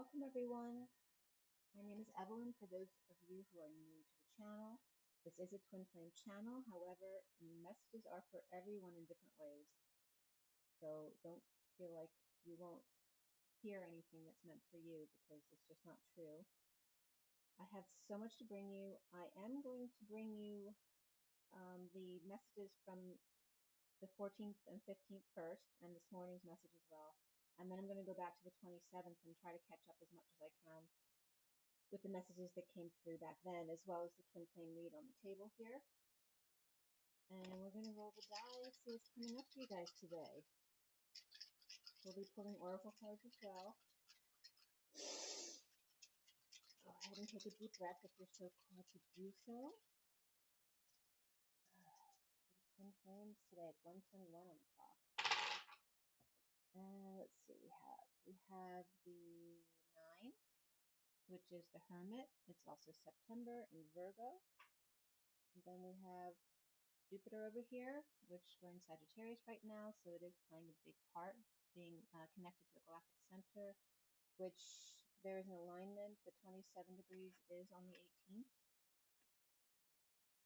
Welcome everyone. My name is Evelyn for those of you who are new to the channel. This is a twin flame channel, however, the messages are for everyone in different ways. So don't feel like you won't hear anything that's meant for you because it's just not true. I have so much to bring you. I am going to bring you the messages from the 14th and 15th first, and this morning's message as well. And then I'm going to go back to the 27th and try to catch up as much as I can with the messages that came through back then, as well as the twin flame read on the table here. And we're going to roll the dice, see what's coming up for you guys today. We'll be pulling oracle cards as well. Go ahead and take a deep breath if you're so called to do so. Twin flames today, it's 1:21 on the clock. And let's see, we have the 9, which is the Hermit. It's also September and Virgo. And then we have Jupiter over here, which we're in Sagittarius right now, so it is playing a big part, being connected to the galactic center, which there is an alignment. The 27 degrees is on the 18th,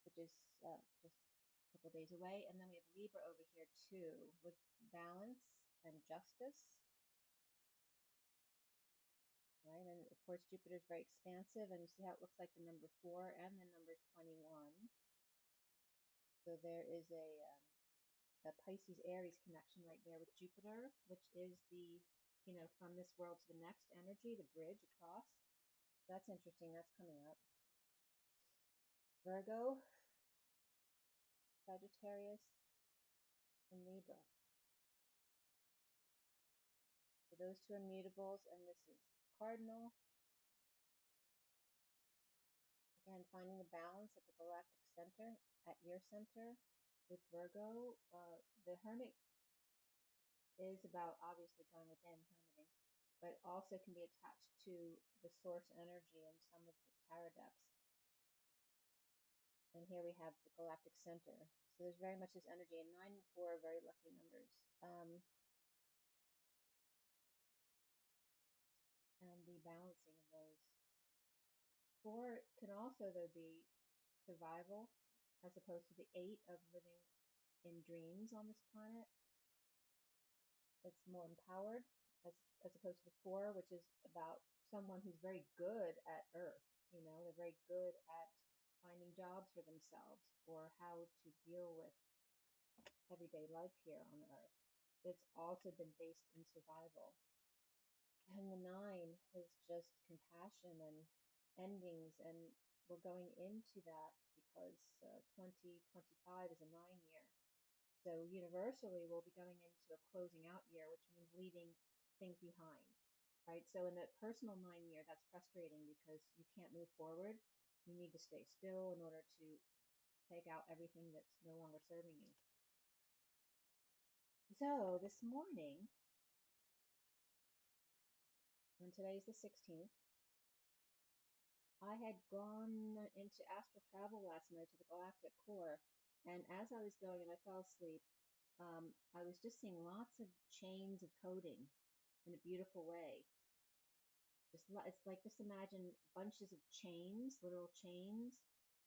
which is just a couple days away. And then we have Libra over here too, with balance and justice. Right, and of course Jupiter is very expansive, and you see how it looks like the number 4 and the number 21. So there is a Pisces Aries connection right there with Jupiter, which is the, from this world to the next energy, the bridge across. That's interesting. That's coming up. Virgo, Sagittarius, and Libra. So those two are mutables, and this is cardinal. Again, finding the balance at the galactic center, at your center. With Virgo, the Hermit is about obviously going within, hermiting, but also can be attached to the source energy in some of the tarot decks. And here we have the galactic center. So there's very much this energy, and 9 and 4 are very lucky numbers. And the balancing of those. 4 can also, though, be survival, as opposed to the 8 of living in dreams on this planet. It's more empowered, as opposed to the 4, which is about someone who's very good at Earth. They're very good at finding jobs for themselves or how to deal with everyday life here on Earth. It's also been based in survival. And the 9 is just compassion and endings, and we're going into that because 2025 is a 9 year. So universally, we'll be going into a closing out year, which means leaving things behind, right? So in a personal 9 year, that's frustrating because you can't move forward. You need to stay still in order to take out everything that's no longer serving you. So this morning, and today's the 16th, I had gone into astral travel last night to the galactic core, and as I was going and I fell asleep, I was just seeing lots of chains of coding in a beautiful way. It's like, just imagine bunches of chains, literal chains,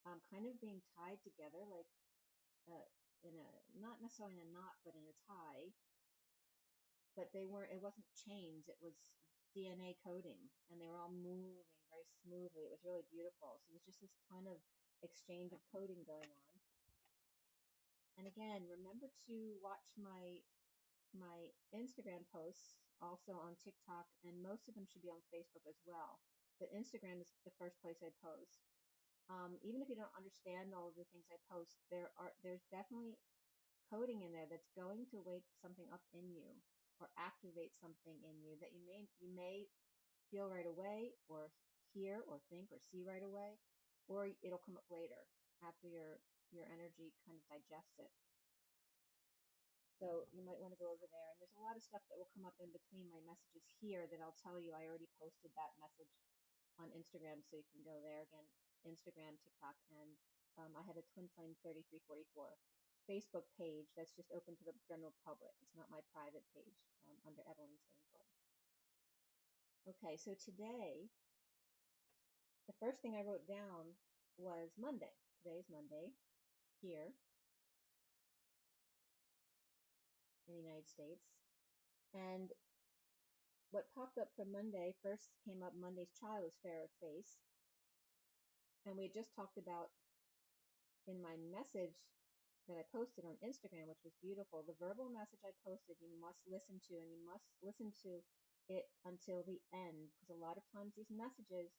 kind of being tied together, like in a, not necessarily in a knot, but in a tie. But it wasn't chains, it was DNA coding, and they were all moving very smoothly. It was really beautiful. So there's just this ton of exchange of coding going on. And again, remember to watch my Instagram posts, also on TikTok, and most of them should be on Facebook as well. But Instagram is the first place I post. Even if you don't understand all of the things I post, there's definitely coding in there that's going to wake something up in you or activate something in you that you may feel right away, or hear or think or see right away, or it'll come up later after your energy kind of digests it. So you might want to go over there, and there's a lot of stuff that will come up in between my messages here that I'll tell you. I already posted that message on Instagram, so you can go there again, Instagram, TikTok, and I have a Twin Flame 3344 Facebook page that's just open to the general public. It's not my private page under Evelyn Stainthorpe. Okay, so today, the first thing I wrote down was Monday. Today's Monday here in the United States. And what popped up for Monday first came up Monday's child was fair of face. And we had just talked about in my message that I posted on Instagram, which was beautiful, the verbal message I posted, you must listen to, and you must listen to it until the end, because a lot of times these messages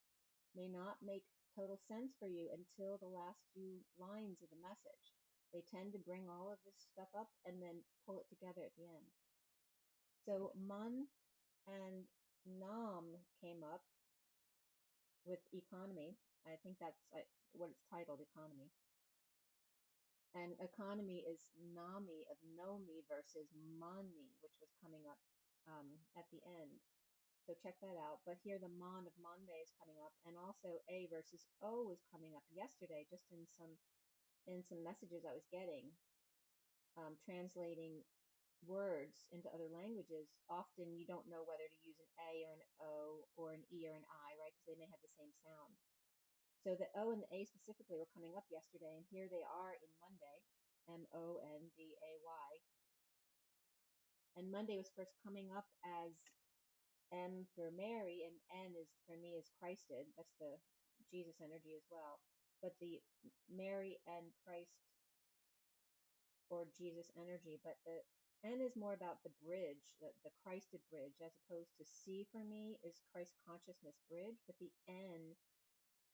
may not make total sense for you until the last few lines of the message. They tend to bring all of this stuff up and then pull it together at the end. So Mun and Nam came up with economy. I think that's what it's titled, economy. And economy is Nami of Nomi versus Mani, which was coming up at the end. So check that out. But here the Mon of Monday is coming up, and also A versus O is coming up yesterday, just in some messages I was getting, translating words into other languages. Often you don't know whether to use an A or an O or an E or an I, right? Because they may have the same sound. So the O and the A specifically were coming up yesterday, and here they are in Monday, Monday. And Monday was first coming up as M for Mary, and N is for me is Christed. That's the Jesus energy as well. But the Mary and Christ or Jesus energy, but the N is more about the bridge, the Christed bridge, as opposed to C for me is Christ consciousness bridge, but the N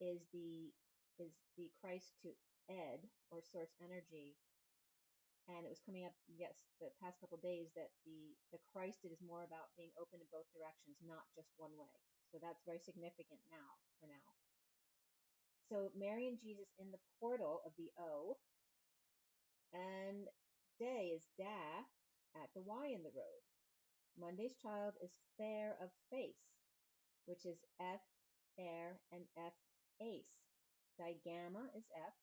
is the Christ to Ed or source energy. And it was coming up, yes, the past couple of days that the Christed is more about being open to both directions, not just one way. So that's very significant now, for now. So Mary and Jesus in the portal of the O, and day is Da at the Y in the road. Monday's child is fair of face, which is F, air, and F, ace. Digamma is F,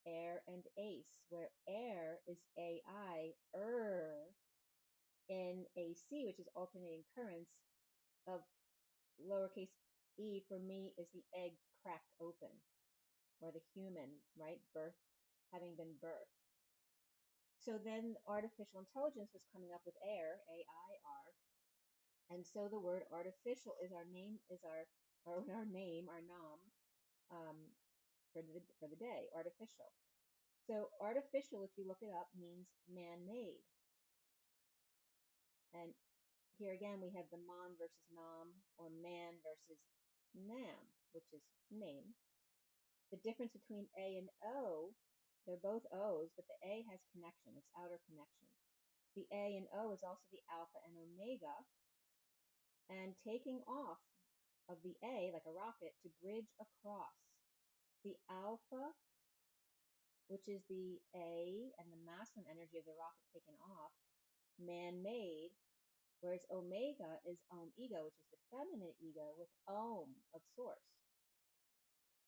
air, and ace, where air is AI, in AC, which is alternating currents of lowercase e for me is the egg cracked open, or the human, right? Birth, having been birthed. So then artificial intelligence was coming up with air, AIR. And so the word artificial is our name, our nam, for the day, artificial. So artificial, if you look it up, means man-made. And here again, we have the man versus nam, or man versus nam, which is name. The difference between A and O, they're both O's, but the A has connection, it's outer connection. The A and O is also the alpha and omega, and taking off of the A, like a rocket, to bridge across. The alpha, which is the A and the masculine energy of the rocket taken off, man-made, whereas omega is ego, which is the feminine ego with of source,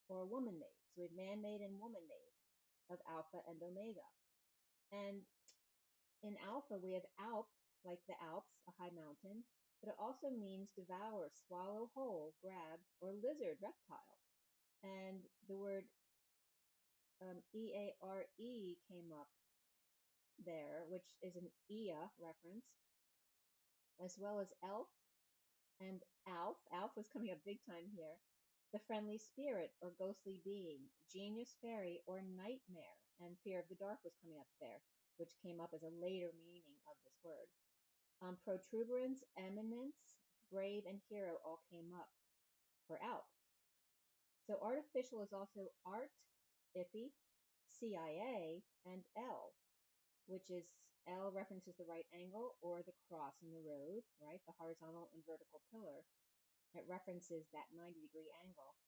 or woman-made. So we have man-made and woman-made of alpha and omega. And in alpha, we have alp, like the Alps, a high mountain, but it also means devour, swallow whole, grab, or lizard, reptile. And the word EARE came up there, which is an Ea reference, as well as elf and Alf. Alf was coming up big time here. The friendly spirit or ghostly being, genius, fairy, or nightmare, and fear of the dark was coming up there, which came up as a later meaning of this word. Protuberance, eminence, brave, and hero all came up for Alp. So artificial is also art, iffy, CIA, and L, which is L references the right angle or the cross in the road, right? The horizontal and vertical pillar. It references that 90-degree angle.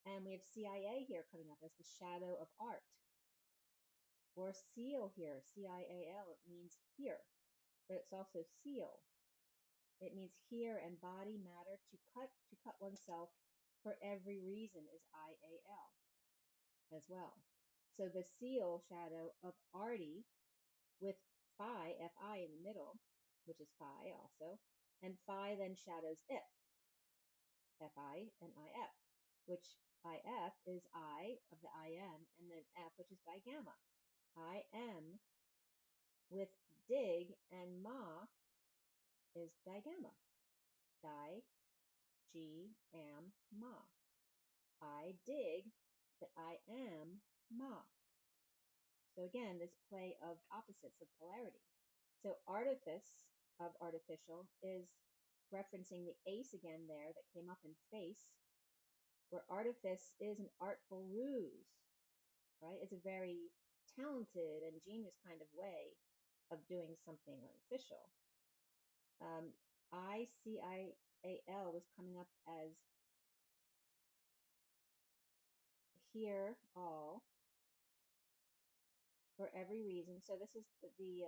And we have CIA here coming up as the shadow of art. Or seal here, CIAL, it means here, but it's also seal. It means here and body matter to cut oneself for every reason is IAL as well. So the seal shadow of arty with phi, Fi in the middle, which is phi also, and phi then shadows if. Fi and IF, which IF is I of the IM, and then F, which is digamma. IM with dig and ma is digamma. Di, G, am, ma. I dig that I am ma. So again, this play of opposites, of polarity. So artifice of artificial is referencing the ace again there that came up in face, where artifice is an artful ruse, right? It's a very talented and genius kind of way of doing something artificial. ICIAL was coming up as hear all for every reason. So this is the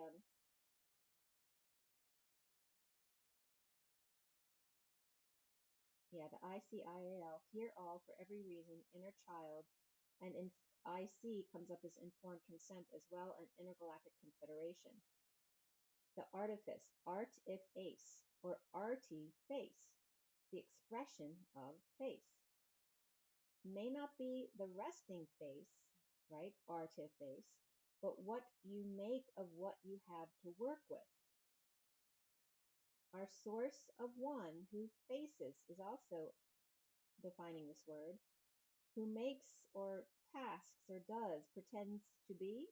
ICIAL, hear all for every reason, inner child, and in IC comes up as informed consent as well, and intergalactic confederation. The artifice, art if ace, or arty face, the expression of face. May not be the resting face, right, artiface, but what you make of what you have to work with. Our source of one who faces is also defining this word, who makes or tasks or does, pretends to be,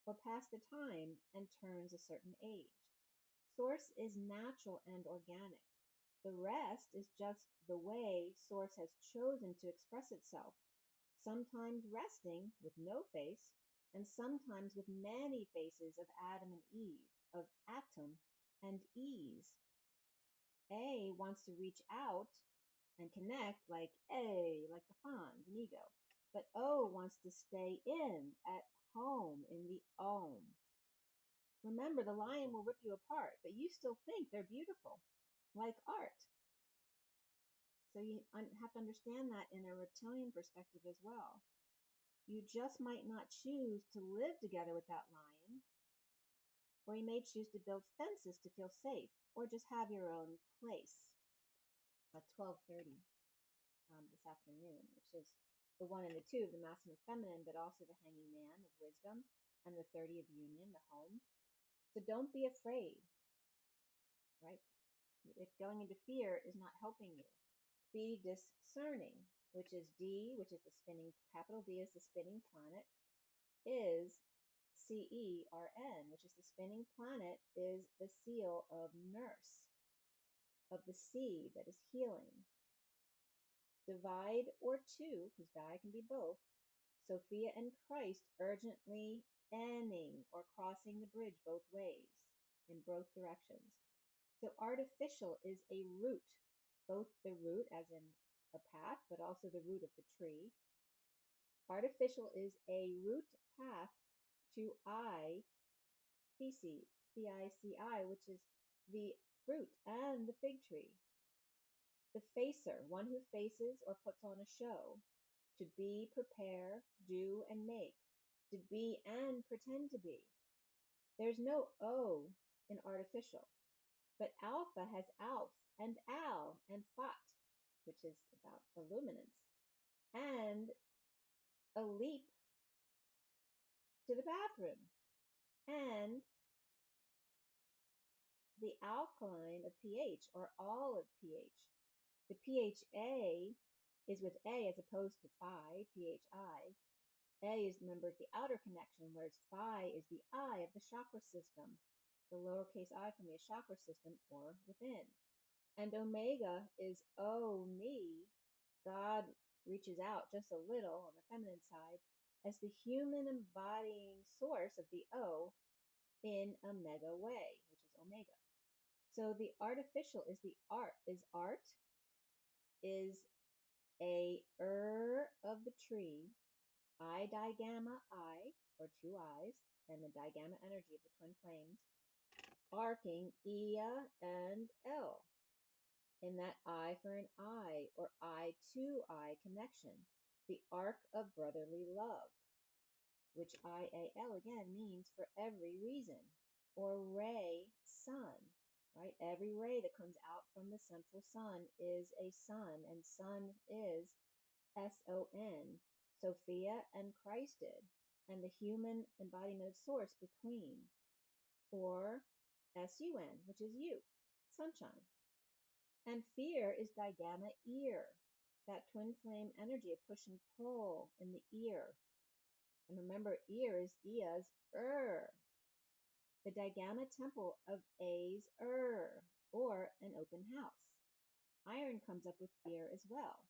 or pass the time and turns a certain age. Source is natural and organic. The rest is just the way Source has chosen to express itself, sometimes resting with no face, and sometimes with many faces of Adam and Eve, of atom and ease. A wants to reach out and connect like A, like the Fonz, an ego. But O wants to stay in, at home, in the Om. Remember, the lion will rip you apart, but you still think they're beautiful, like art. So you have to understand that in a reptilian perspective as well. You just might not choose to live together with that lion, or you may choose to build fences to feel safe, or just have your own place. At 12:30 this afternoon, which is the 1 and the 2 of the masculine and feminine, but also the hanging man of wisdom, and the 30 of union, the home. So don't be afraid, right? If going into fear is not helping you, be discerning, which is D, which is the spinning, capital D is the spinning planet, is CERN, which is the spinning planet, is the seal of nurse, of the sea that is healing. Divide or two, because die can be both. Sophia and Christ urgently ending or crossing the bridge both ways, in both directions. So artificial is a root, both the root as in a path, but also the root of the tree. Artificial is a root path to ICI, which is the fruit and the fig tree. The facer, one who faces or puts on a show. To be, prepare, do, and make. To be and pretend to be. There's no O in artificial, but alpha has alf and al and fat, which is about illuminance, and a leap to the bathroom, and the alkaline of pH, or all of pH. The PHA is with A as opposed to phi, PHI. A is the member of the outer connection, whereas phi is the I of the chakra system. The lowercase I from the chakra system, or within. And omega is O, me. God reaches out just a little on the feminine side as the human embodying source of the O in a mega way, which is omega. So the artificial is the art, is a of the tree, I digamma I, or two eyes, and the digamma energy of the twin flames, arcing Ia and L. In that I for an I, or I to I connection, the arc of brotherly love, which IAL again means for every reason, or ray sun, right? Every ray that comes out from the central sun is a sun, and sun is S-O-N, Sophia and Christed, and the human embodiment of source between, or S-U-N, which is you, sunshine. And fear is digamma ear, that twin flame energy of push and pull in the ear. And remember, ear is Ia's the digamma temple of A's or an open house. Iron comes up with fear as well.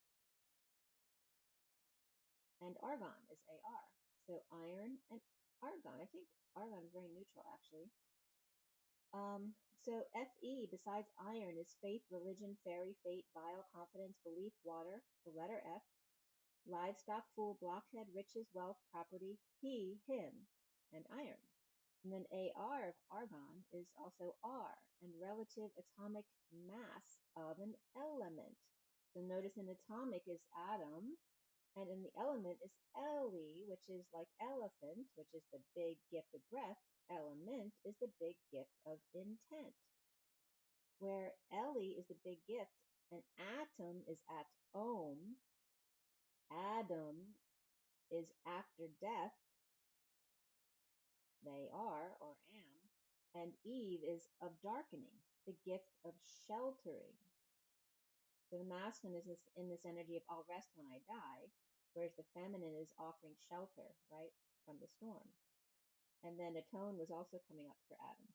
And argon is AR. So iron and argon. I think argon is very neutral, actually. So FE, besides iron, is faith, religion, fairy, fate, bile, confidence, belief, water, the letter F, livestock, fool, blockhead, riches, wealth, property, he, him, and iron. And then AR of argon is also R, and relative atomic mass of an element. So notice an atomic is atom, and in the element is Ele, which is like elephant, which is the big gift of breath. Element is the big gift of intent. Where Ele is the big gift, an atom is at Om. Adam is after death. They are, or am. And Eve is of darkening, the gift of sheltering. So the masculine is in this energy of I'll rest when I die, whereas the feminine is offering shelter, right, from the storm. And then atone was also coming up for Adam.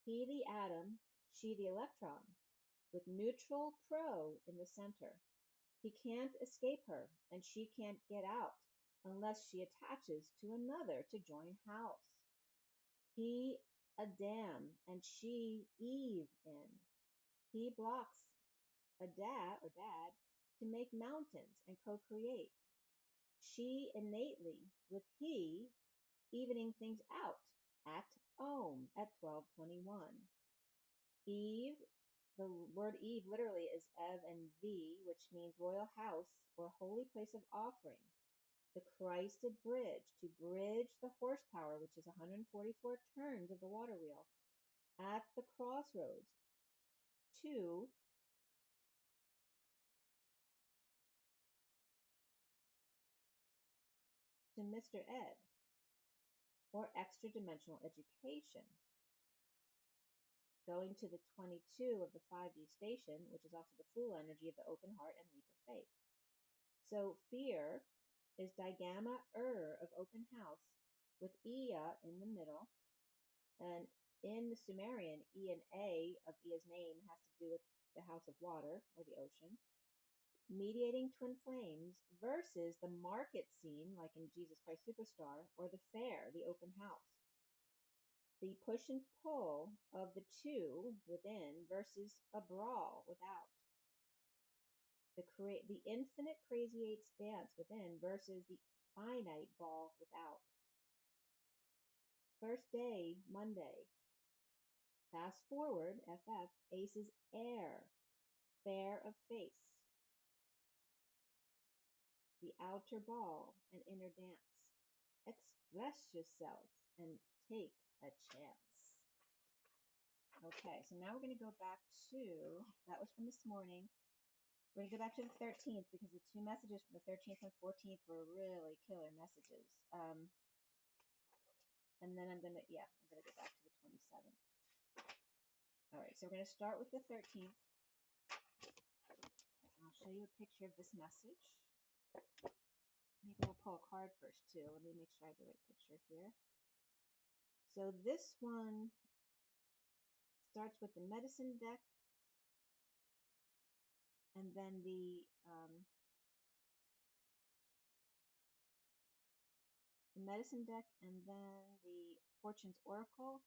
He the atom, she the electron, with neutral pro in the center. He can't escape her, and she can't get out unless she attaches to another to join house. He Adam, and she Eve in. He blocks a dad to make mountains and co-create. She innately, with he, evening things out at Om at 12:21. Eve, the word Eve literally is Ev and V, which means royal house or holy place of offering. The Christed bridge, to bridge the horsepower, which is 144 turns of the water wheel, at the crossroads to Mr. Ed, or extra dimensional education. Going to the 22 of the 5D station, which is also the full energy of the open heart and leap of faith. So fear is digamma of open house, with Ea in the middle. And in the Sumerian, E and A of Ea's name has to do with the house of water, or the ocean. Mediating twin flames versus the market scene, like in Jesus Christ Superstar, or the fair, the open house. The push and pull of the two within versus a brawl without. The infinite crazy eights dance within versus the finite ball without. First day, Monday. Fast forward, FF, ace is air, fair of face. The outer ball, an inner dance. Express yourself and take a chance. Okay, so now we're going to go back to, that was from this morning. We're going to go back to the 13th because the two messages from the 13th and 14th were really killer messages. And then I'm going to go back to the 27th. All right, so we're going to start with the 13th. I'll show you a picture of this message. Maybe we'll pull a card first, too. Let me make sure I have the right picture here. So this one starts with the medicine deck, and then the medicine deck, and then the Fortune's Oracle,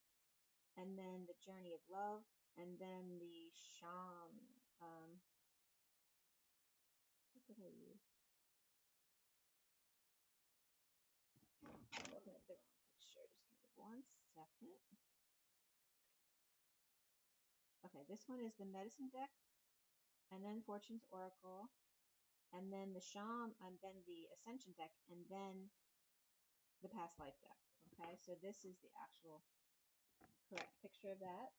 and then the Journey of Love, and then the Sham. What did I use? I'm looking at the wrong picture. Just give me 1 second. Okay, this one is the medicine deck, and then Fortune's Oracle, and then the Sham, and then the Ascension deck, and then the past life deck. Okay, so this is the actual correct picture of that.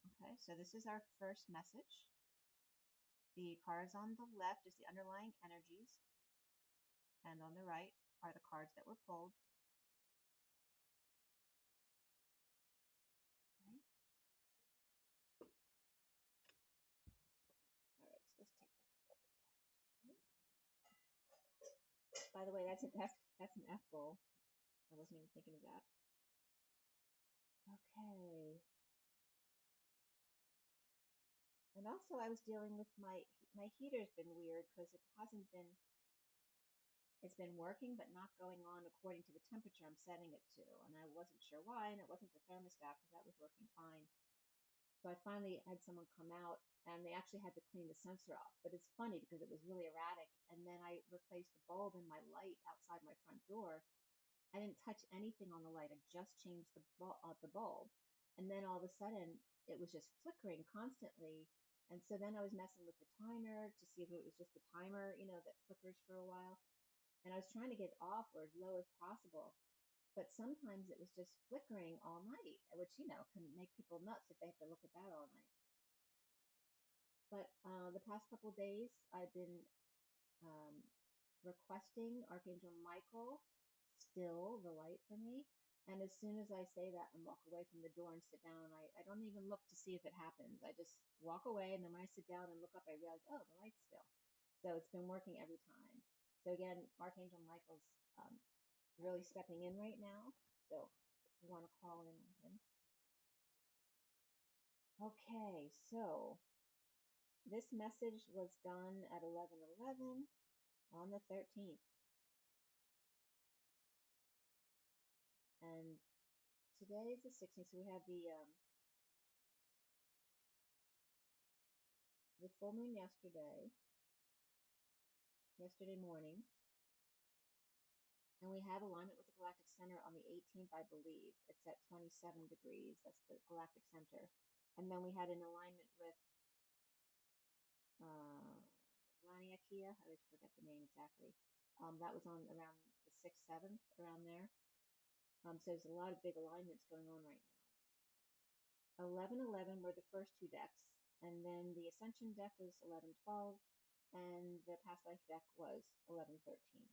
Okay, so this is our first message. The cards on the left is the underlying energies, and on the right are the cards that were pulled. Okay. All right, so let's take this. By the way, that's an F bowl. I wasn't even thinking of that. Okay. And also, I was dealing with my heater's been weird because it's been working but not going on according to the temperature I'm setting it to, and I wasn't sure why, and it wasn't the thermostat because that was working fine. So I finally had someone come out, and they actually had to clean the sensor off. But it's funny because it was really erratic, and then I replaced the bulb in my light outside my front door. I didn't touch anything on the light. I just changed the bulb. And then all of a sudden, it was just flickering constantly. And so then I was messing with the timer to see if it was just the timer, that flickers for a while. And I was trying to get it off or as low as possible. But sometimes it was just flickering all night, which, can make people nuts if they have to look at that all night. But the past couple of days, I've been requesting Archangel Michael still the light for me. And as soon as I say that and walk away from the door and sit down, I don't even look to see if it happens. I just walk away, and then when I sit down and look up, I realize, oh, the light's still. So it's been working every time. So again, Archangel Michael's really stepping in right now. So if you want to call in on him. Okay, so this message was done at 11:11 on the 13th. And today is the 16th, so we had the full moon yesterday morning. And we have alignment with the galactic center on the 18th, I believe. It's at 27 degrees. That's the galactic center. And then we had an alignment with Laniakia. I always forget the name exactly. That was on around the 6th, 7th, around there. So there's a lot of big alignments going on right now. 11:11 were the first two decks, and then the Ascension deck was 11:12, and the Past Life deck was 11:13.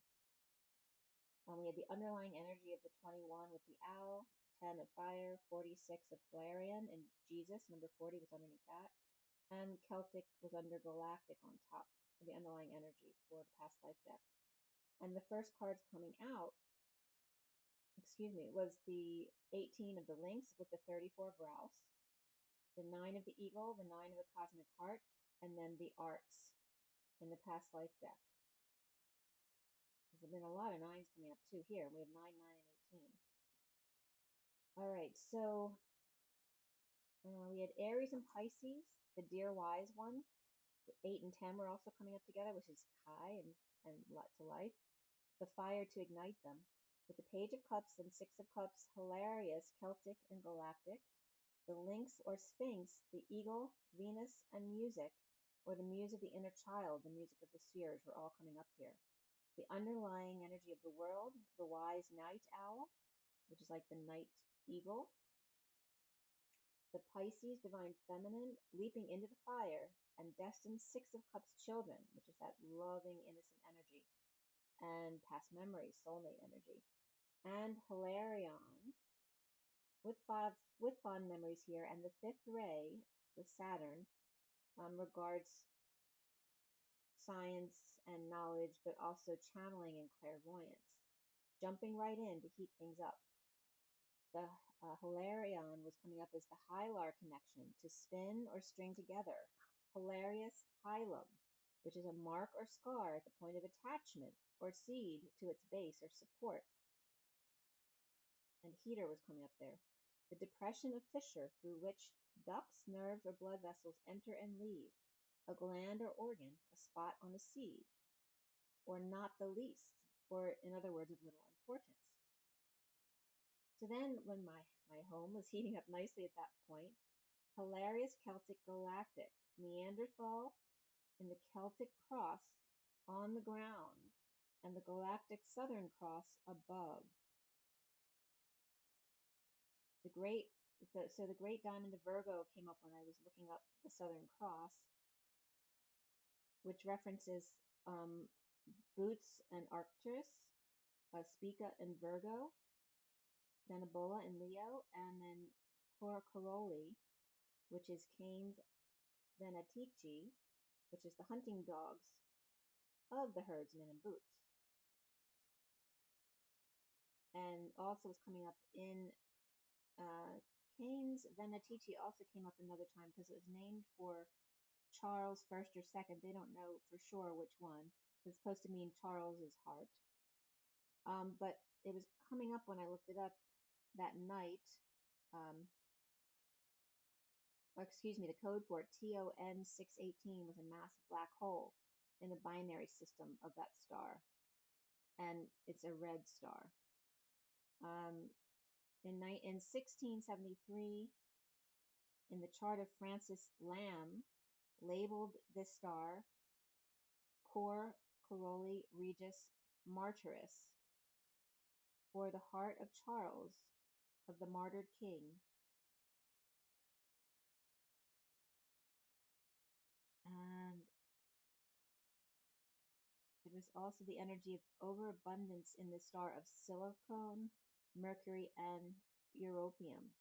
We had the underlying energy of the 21 with the owl, 10 of fire, 46 of Hilarion, and Jesus, number 40, was underneath that. And Celtic was under Galactic on top of the underlying energy for the Past Life deck. And the first cards coming out, was the 18 of the Lynx with the 34 Grouse, the 9 of the Eagle, the 9 of the Cosmic Heart, and then the Arts in the Past Life deck. There's been a lot of 9s coming up too here. We have 9, 9, and 18. All right, so we had Aries and Pisces, the Dear Wise one. 8 and 10 were also coming up together, which is Kai and to life. The fire to ignite them. With the Page of Cups and 6 of Cups, hilarious, Celtic, and galactic. The Lynx or Sphinx, the Eagle, Venus, and music, or the muse of the inner child, the music of the spheres, were all coming up here. The underlying energy of the world, the wise night owl, which is like the night eagle. The Pisces, divine feminine, leaping into the fire, and destined 6 of Cups children, which is that loving, innocent energy, and past memories, soulmate energy. And Hilarion, with fond memories here, and the 5th ray, with Saturn, regards science and knowledge, but also channeling and clairvoyance, jumping right in to heat things up. The Hilarion was coming up as the Hylar connection, to spin or string together. Hilarious Hilum, which is a mark or scar at the point of attachment or seed to its base or support. And Heater was coming up there. The depression of fissure through which ducts, nerves, or blood vessels enter and leave. A gland or organ, a spot on a seed, or not the least, or in other words, of little importance. So then when my home was heating up nicely at that point, hilarious Celtic galactic, Neanderthal in the Celtic cross on the ground, and the galactic southern cross above. The great So the Great Diamond of Virgo came up when I was looking up the Southern Cross, which references Boots and Arcturus, Spica and Virgo, then Ebola in Leo, and then Corocaroli, which is Cain's Venatici, which is the hunting dogs of the herdsmen and Boots. And also is coming up in Cain's Venatici also came up another time because it was named for Charles first or second. They don't know for sure which one. It's supposed to mean Charles's heart. But it was coming up when I looked it up that night. The code for it, TON 618, was a massive black hole in the binary system of that star. And it's a red star. In 1673, in the chart of Francis Lamb, labeled this star Cor Coroli Regis Martyris, for the heart of Charles, of the martyred king. And it was also the energy of overabundance in the star of silicon, Mercury, and europium.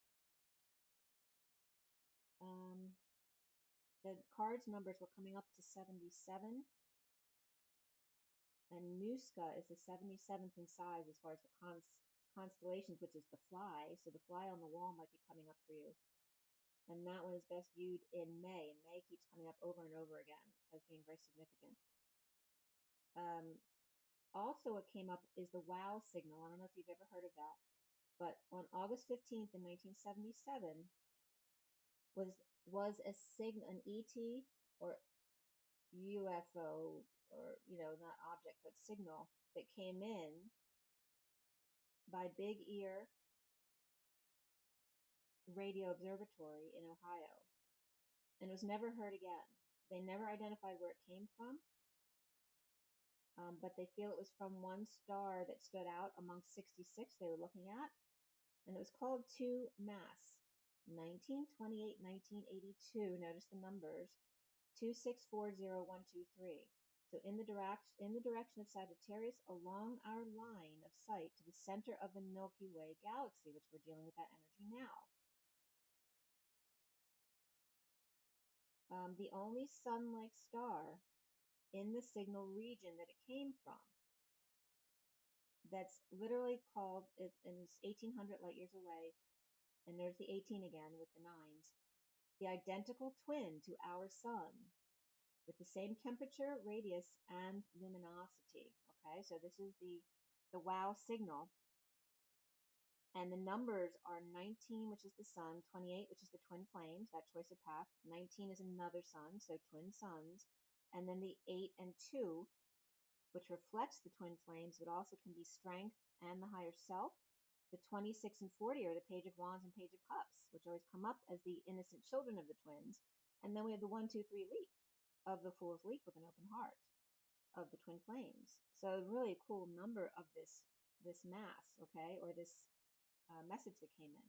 The cards numbers were coming up to 77. And Musca is the 77th in size as far as the constellations, which is the fly. So the fly on the wall might be coming up for you. And that one is best viewed in May. And May keeps coming up over and over again as being very significant. Also what came up is the WOW signal. I don't know if you've ever heard of that. But on August 15th in 1977 was a signal, an ET or UFO, or, not object, but signal that came in by Big Ear Radio Observatory in Ohio. And it was never heard again. They never identified where it came from, but they feel it was from one star that stood out amongst 66 they were looking at, and it was called 2MASS. 1928, 1982, notice the numbers, 2640123. So in the direction of Sagittarius, along our line of sight to the center of the Milky Way galaxy, which we're dealing with that energy now. The only sun-like star in the signal region that it came from, that's literally called, and it's 1800 light years away, and there's the 18 again with the 9s, the identical twin to our sun, with the same temperature, radius, and luminosity. Okay, so this is the WOW signal. And the numbers are 19, which is the sun, 28, which is the twin flames, that choice of path. 19 is another sun, so twin suns. And then the 8 and 2, which reflects the twin flames, but also can be strength and the higher self. The 26 and 40 are the Page of Wands and Page of Cups, which always come up as the innocent children of the twins. And then we have the 1, 2, 3 leap of the Fool's Leap with an open heart of the twin flames. So really a cool number of this mass, okay, or this message that came in.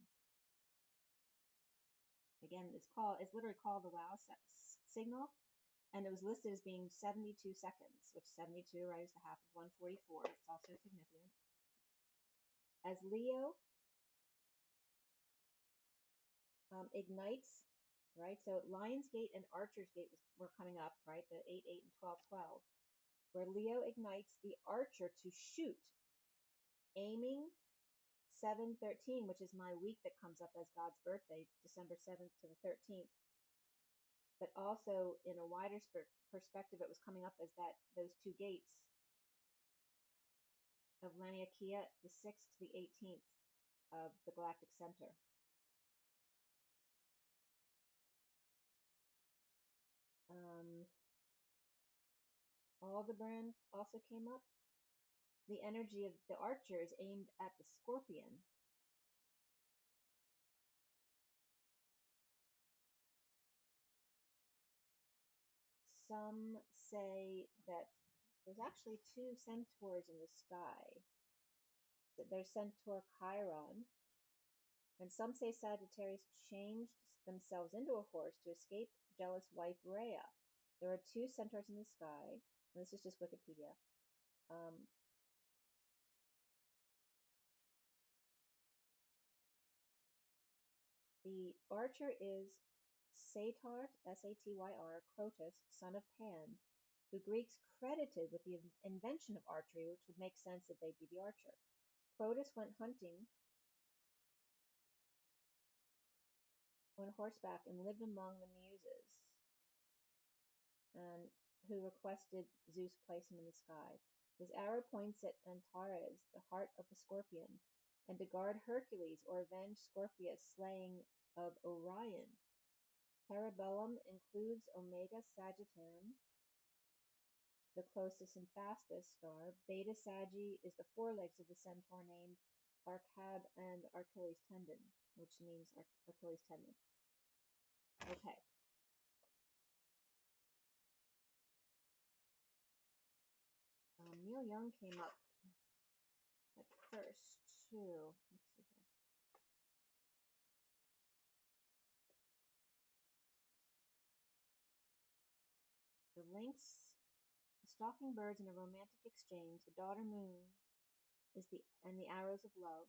Again, it's literally called the WOW signal, and it was listed as being 72 seconds, which 72, right, is the half of 144. It's also significant. As Leo ignites, right, so Lion's Gate and Archer's Gate were coming up, right, the 8, 8, and 12, 12, where Leo ignites the Archer to shoot, aiming 7/13, which is my week that comes up as God's birthday, December 7th to the 13th. But also in a wider perspective, it was coming up as those two gates of Laniakea, the 6th to the 18th of the galactic center. Aldebaran also came up. The energy of the Archer is aimed at the Scorpion. Some say that there's actually 2 centaurs in the sky. There's Centaur Chiron, And some say Sagittarius changed themselves into a horse to escape jealous wife Rhea. There are 2 centaurs in the sky. And this is just Wikipedia. The archer is Satyr, S-A-T-Y-R, Crotus, son of Pan, who Greeks credited with the invention of archery, which would make sense that they'd be the archer. Crotus went hunting on horseback and lived among the Muses, and who requested Zeus place him in the sky. His arrow points at Antares, the heart of the scorpion, and to guard Hercules or avenge Scorpius' slaying of Orion. Parabellum includes Omega Sagittarian, the closest and fastest star. Beta Saggi is the forelegs of the centaur named Arcab and Achilles tendon, which means Achilles tendon. Okay. Neil Young came up at first, too. Let's see here. The lynx, the stalking birds in a romantic exchange, the daughter moon and the arrows of love.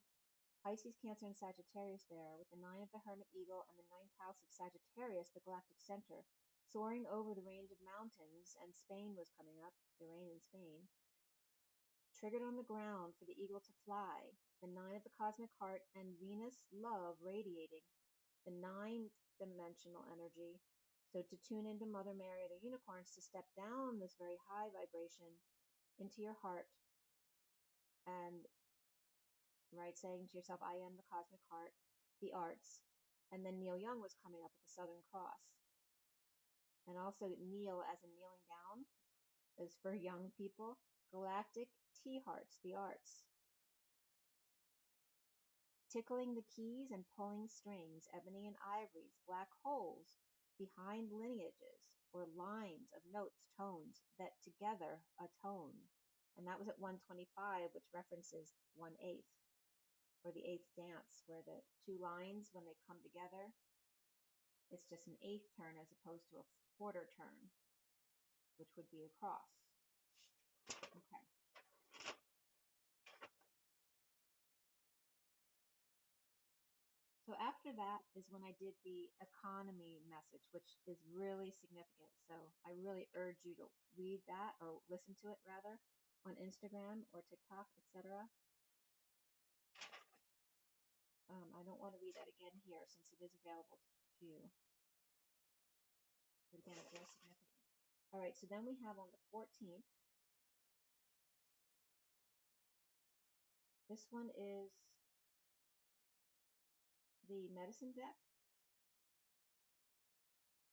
Pisces, Cancer, and Sagittarius there, with the 9 of the Hermit Eagle and the 9th house of Sagittarius, the galactic center, soaring over the range of mountains, and Spain was coming up, the rain in Spain. Triggered on the ground for the eagle to fly, the 9 of the cosmic heart, and Venus, love, radiating, the 9th dimensional energy. So to tune into Mother Mary, the unicorns, to step down this very high vibration into your heart and saying to yourself, I am the cosmic heart, the arts. And then Neil Young was coming up with the Southern Cross. And also Neil as in kneeling down is for young people. Galactic T hearts, the arts. Tickling the keys and pulling strings, ebony and ivories, black holes behind lineages or lines of notes, tones that together atone. And that was at 125, which references 1/8. Or the 8th dance, where the 2 lines, when they come together, it's just an 8th turn as opposed to a quarter turn, which would be a cross. Okay. So after that is when I did the economy message, which is really significant. So I really urge you to read that, or listen to it rather, on Instagram or TikTok, etc. I don't want to read that again here since it is available to you. But again, it's very significant. All right, so then we have on the 14th, this one is the medicine deck,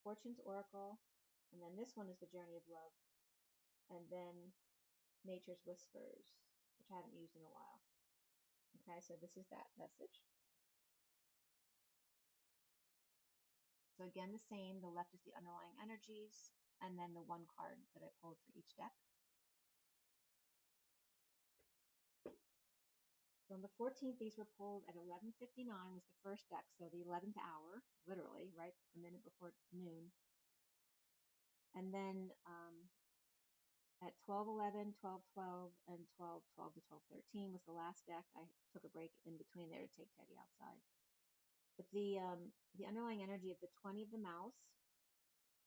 Fortune's Oracle, and then this one is the Journey of Love, and then Nature's Whispers, which I haven't used in a while. Okay, so this is that message. So again, the same. The left is the underlying energies, and then the 1 card that I pulled for each deck. So on the 14th, these were pulled at 11:59 was the first deck, so the 11th hour, literally, right, a minute before noon. And then at 12:11, 12:12, and 12:12 to 12:13 was the last deck. I took a break in between there to take Teddy outside. But the underlying energy of the 20 of the mouse,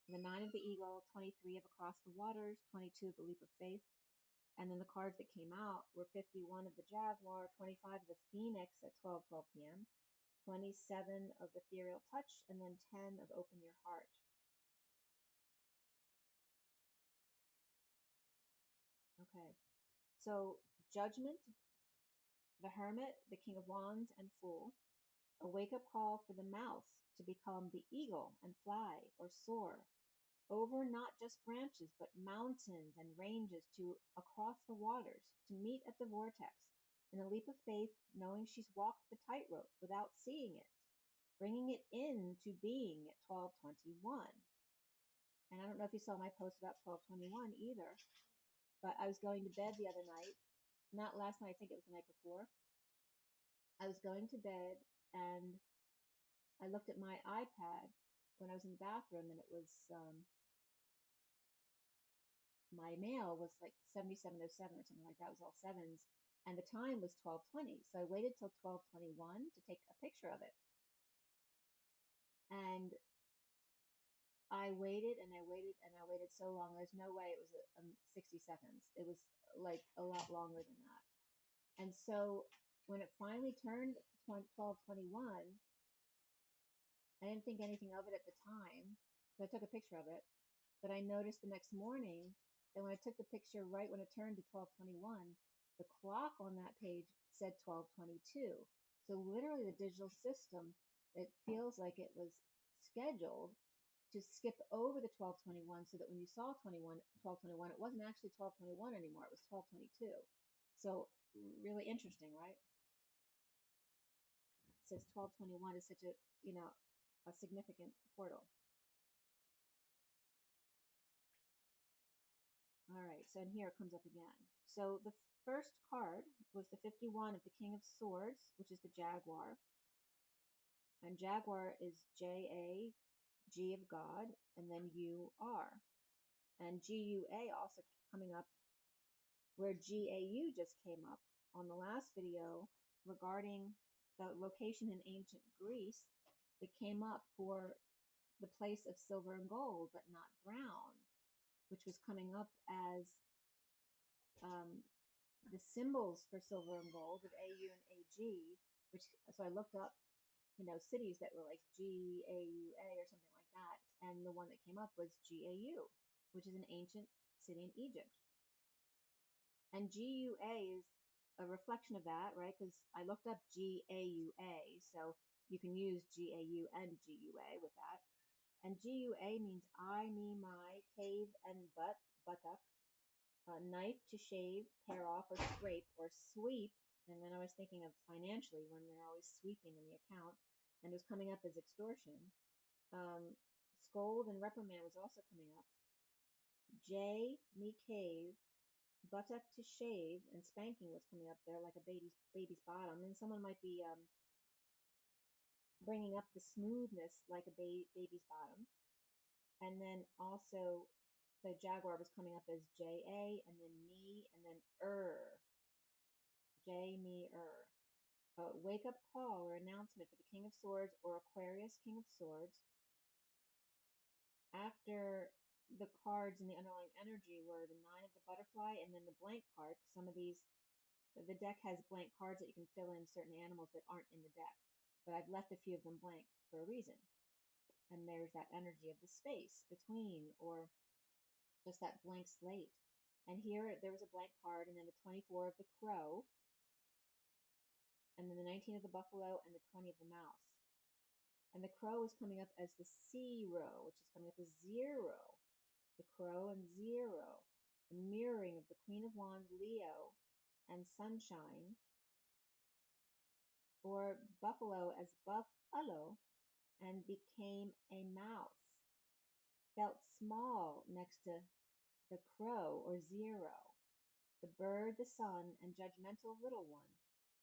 the 9 of the eagle, 23 of across the waters, 22 of the leap of faith, and then the cards that came out were 51 of the jaguar, 25 of the phoenix at 12:12 p.m., 27 of the ethereal touch, and then 10 of open your heart. Okay, so judgment, the hermit, the king of wands, and fool. A wake-up call for the mouse to become the eagle and fly or soar over not just branches but mountains and ranges to across the waters to meet at the vortex in a leap of faith, knowing she's walked the tightrope without seeing it, bringing it into being at 12:21. And I don't know if you saw my post about 12:21 either, but I was going to bed the other night, not last night, I think it was the night before. I was going to bed and I looked at my iPad when I was in the bathroom, and it was my mail was like 7707 or something like that. It was all sevens, and the time was 12:20. So I waited till 12:21 to take a picture of it. And I waited and I waited and I waited so long. There's no way it was 60 seconds. It was like a lot longer than that. And so when it finally turned 12:21, I didn't think anything of it at the time. So I took a picture of it. But I noticed the next morning that when I took the picture right when it turned to 12:21, the clock on that page said 12:22. So literally the digital system, it feels like it was scheduled to skip over the 12:21 so that when you saw 12:21, it wasn't actually 12:21 anymore. It was 12:22. So really interesting, right? It says 12:21 is such a, a significant portal. All right, so in here it comes up again. So the first card was the 51 of the King of Swords, which is the Jaguar. And Jaguar is J-A, G of God, and then U-R. And G-U-A also coming up where G-A-U just came up on the last video regarding the location in ancient Greece. It came up for the place of silver and gold, but not brown, which was coming up as the symbols for silver and gold of AU and AG, which, so I looked up, cities that were like GAUA or something like that. And the one that came up was GAU, which is an ancient city in Egypt. And GUA is a reflection of that, right? Because I looked up GAUA, so you can use GAU and GUA with that. And GUA means I, me, my, cave and buttock, knife to shave, pare off, or scrape, or sweep. And then I was thinking of financially when they're always sweeping in the account, and it was coming up as extortion. Scold and reprimand was also coming up. J, me, cave, buttock to shave, and spanking was coming up there like a baby's bottom. And someone might be bringing up the smoothness like a baby's bottom. And then also the Jaguar was coming up as J-A, and then me, and then J, me, wake up call or announcement for the King of Swords or Aquarius, King of Swords. After the cards and the underlying energy were the 9 of the butterfly and then the blank card. Some of these, the deck has blank cards that you can fill in certain animals that aren't in the deck. But I've left a few of them blank for a reason. And there's that energy of the space between, or just that blank slate. And here there was a blank card, and then the 24 of the crow, and then the 19 of the buffalo, and the 20 of the mouse. And the crow is coming up as the 0, which is coming up as 0. The crow and 0. The mirroring of the Queen of Wands, Leo, and sunshine. Or buffalo as buffalo, and became a mouse. Felt small next to the crow or 0, the bird, the sun, and judgmental little one.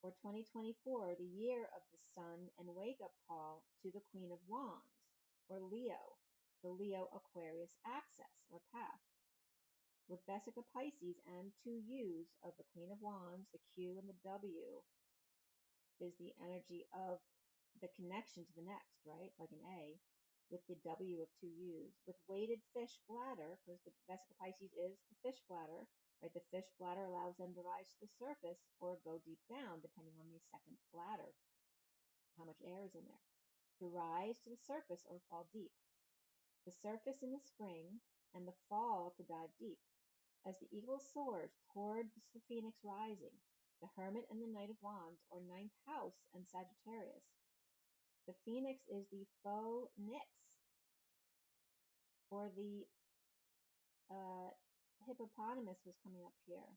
For 2024, the year of the sun and wake-up call to the Queen of Wands, or Leo, the Leo Aquarius axis or path. With Vesica Pisces and 2 U's of the Queen of Wands, the Q and the W is the energy of the connection to the next, right? Like an A. With the W of 2 U's, with weighted fish bladder, because the Vesica Pisces is the fish bladder, right? The fish bladder allows them to rise to the surface or go deep down, depending on the second bladder, how much air is in there. To rise to the surface or fall deep. The surface in the spring, and the fall to dive deep. As the eagle soars towards the phoenix rising, the hermit and the knight of wands, or 9th house and Sagittarius. The phoenix is the faux nix, or the hippopotamus was coming up here.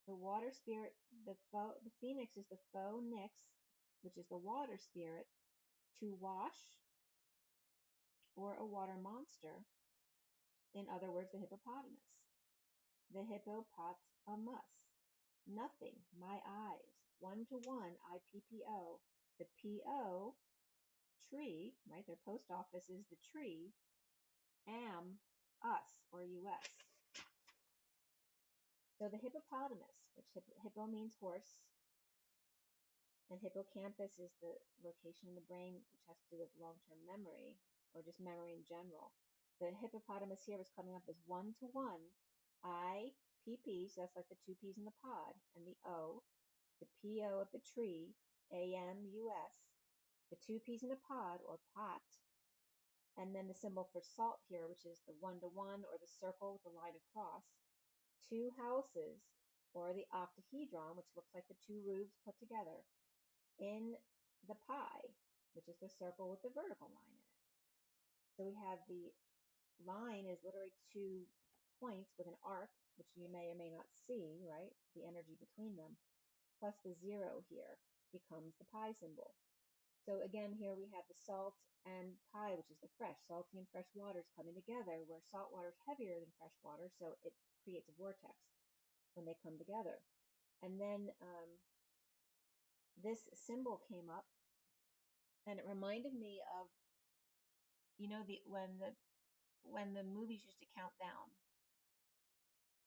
The water spirit, the phoenix is the faux nix, which is the water spirit, to wash, or a water monster. In other words, the hippopotamus. The hippopotamus. Nothing, my eyes. 1-to-1, IPPO. the PO, tree, right? Their post office is the tree, am, us, or US. So the hippopotamus, which hippo means horse, and hippocampus is the location in the brain which has to do with long-term memory, or just memory in general. The hippopotamus here was coming up as 1-to-1, I, PP, so that's like the two P's in the pod, and the O, the PO of the tree, AM, US, the two P's in a pod, or pot, and then the symbol for salt here, which is the 1-to-1, or the circle with the line across, two houses, or the octahedron, which looks like the two roofs put together, in the pie, which is the circle with the vertical line in it. So we have the line is literally 2 points with an arc, which you may or may not see, right? The energy between them, plus the 0 here becomes the pie symbol. So again, here we have the salt and pie, which is the fresh. Salty and fresh waters coming together, where salt water is heavier than fresh water, so it creates a vortex when they come together. And then this symbol came up, and it reminded me of, you know, when the movies used to count down.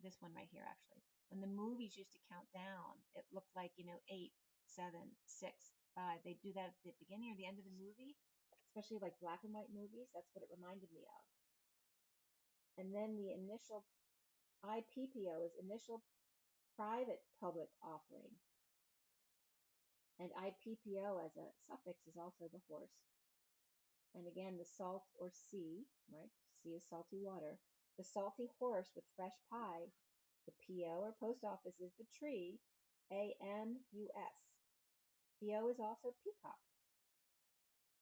This one right here, actually. When the movies used to count down, it looked like, 8, 7, 6, 5. They do that at the beginning or the end of the movie, especially like black and white movies. That's what it reminded me of. And then the initial IPPO is initial private public offering. And IPPO as a suffix is also the horse. And again, the salt or sea, right? Sea is salty water. The salty horse with fresh pie. The PO or post office is the tree, AMUS. PO is also peacock.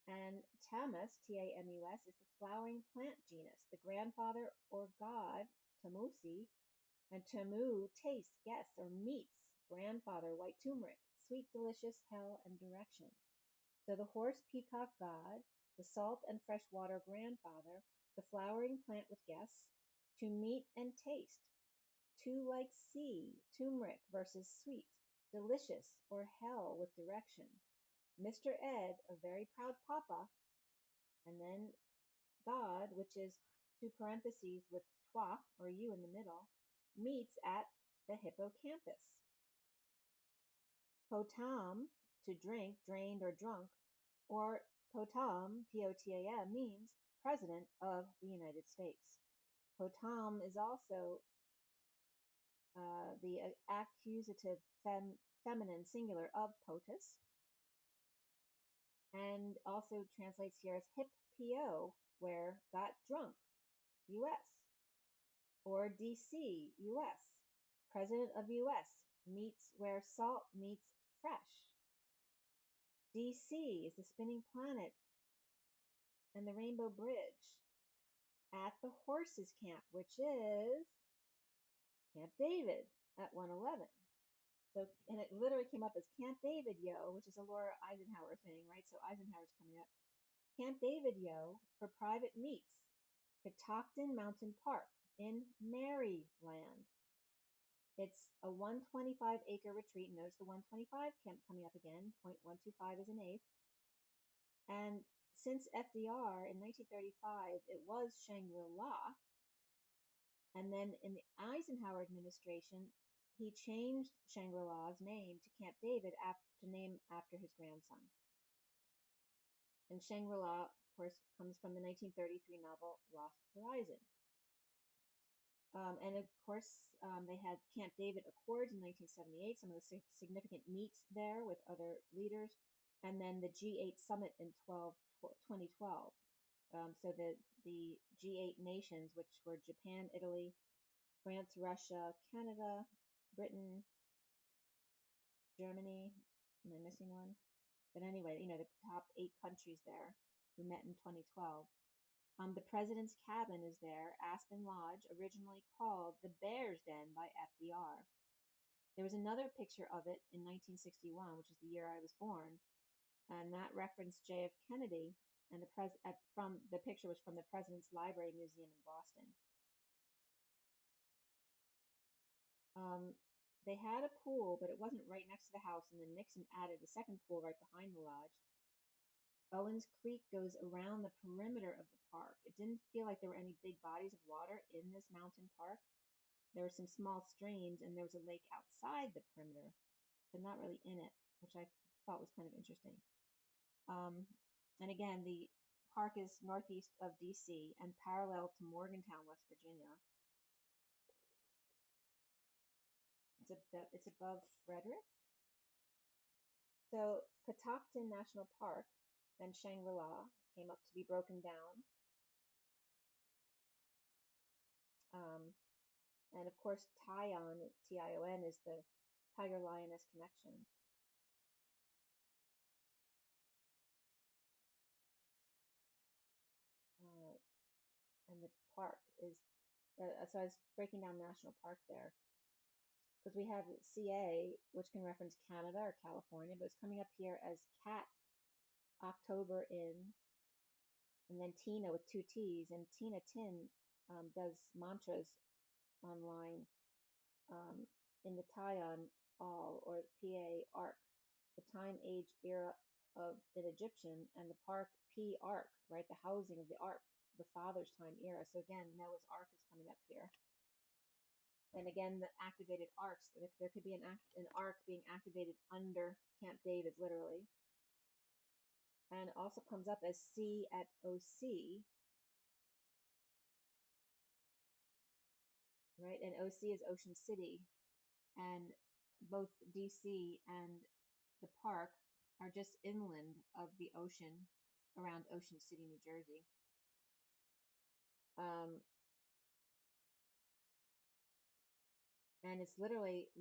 And Tamus, TAMUS, is the flowering plant genus, the grandfather or god, Tamusi, and Tamu, taste, guess, or meats, grandfather, white turmeric, sweet, delicious, hell, and direction. So the horse peacock god, the salt and fresh water grandfather, the flowering plant with guess, to meet and taste, to like sea, turmeric versus sweet, delicious, or hell with direction. Mr. Ed, a very proud papa, and then God, which is two parentheses with toi, or you in the middle, meets at the hippocampus. Potam, to drink, drained, or drunk, or Potam, P-O-T-A-M, means President of the United States. Potam is also the accusative feminine singular of potus, and also translates here as hip PO, where got drunk, US, or DC, US, President of US, meets where salt meets fresh. DC is the spinning planet and the Rainbow Bridge at the Horses Camp, which is Camp David at 111. So, and it literally came up as Camp David, yo, which is a Laura Eisenhower thing, right? So Eisenhower's coming up. Camp David, yo, for private meets, Catoctin Mountain Park in Maryland. It's a 125-acre retreat. Notice the 125 coming up again. 0.125 is an eighth. And since FDR in 1935, it was Shangri-La. And then in the Eisenhower administration, he changed Shangri-La's name to Camp David after his grandson. And Shangri-La, of course, comes from the 1933 novel Lost Horizon. And of course, they had Camp David Accords in 1978, some of the significant meets there with other leaders, and then the G8 summit in 2012. So the G8 nations, which were Japan, Italy, France, Russia, Canada, Britain, Germany. Am I missing one? But anyway, the top 8 countries there who met in 2012. The president's cabin is there, Aspen Lodge, originally called the Bear's Den by FDR. There was another picture of it in 1961, which is the year I was born, and that referenced J.F. Kennedy, and the picture was from the President's Library Museum in Boston. they had a pool, but it wasn't right next to the house, and then Nixon added the second pool right behind the lodge. Owens Creek goes around the perimeter of the park. It didn't feel like there were any big bodies of water in this mountain park. There were some small streams, and there was a lake outside the perimeter, but not really in it, which I thought was kind of interesting. And again, the park is northeast of DC and parallel to Morgantown, West Virginia. It's above Frederick. So Catoctin National Park, then Shangri-La, came up to be broken down. And of course, Tion, T-I-O-N, is the tiger-lioness connection. And the park is, so I was breaking down national park there. Because we have CA, which can reference Canada or California, but it's coming up here as Cat October in, and then Tina with 2 T's, and Tina Tin does mantras online in the Tion All, or PA Arc, the time, age, era of an Egyptian, and the park P Arc, right, the housing of the Ark, the Father's time era. So again, Noah's Ark is coming up here. And again, the activated arcs. There could be an arc being activated under Camp David, literally. And it also comes up as C at OC. Right? And OC is Ocean City. And both DC and the park are just inland of the ocean around Ocean City, New Jersey. And it's literally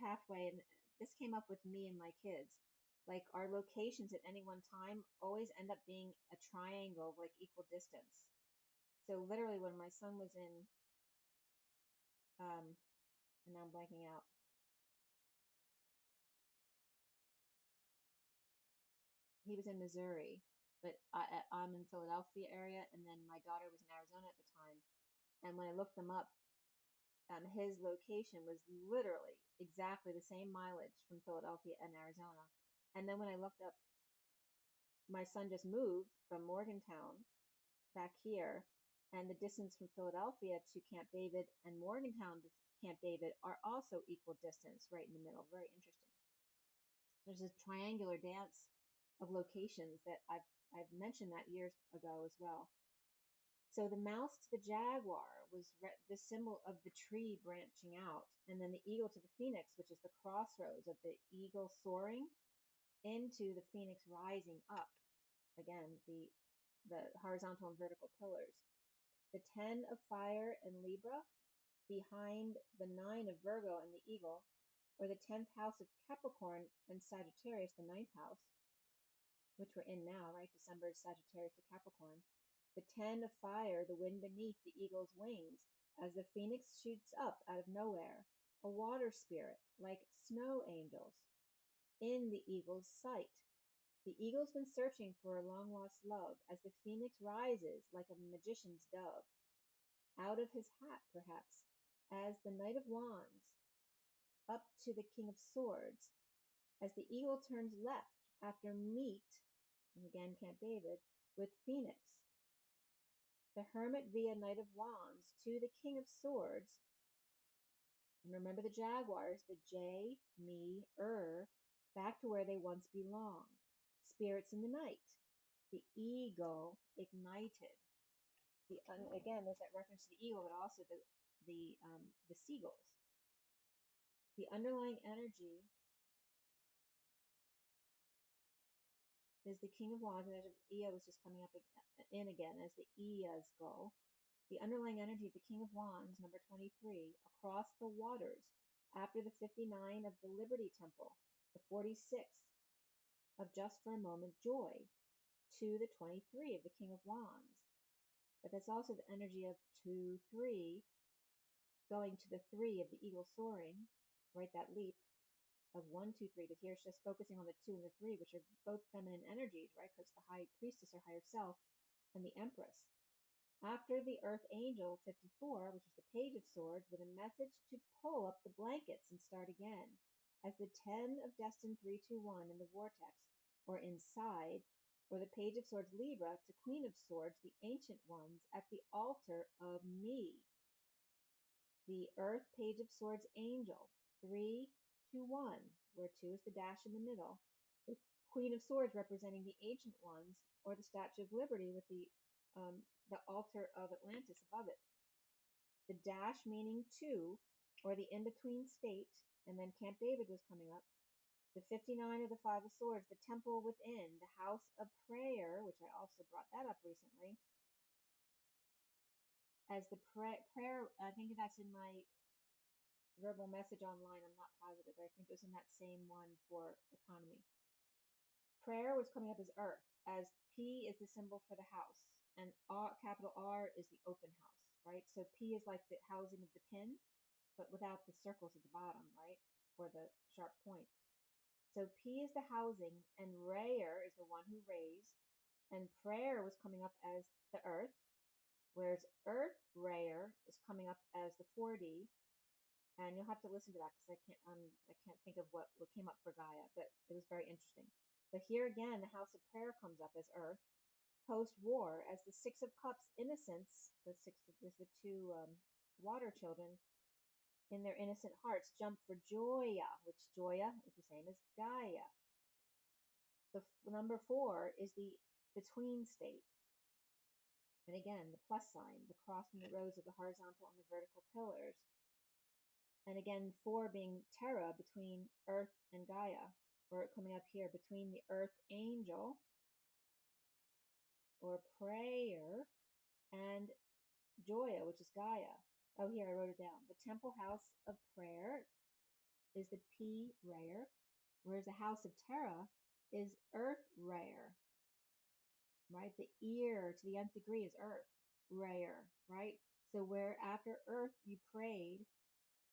halfway, and this came up with me and my kids. Like, our locations at any one time always end up being a triangle of like equal distance. So literally when my son was in, and now I'm blanking out. He was in Missouri, but I'm in Philadelphia area, and then my daughter was in Arizona at the time. And when I looked them up, his location was literally exactly the same mileage from Philadelphia and Arizona. And then when I looked up, my son just moved from Morgantown back here, and the distance from Philadelphia to Camp David and Morgantown to Camp David are also equal distance, right in the middle. Very interesting. There's a triangular dance of locations that I've mentioned that years ago as well. So the mouse to the jaguar was the symbol of the tree branching out, and then the eagle to the phoenix, which is the crossroads of the eagle soaring into the phoenix rising up. Again, the horizontal and vertical pillars. The 10 of fire in Libra, behind the 9 of Virgo and the eagle, or the 10th house of Capricorn and Sagittarius, the 9th house, which we're in now, right? December is Sagittarius to Capricorn. The 10 of fire, the wind beneath the eagle's wings, as the phoenix shoots up out of nowhere, a water spirit, like snow angels, in the eagle's sight. The eagle's been searching for a long-lost love, as the phoenix rises like a magician's dove, out of his hat, perhaps, as the Knight of Wands, up to the King of Swords, as the eagle turns left after meet, and again Camp David, with Phoenix. The Hermit via Knight of Wands to the King of Swords. And remember the jaguars, the J, me, back to where they once belonged. Spirits in the night. The eagle ignited. Again, there's that reference to the eagle, but also the seagulls. The underlying energy is the King of Wands, and there's Ea was just coming up in again as the Eas go. The underlying energy of the King of Wands, number 23, across the waters, after the 59 of the Liberty Temple, the 46 of Just for a Moment Joy, to the 23 of the King of Wands. But that's also the energy of 2, 3, going to the 3 of the eagle soaring, right, that leap of 1, 2, 3. But here it's just focusing on the 2 and the 3, which are both feminine energies, right, because the high priestess or higher self and the empress. After the Earth Angel 54, which is the Page of Swords, with a message to pull up the blankets and start again, as the 10 of Destined 321 in the Vortex, or inside, or the Page of Swords Libra to Queen of Swords, the Ancient Ones, at the altar of me. The Earth Page of Swords Angel, 3 to 1, where 2 is the dash in the middle. The Queen of Swords representing the Ancient Ones, or the Statue of Liberty with the altar of Atlantis above it. The dash meaning 2, or the in-between state, and then Camp David was coming up. The 59 of the 5 of Swords, the temple within, the house of prayer, which I also brought that up recently. As the prayer, I think that's in my verbal message online, I'm not positive, but I think it was in that same one for economy. Prayer was coming up as Earth, as P is the symbol for the house, and capital R is the open house, right? So P is like the housing of the pin, but without the circles at the bottom, right? Or the sharp point. So P is the housing, and Rayer is the one who raised, and prayer was coming up as the Earth, whereas Earth Rayer is coming up as the 4D, and you'll have to listen to that because I can't think of what came up for Gaia, but it was very interesting. But here again, the House of Prayer comes up as Earth, post-war, as the 6 of Cups, innocence, the 2 water children, in their innocent hearts, jump for Joya, which Joya is the same as Gaia. The number 4 is the between state. And again, the plus sign, the cross in the rows of the horizontal and the vertical pillars. And again, 4 being Terra, between Earth and Gaia, or coming up here, between the Earth Angel, or prayer, and Joya, which is Gaia. Oh, here, I wrote it down. The temple house of prayer is the P Rayer, whereas the house of Terra is Earth Rayer, right? The ear to the nth degree is Earth Rayer, right? So where after Earth you prayed,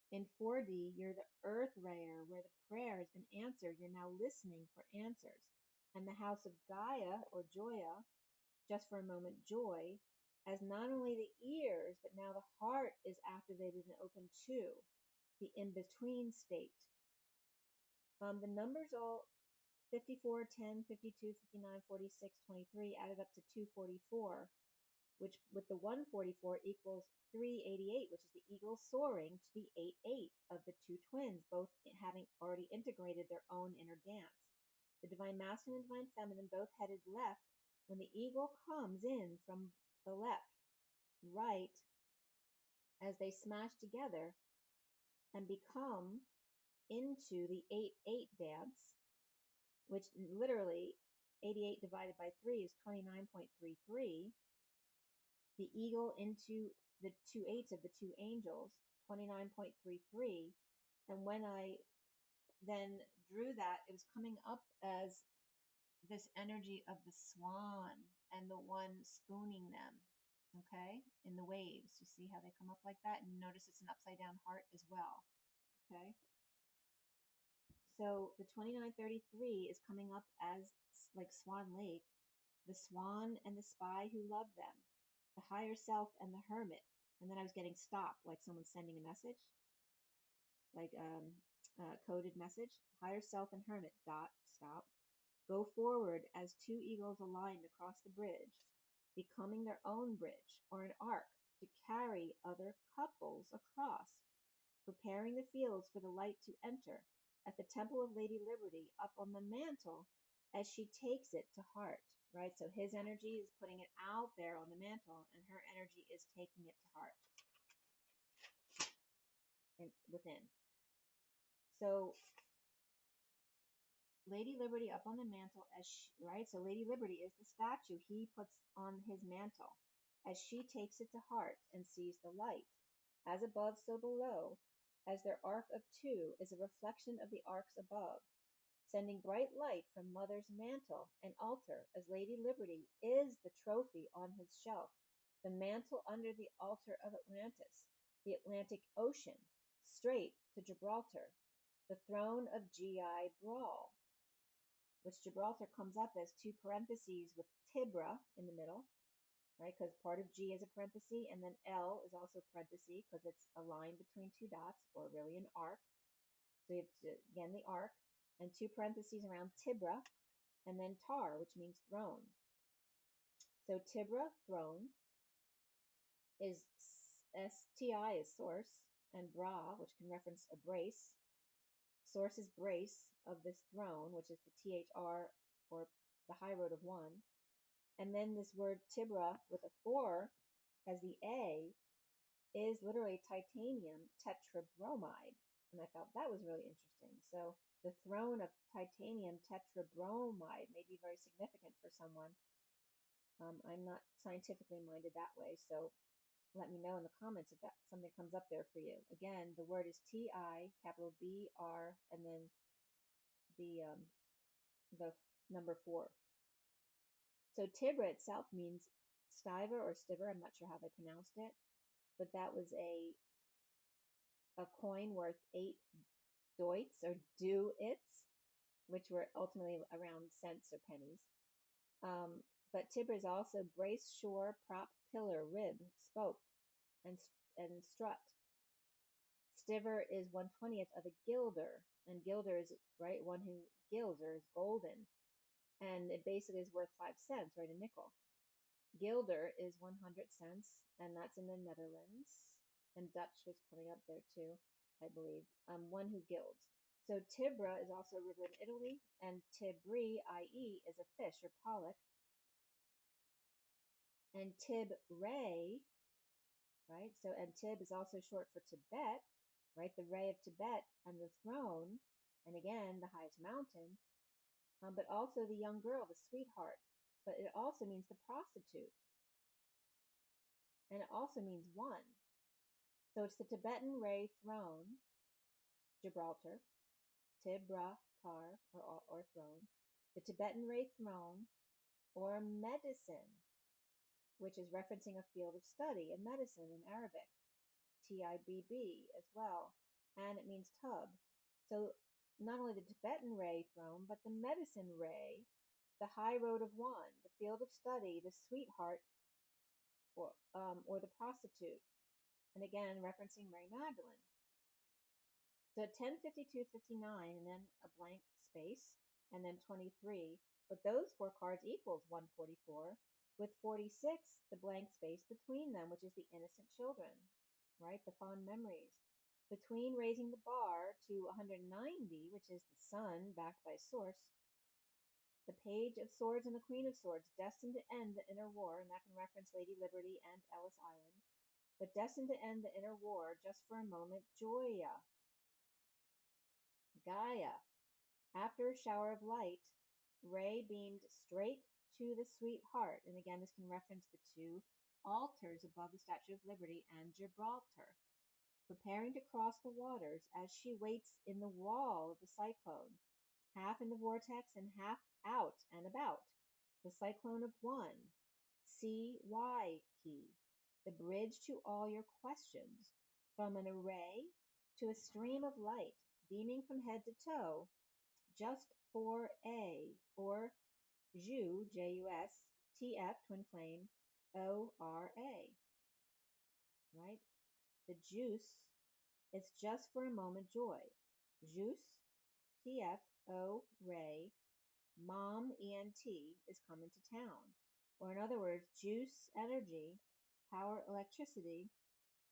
in 4D, you're the Earth Rayer, where the prayer has been answered. You're now listening for answers. And the house of Gaia, or Joya, just for a moment, joy, as not only the ears, but now the heart is activated and open too, the in-between state. The numbers all 54, 10, 52, 59, 46, 23 added up to 244, which with the 144 equals 388, which is the eagle soaring to the 88 of the 2 twins, both having already integrated their own inner dance. The divine masculine and divine feminine both headed left when the eagle comes in from the left, right, as they smash together and become into the 8-8 dance, which literally 88 divided by 3 is 29.33. The eagle into the 2 8s of the 2 angels, 29.33. And when I then drew that, it was coming up as this energy of the swan and the one spooning them, okay, in the waves. You see how they come up like that? And you notice it's an upside down heart as well, okay? So the 2933 is coming up as like Swan Lake, the swan and the spy who love them, the higher self and the hermit. And then I was getting stop, like someone sending a message, like coded message, higher self and hermit, dot, stop. Go forward as 2 eagles aligned across the bridge, becoming their own bridge or an arc to carry other couples across, preparing the fields for the light to enter at the temple of Lady Liberty up on the mantle as she takes it to heart, right? So his energy is putting it out there on the mantle, and her energy is taking it to heart and within. So Lady Liberty up on the mantle as she, right? So Lady Liberty is the statue he puts on his mantle as she takes it to heart and sees the light. As above, so below, as their arc of 2 is a reflection of the arcs above, sending bright light from Mother's mantle and altar as Lady Liberty is the trophy on his shelf, the mantle under the altar of Atlantis, the Atlantic Ocean, straight to Gibraltar, the throne of GI Brawl, which Gibraltar comes up as 2 parentheses with Tibra in the middle, right? Because part of G is a parenthesis, and then L is also parenthesis because it's a line between two dots, or really an arc. So you have to, again, the arc, and two parentheses around Tibra, and then tar, which means throne. So Tibra, throne, is STI is source, and bra, which can reference a brace. Source is brace of this throne, which is the THR, or the high road of one. And then this word Tibra with a 4 as the A is literally titanium tetrabromide. And I thought that was really interesting. So the throne of titanium tetrabromide may be very significant for someone. I'm not scientifically minded that way, so let me know in the comments if that something comes up there for you. Again, the word is TI, capital BR, and then the number 4. So Tibra itself means stiver or stiver. I'm not sure how they pronounced it, but that was a coin worth 8 deuts or duits, which were ultimately around cents or pennies. But Tibra is also brace, shore, prop, pillar, rib, spoke, and strut. Stiver is 1/20th of a guilder, and guilder is, right, one who gilds or is golden, and it basically is worth 5 cents, right, a nickel. Guilder is 100 cents, and that's in the Netherlands, and Dutch was coming up there too, I believe. One who gilds. So Tibra is also a river in Italy, and Tibri, i.e., is a fish or pollock. And Tib Ray, right? So, and Tib is also short for Tibet, right? The ray of Tibet and the throne, and again, the highest mountain, but also the young girl, the sweetheart. But it also means the prostitute. And it also means one. So it's the Tibetan ray throne, Gibraltar, Tibratar, or throne, the Tibetan ray throne, or medicine, which is referencing a field of study of medicine in Arabic, Tibb as well, and it means tub. So not only the Tibetan ray throne, but the medicine ray, the high road of one, the field of study, the sweetheart, or the prostitute, and again referencing Mary Magdalene. So 105259, and then a blank space, and then 23. But those 4 cards equals 144, with 46, the blank space between them, which is the innocent children, right? The fond memories. Between raising the bar to 190, which is the sun backed by source, the Page of Swords and the Queen of Swords, destined to end the inner war, and that can reference Lady Liberty and Ellis Island, but destined to end the inner war just for a moment, Joya. Gaia. After a shower of light, Ray beamed straight to the sweetheart. And again, this can reference the 2 altars above the Statue of Liberty and Gibraltar, preparing to cross the waters as she waits in the wall of the cyclone, half in the vortex and half out and about. The cyclone of one, CY key, the bridge to all your questions, from an array to a stream of light, beaming from head to toe, just for A, or JUS, J-U-S, TF, twin flame, O-R-A, right? The juice is just for a moment joy. Juice, TF, O-Ray, Mom, E-N-T, is coming to town. Or in other words, juice, energy, power, electricity,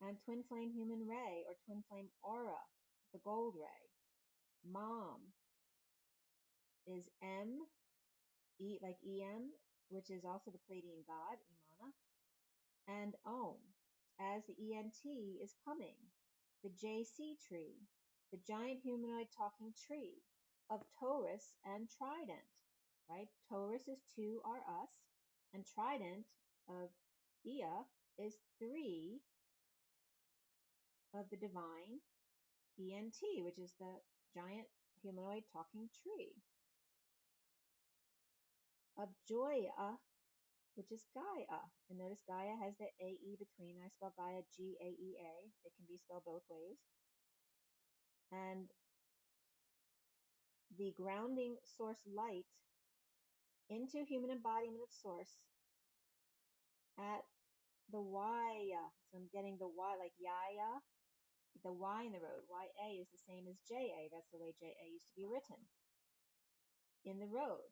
and twin flame human ray, or twin flame aura, the gold ray. Mom is M, E like EM, which is also the Palladian god, Imana, and Om, as the ENT is coming. The JC tree, the giant humanoid talking tree of Taurus and Trident, right? Taurus is 2 are us, and Trident of Ea is 3 of the divine ENT, which is the giant humanoid talking tree. Of Joya, which is Gaia. And notice Gaia has the A-E between. I spell Gaia G-A-E-A. It can be spelled both ways. And the grounding source light into human embodiment of source, at the Y. So I'm getting the Y like Yaya, the Y in the road. YA is the same as JA. That's the way JA used to be written. In the road.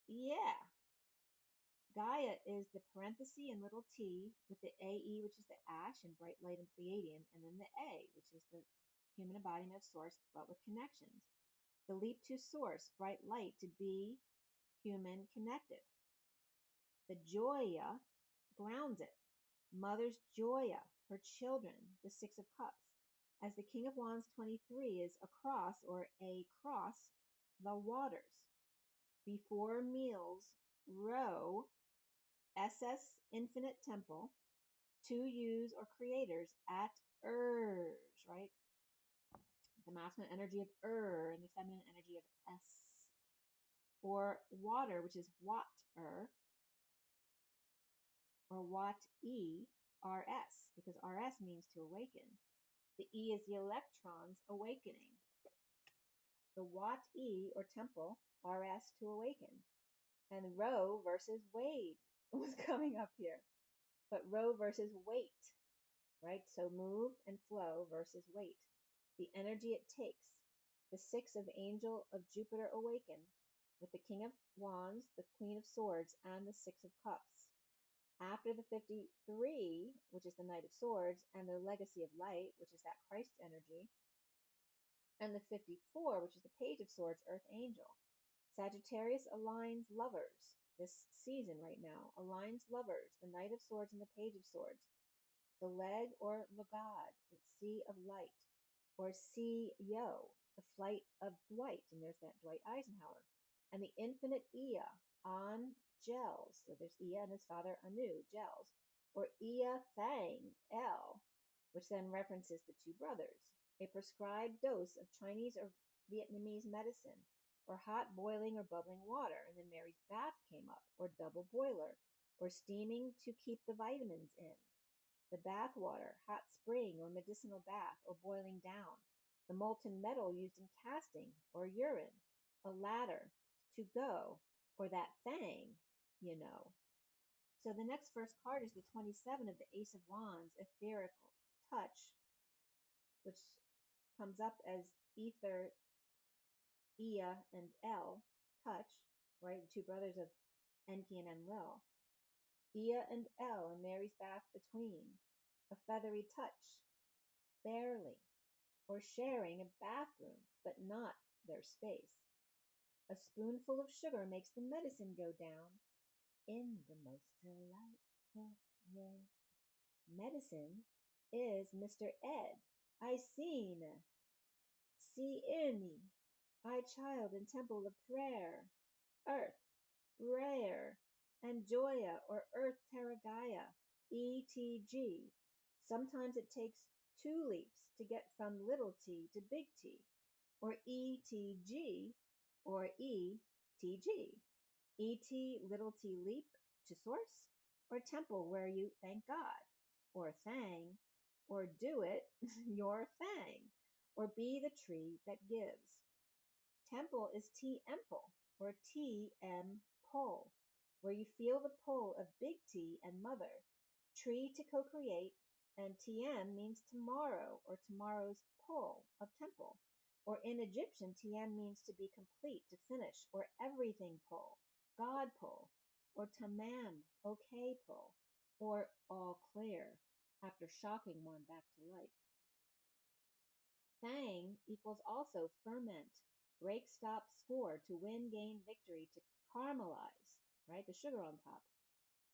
Yeah. Gaia is the parenthesis and little t with the AE, which is the ash and bright light and Pleiadian, and then the A, which is the human embodiment of source, but with connections. The leap to source, bright light to be human connected. The Joya grounds it. Mother's Joya, her children, the Six of Cups. As the King of Wands 23 is across or across the waters. Before meals, row, SS Infinite Temple, two U's or creators at Urs, right? The masculine energy of and the feminine energy of S. Or water, which is water, or wat-e, RS, because RS means to awaken. The E is the electrons awakening. The wat-e, or temple, RS to awaken. And Roe versus Wade was coming up here. But Roe versus weight, right? So move and flow versus weight. The energy it takes. The Six of Angel of Jupiter awaken with the King of Wands, the Queen of Swords, and the Six of Cups. After the 53, which is the Knight of Swords, and their Legacy of Light, which is that Christ energy, and the 54, which is the Page of Swords, Earth Angel. Sagittarius aligns lovers this season right now, aligns lovers, the Knight of Swords and the Page of Swords, the leg or lagad, the Sea of Light, or Yo, the flight of Dwight, and there's that Dwight Eisenhower, and the infinite Ea on gels. So there's Ea and his father Anu, gels, or Ea Thang, L, which then references the two brothers. A prescribed dose of Chinese or Vietnamese medicine, or hot boiling or bubbling water, and then Mary's bath came up, or double boiler, or steaming to keep the vitamins in. The bath water, hot spring or medicinal bath, or boiling down. The molten metal used in casting, or urine. A ladder, to go, or that thing, you know. So the next first card is the 27 of the Ace of Wands, etherical touch, which comes up as ether, Ea, and El, touch, right? The two brothers of Enki and Enlil. Ea and El, and Mary's bath between. A feathery touch, barely, or sharing a bathroom, but not their space. A spoonful of sugar makes the medicine go down in the most delightful way. Medicine is Mr. Ed. I seen. See in me. I child in temple of prayer. Earth, rare, and Joya, or Earth Terragaya, ETG. Sometimes it takes two leaps to get from little t to big T, or ETG, or ETG. ET, little t leap to source, or temple where you thank God, or thang, or do it, your thang, or be the tree that gives. Temple is T-emple, or T-M pull, where you feel the pull of big T and mother. Tree to co-create, and TM means tomorrow, or tomorrow's pull of temple. Or in Egyptian, TM means to be complete, to finish, or everything pull, God pull, or tamam, okay pull, or all clear, after shocking one back to life. Thang equals also ferment, break, stop, score, to win, gain, victory, to caramelize, right? The sugar on top.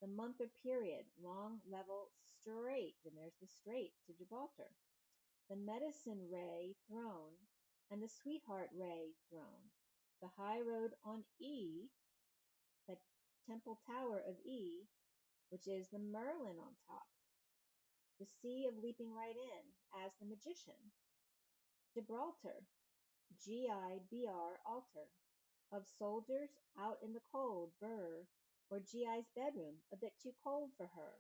The month or period, long, level, straight, and there's the straight to Gibraltar. The medicine ray throne, and the sweetheart ray throne. The high road on E, the temple tower of E, which is the Merlin on top. The sea of leaping right in as the magician. Gibraltar, GIBR altar, of soldiers out in the cold, Burr, or GI's bedroom, a bit too cold for her.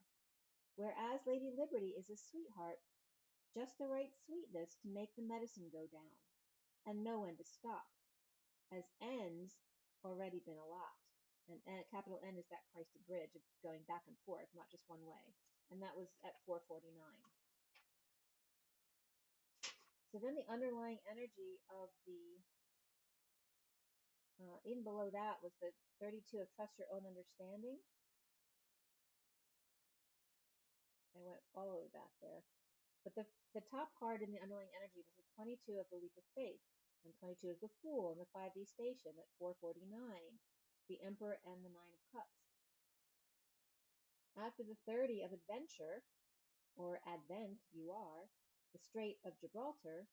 Whereas Lady Liberty is a sweetheart, just the right sweetness to make the medicine go down, and know when to stop, as ends already been a lot. And capital N is that Christed bridge, going back and forth, not just one way. And that was at 449. So then the underlying energy of the, even below that was the 32 of trust your own understanding. I went all the way back there. But the top card in the underlying energy was the 22 of the leap of faith. And 22 is the Fool and the 5D station at 449, the Emperor and the 9 of Cups. After the 30 of adventure, or advent, you are, the Strait of Gibraltar,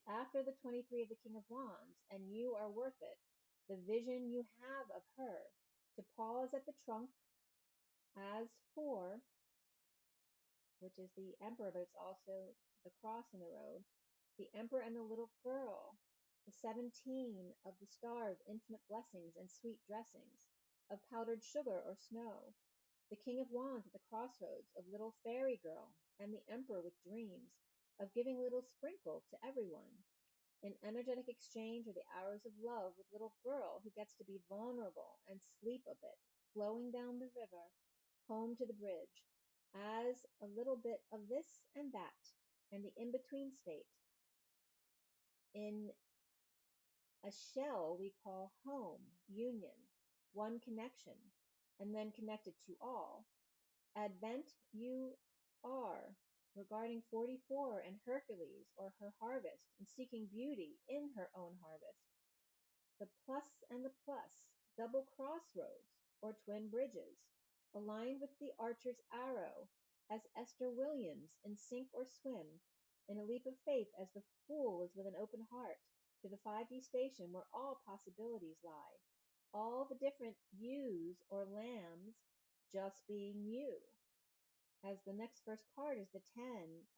after the 23 of the King of Wands, and you are worth it, the vision you have of her, to pause at the trunk as for, which is the Emperor, but it's also the cross in the road, the Emperor and the little girl, the 17 of the star of infinite blessings and sweet dressings, of powdered sugar or snow, the King of Wands at the crossroads, of little fairy girl, and the Emperor with dreams, of giving little sprinkle to everyone. An energetic exchange are the hours of love with little girl who gets to be vulnerable and sleep a bit, flowing down the river, home to the bridge, as a little bit of this and that, and the in-between state. In a shell we call home, union, one connection, and then connected to all. Advent you are, regarding 44 and Hercules or her harvest, and seeking beauty in her own harvest. The plus and the plus, double crossroads or twin bridges, aligned with the archer's arrow, as Esther Williams in Sink or Swim, in a leap of faith as the Fool is with an open heart, to the 5D station where all possibilities lie. All the different yous or lambs just being you. As the next first card is the 10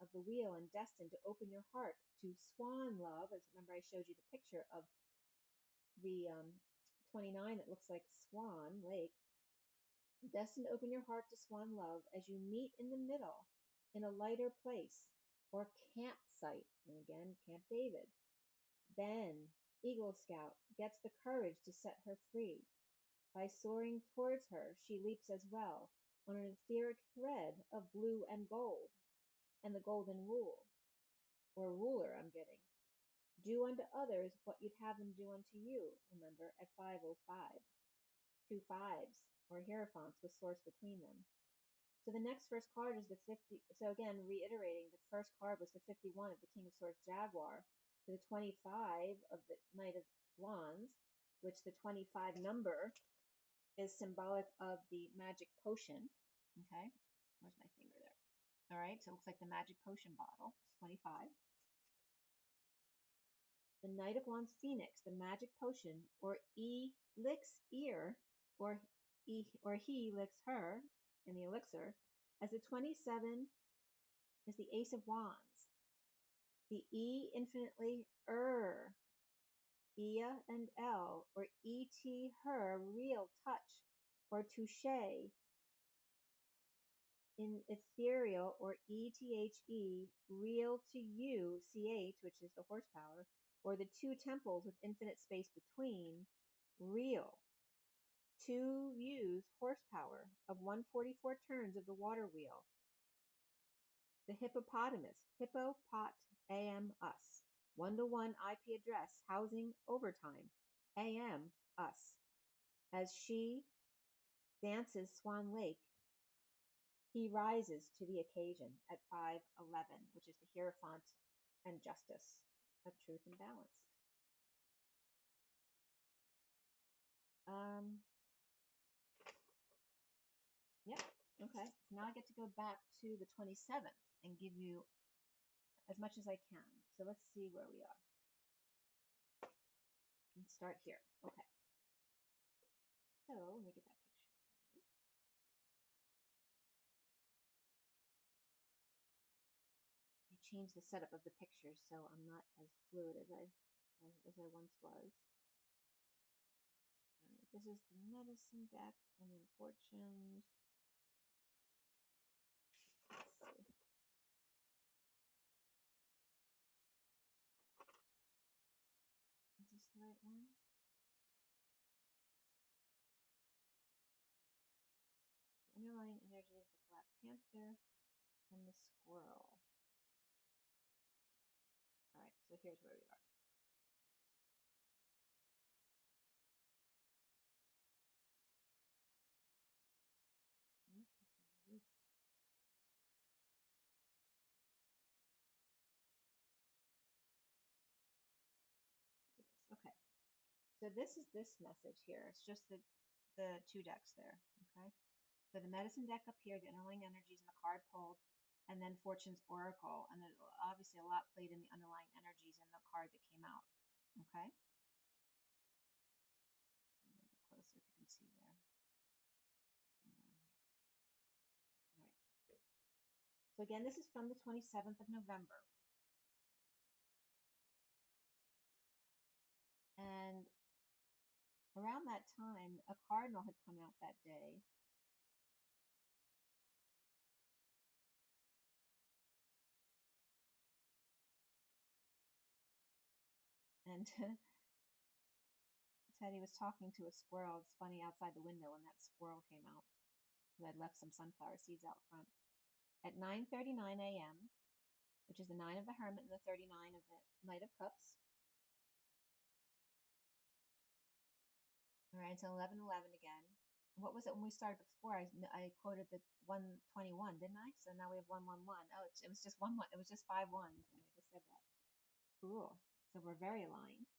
of the wheel and destined to open your heart to swan love. As remember, I showed you the picture of the 29 that looks like Swan Lake. Destined to open your heart to swan love as you meet in the middle in a lighter place or campsite. And again, Camp David. Ben, Eagle Scout, gets the courage to set her free. By soaring towards her, she leaps as well on an etheric thread of blue and gold, and the golden rule, or ruler I'm getting. Do unto others what you'd have them do unto you, remember, at 505. 2 5s, or hierophants with source between them. So the next first card is the 50. So again, reiterating, the first card was the 51 of the King of Swords Jaguar, to the 25 of the Knight of Wands, which the 25 number is symbolic of the magic potion. Okay, where's my finger there? All right, so it looks like the magic potion bottle, 25. The Knight of Wands Phoenix, the magic potion, or E licks ear, or he licks her in the elixir, as the 27 is the Ace of Wands. The E infinitely Ia and L, or E.T. her, real touch, or touche, in ethereal, or E.T.H.E., real to you, CH, which is the horsepower, or the two temples with infinite space between, real. 2 U's horsepower of 144 turns of the water wheel. The hippopotamus, hippopot, AM, us. 1-to-1 IP address, housing, overtime, AM, us. As she dances Swan Lake, he rises to the occasion at 511, which is the Hierophant and Justice of Truth and Balance. Yep, okay. So now I get to go back to the 27th and give you as much as I can. So let's see where we are. And start here. Okay. So let me get that picture. I changed the setup of the pictures so I'm not as fluid as I once was. This is the medicine deck and then fortunes. Let's see. Is this the right one? panther and the squirrel. All right, so here's where we are. Okay, so this is this message here. It's just the two decks there. Okay, so the medicine deck up here, the underlying energies, and the card pulled, and then Fortune's Oracle, and then obviously a lot played in the underlying energies in the card that came out. Okay, a little bit closer if you can see there. And down here. All right. So again, this is from the 27th of November. And around that time, a cardinal had come out that day. And said he was talking to a squirrel. It's funny, outside the window when that squirrel came out. I'd left some sunflower seeds out front. At 9:39 a.m., which is the 9 of the Hermit and the 39 of the Knight of Cups. All right, so 11:11 again. What was it when we started before? I quoted the 121, didn't I? So now we have 111. Oh, it was just one. It was just 5 ones. I just said that. Cool. So we're very aligned.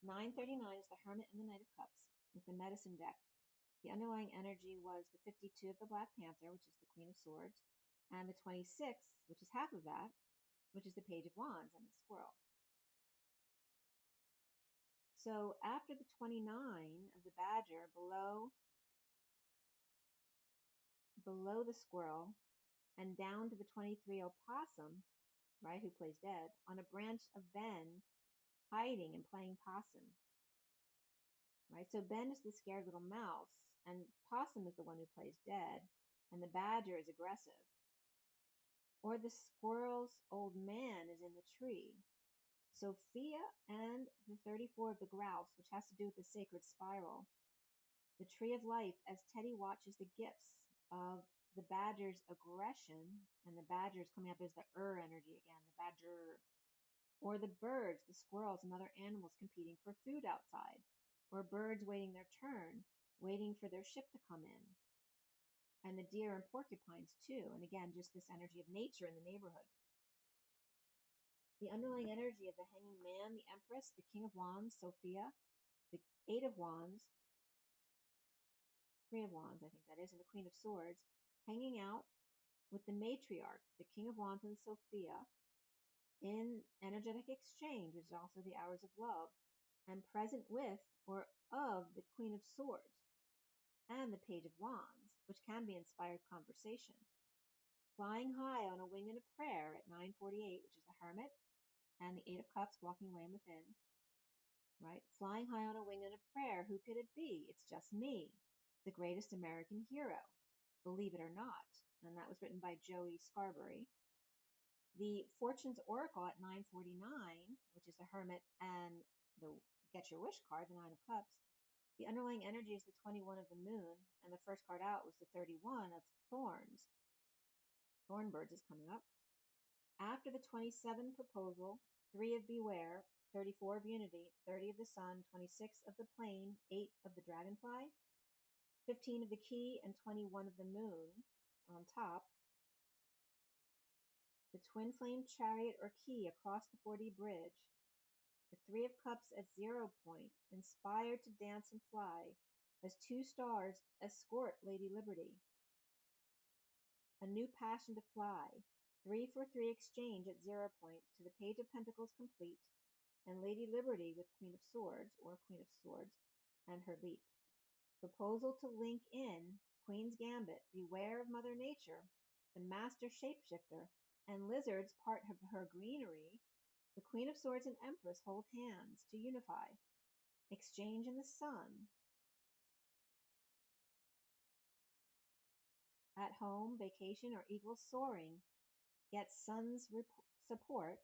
9:39 is the Hermit and the Knight of Cups with the medicine deck. The underlying energy was the 52 of the Black Panther, which is the Queen of Swords, and the 26, which is half of that, which is the Page of Wands and the squirrel. So after the 29 of the Badger, below the squirrel, and down to the 23 opossum, right, who plays dead, on a branch of Ben, hiding and playing possum. Right, so Ben is the scared little mouse, and Possum is the one who plays dead, and the Badger is aggressive. Or the squirrel's old man is in the tree. Sophia and the 34 of the grouse, which has to do with the sacred spiral. The tree of life, as Teddy watches the gifts of the Badger's aggression, and the Badger is coming up as the energy again, the Badger. Or the birds, the squirrels, and other animals competing for food outside. Or birds waiting their turn, waiting for their ship to come in. And the deer and porcupines too. And again, just this energy of nature in the neighborhood. The underlying energy of the Hanging Man, the Empress, the King of Wands, Sophia, the Eight of Wands, Three of Wands, I think that is, and the Queen of Swords, hanging out with the Matriarch, the King of Wands and Sophia, in energetic exchange, which is also the hours of love, and present with or of the Queen of Swords and the Page of Wands, which can be inspired conversation. Flying high on a wing in a prayer at 9:48, which is the Hermit, and the Eight of Cups walking away and within. Right? Flying high on a wing in a prayer, who could it be? It's just me, the greatest American hero, believe it or not. And that was written by Joey Scarberry. The Fortune's Oracle at 9:49, which is the Hermit and the Get Your Wish card, the Nine of Cups. The underlying energy is the 21 of the Moon, and the first card out was the 31 of Thorns. Thornbirds is coming up. After the 27 proposal, 3 of Beware, 34 of Unity, 30 of the Sun, 26 of the Plane, 8 of the Dragonfly, 15 of the Key, and 21 of the Moon on top. The Twin Flame Chariot or Key across the 4D bridge. The 3 of Cups at 0 point, inspired to dance and fly, as 2 stars escort Lady Liberty. A new passion to fly. 3 for 3 exchange at 0 point to the Page of Pentacles complete, and Lady Liberty with Queen of Swords, or Queen of Swords, and her leap. Proposal to link in, Queen's Gambit, beware of Mother Nature, the Master Shapeshifter, and lizards part of her greenery. The Queen of Swords and Empress hold hands to unify. Exchange in the sun. At home, vacation, or eagle soaring. Get sun's support.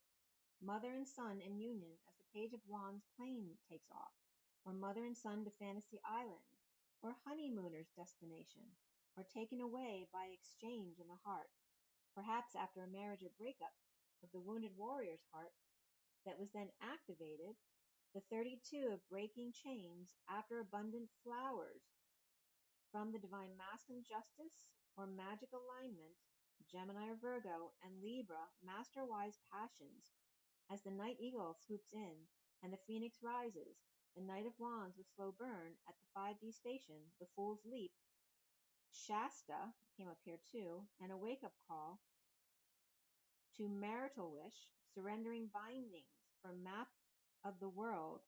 Mother and son in union as the Page of Wands plane takes off. Or mother and son to Fantasy Island. Or honeymooners destination. or taken away by exchange in the heart, perhaps after a marriage or breakup of the wounded warrior's heart that was then activated, the 32 of breaking chains after abundant flowers from the divine masculine justice or magic alignment, Gemini or Virgo, and Libra, master wise passions, as the night eagle swoops in and the phoenix rises, the Knight of Wands with slow burn at the 5D station, the Fool's Leap, Shasta came up here too, and a wake-up call to marital wish, surrendering bindings for map of the world,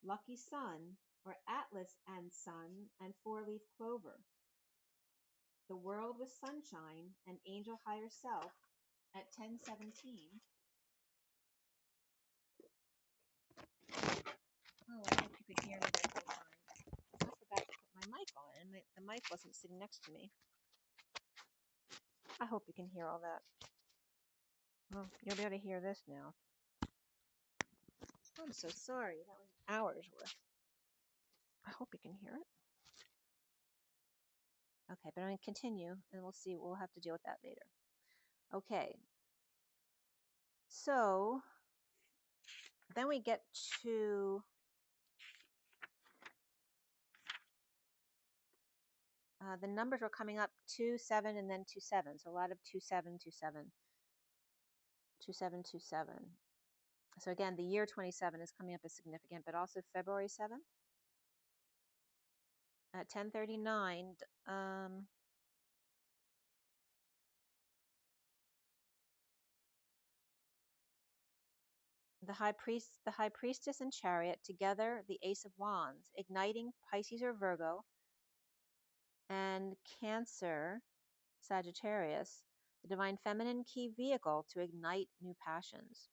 lucky sun, or Atlas and sun, and four-leaf clover. The world with sunshine and angel higher self at 10:17. Oh, I hope you could hear me that whole time. I forgot to put my mic on, and the mic wasn't sitting next to me. I hope you can hear all that. Well, you'll be able to hear this now. I'm so sorry. That was hours worth. I hope you can hear it. Okay, but I'm going to continue, and we'll see. We'll have to deal with that later. Okay. So then we get to the numbers were coming up 2, 7, and then 2, 7. So a lot of 2, 7, 2, 7, 2, 7, 2, 7. So again, the year 27 is coming up as significant, but also February 7th at 10:39. The high priestess and chariot together, the Ace of Wands, igniting Pisces or Virgo, and Cancer, Sagittarius, the divine feminine key vehicle to ignite new passions.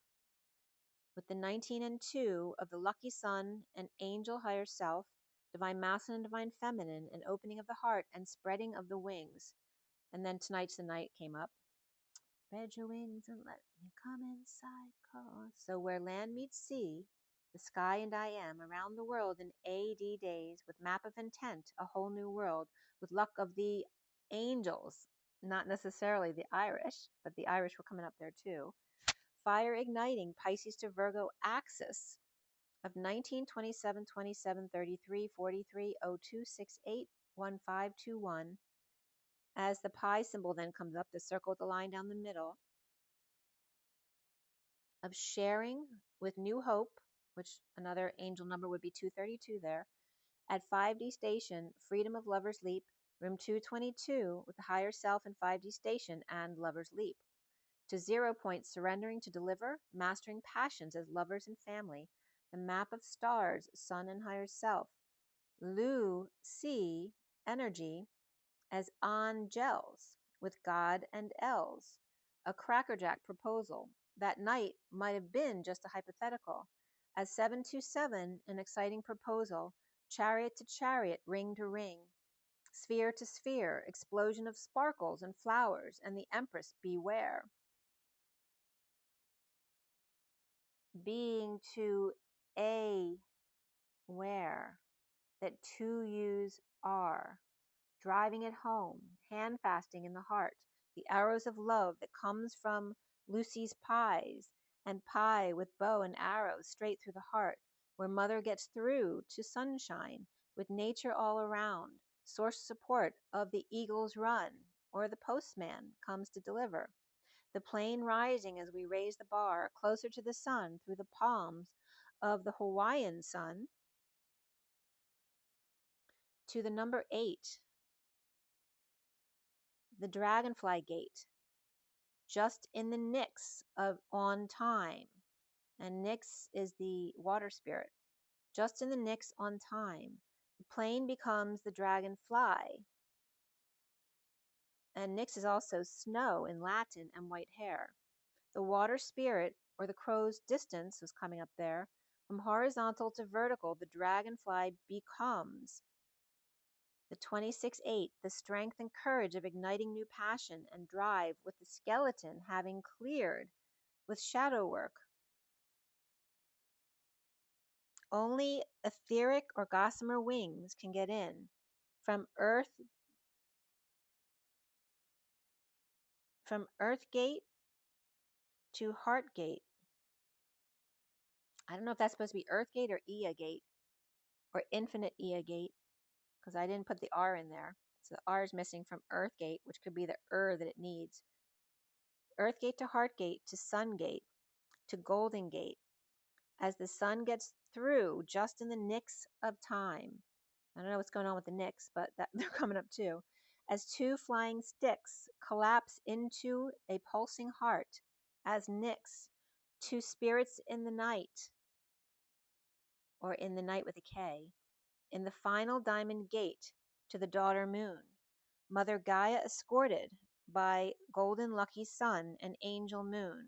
With the 19 and 2 of the lucky sun and angel higher self, divine masculine and divine feminine, an opening of the heart and spreading of the wings. And then tonight's the night came up. Spread your wings and let me come inside. Cause. So where land meets sea, the sky and I am, around the world in AD days, with map of intent, a whole new world, with luck of the angels, not necessarily the Irish, but the Irish were coming up there too. Fire igniting Pisces to Virgo axis of 19, 27, 27, 33, 43, 02, 68, 15, 21. As the pi symbol then comes up, the circle with the line down the middle, of sharing with new hope, which another angel number would be 232 there, at 5D station, freedom of lover's leap, room 222 with the higher self and 5D station and lover's leap. To 0 point, surrendering to deliver, mastering passions as lovers and family, the map of stars, sun and higher self. Lu, C, energy, as angels with God and Els, a crackerjack proposal. That night might have been just a hypothetical. As 727, an exciting proposal, chariot to chariot, ring to ring, sphere to sphere, explosion of sparkles and flowers, and the Empress beware. Being to a where that two yous are. Driving it home, hand fasting in the heart, the arrows of love that comes from Lucy's pies, and pie with bow and arrows straight through the heart, where mother gets through to sunshine, with nature all around, source support of the eagle's run, or the postman comes to deliver. The plane rising as we raise the bar closer to the sun through the palms of the Hawaiian sun, to the number 8, the dragonfly gate, just in the nix of on time. And Nyx is the water spirit. Just in the nix on time. The plane becomes the dragonfly. And Nyx is also snow in Latin and white hair. The water spirit, or the crow's distance, was coming up there. From horizontal to vertical, the dragonfly becomes the 26-8, the strength and courage of igniting new passion and drive, with the skeleton having cleared with shadow work. Only etheric or gossamer wings can get in. From earth from Earth Gate to Heart Gate. I don't know if that's supposed to be Earth Gate or Ea Gate or Infinite Ea Gate, because I didn't put the R in there. So the R is missing from Earth Gate, which could be the that it needs. Earth Gate to Heart Gate to Sun Gate to Golden Gate. As the sun gets through just in the nicks of time. I don't know what's going on with the nicks, but they're coming up too. As two flying sticks collapse into a pulsing heart. As nicks, two spirits in the night, or in the night with a K, in the final diamond gate to the daughter moon. Mother Gaia escorted by golden lucky sun and angel moon,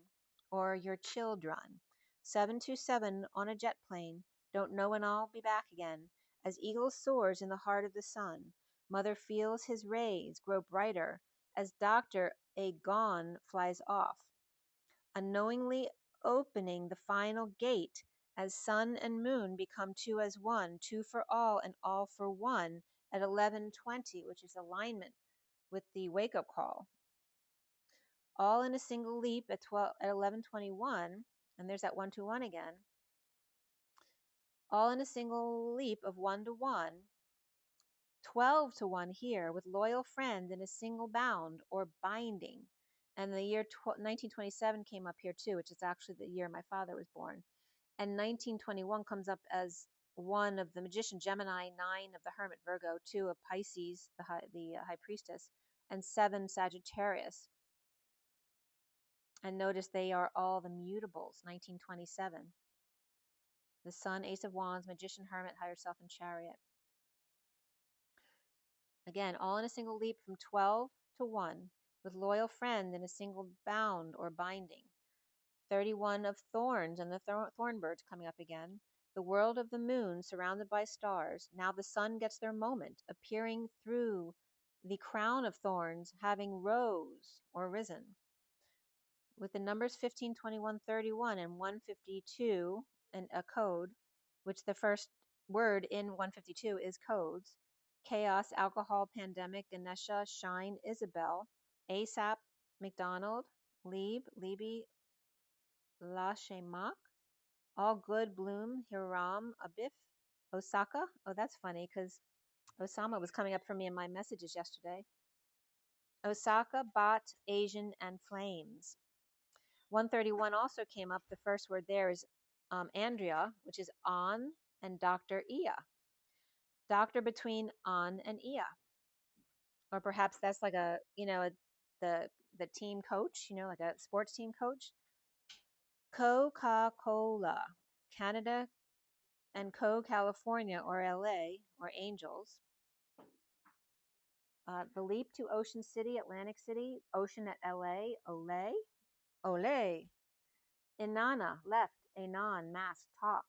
or your children. 727 on a jet plane, don't know when I'll be back again. As eagle soars in the heart of the sun, mother feels his rays grow brighter as Dr. Agon flies off, unknowingly opening the final gate as sun and moon become two as one, two for all and all for one at 11:20, which is alignment with the wake-up call. All in a single leap at 11:21, and there's that 1-to-1 again. All in a single leap of 1-to-1, 12-to-1 here with loyal friend in a single bound or binding. And the year 1927 came up here too, which is actually the year my father was born. And 1921 comes up as 1 of the magician, Gemini, 9 of the hermit, Virgo, 2 of Pisces, the high priestess, and 7 Sagittarius. And notice they are all the mutables, 1927. The Sun, Ace of Wands, Magician, Hermit, Higher Self, and Chariot. Again, all in a single leap from 12-to-1, with loyal friend in a single bound or binding. 31 of Thorns and the thorn birds coming up again. The world of the moon surrounded by stars. Now the sun gets their moment, appearing through the crown of thorns, having rose or risen. With the numbers 15, 21, 31, and 152, and a code, which the first word in 152 is codes. Chaos, alcohol, pandemic, Ganesha, Shine, Isabel, ASAP, McDonald, Libby, Lashemak, All Good, Bloom, Hiram, Abif, Osaka. Oh, that's funny because Osama was coming up for me in my messages yesterday. Osaka, Bot, Asian, and Flames. 131 also came up. The first word there is Andrea, which is on, and Dr. Ia. Doctor between on and Ia. Or perhaps that's like a, the team coach, like a sports team coach. Coca-Cola, Canada, and California, or LA, or Angels. The leap to Ocean City, Atlantic City, Ocean at LA, Ole. Inanna, left, Anon, mask, talk.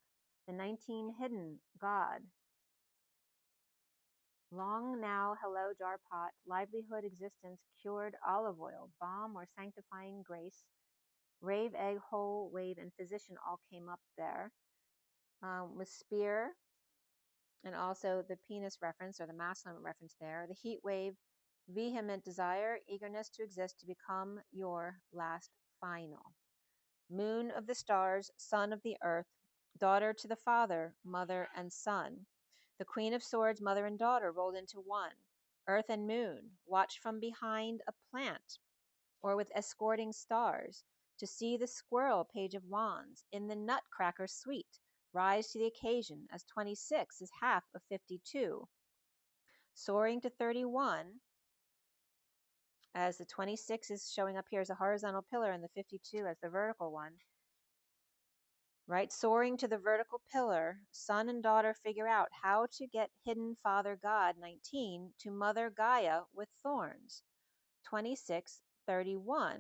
The 19 hidden, God. Long now, hello, jar pot, livelihood, existence, cured, olive oil, balm or sanctifying grace, rave, egg, whole, wave, and physician all came up there. With spear, and also the penis reference or the masculine reference there. The heat wave, vehement desire, eagerness to exist, to become your last final. Moon of the stars, son of the earth, daughter to the father, mother and son. The Queen of Swords, mother and daughter, rolled into one. Earth and moon, watch from behind a plant, or with escorting stars, to see the squirrel, page of wands, in the nutcracker suite, rise to the occasion, as 26 is half of 52. Soaring to 31, as the 26 is showing up here as a horizontal pillar and the 52 as the vertical one. Right, soaring to the vertical pillar, son and daughter figure out how to get hidden Father God, 19, to Mother Gaia with thorns. 26, 31.